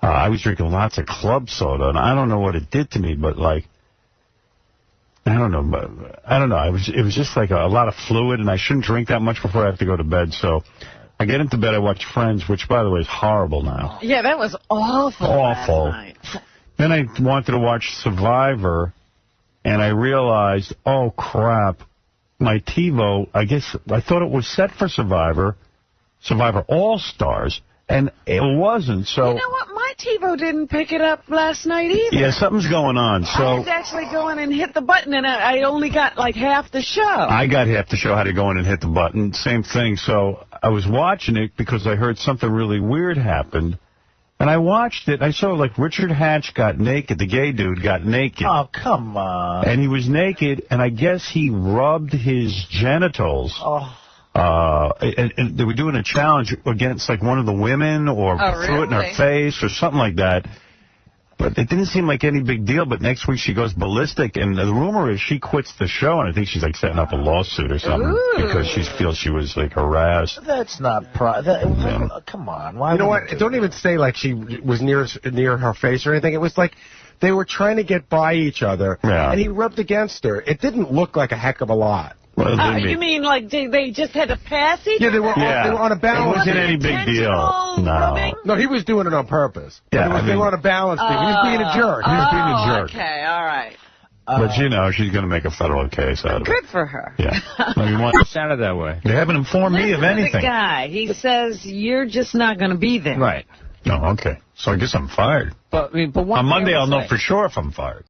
I was drinking lots of club soda, and I don't know what it did to me, but like, I don't know. It was just like a lot of fluid, and I shouldn't drink that much before I have to go to bed. So I get into bed, I watch Friends, which, by the way, is horrible now. Yeah, that was awful. Awful. Last night. Then I wanted to watch Survivor, and I realized, oh, crap, my TiVo, I thought it was set for Survivor All-Stars, and it wasn't. So you know what? My TiVo didn't pick it up last night either. Yeah, something's going on. So I had to actually go in and hit the button, and I only got like half the show. I got half the show, had to go in and hit the button. Same thing. So I was watching it because I heard something really weird happened. And I watched it. I saw, like, Richard Hatch got naked. The gay dude got naked. Oh, come on. And he was naked, and I guess he rubbed his genitals. Oh. And they were doing a challenge against, like, one of the women or threw it in her face or something like that. But it didn't seem like any big deal. But next week she goes ballistic, and the rumor is she quits the show, and I think she's, like, setting up a lawsuit or something because she feels she was, like, harassed. That's not come on. Why you know what? Don't even say, like, she was near her face or anything. It was like they were trying to get by each other, and he rubbed against her. It didn't look like a heck of a lot. You mean like they just had to pass each other? Yeah, they were on a balance. It wasn't any big deal. No, he was doing it on purpose. Yeah, they were on a balance thing. He was being a jerk. He was being a jerk. Okay, all right. But, she's going to make a federal case out of it. Good for her. Yeah. It sounded that way. They haven't informed me of anything. The guy, he says you're just not going to be there. Right. Oh, okay. So I guess I'm fired. But on Monday I'll know for sure if I'm fired.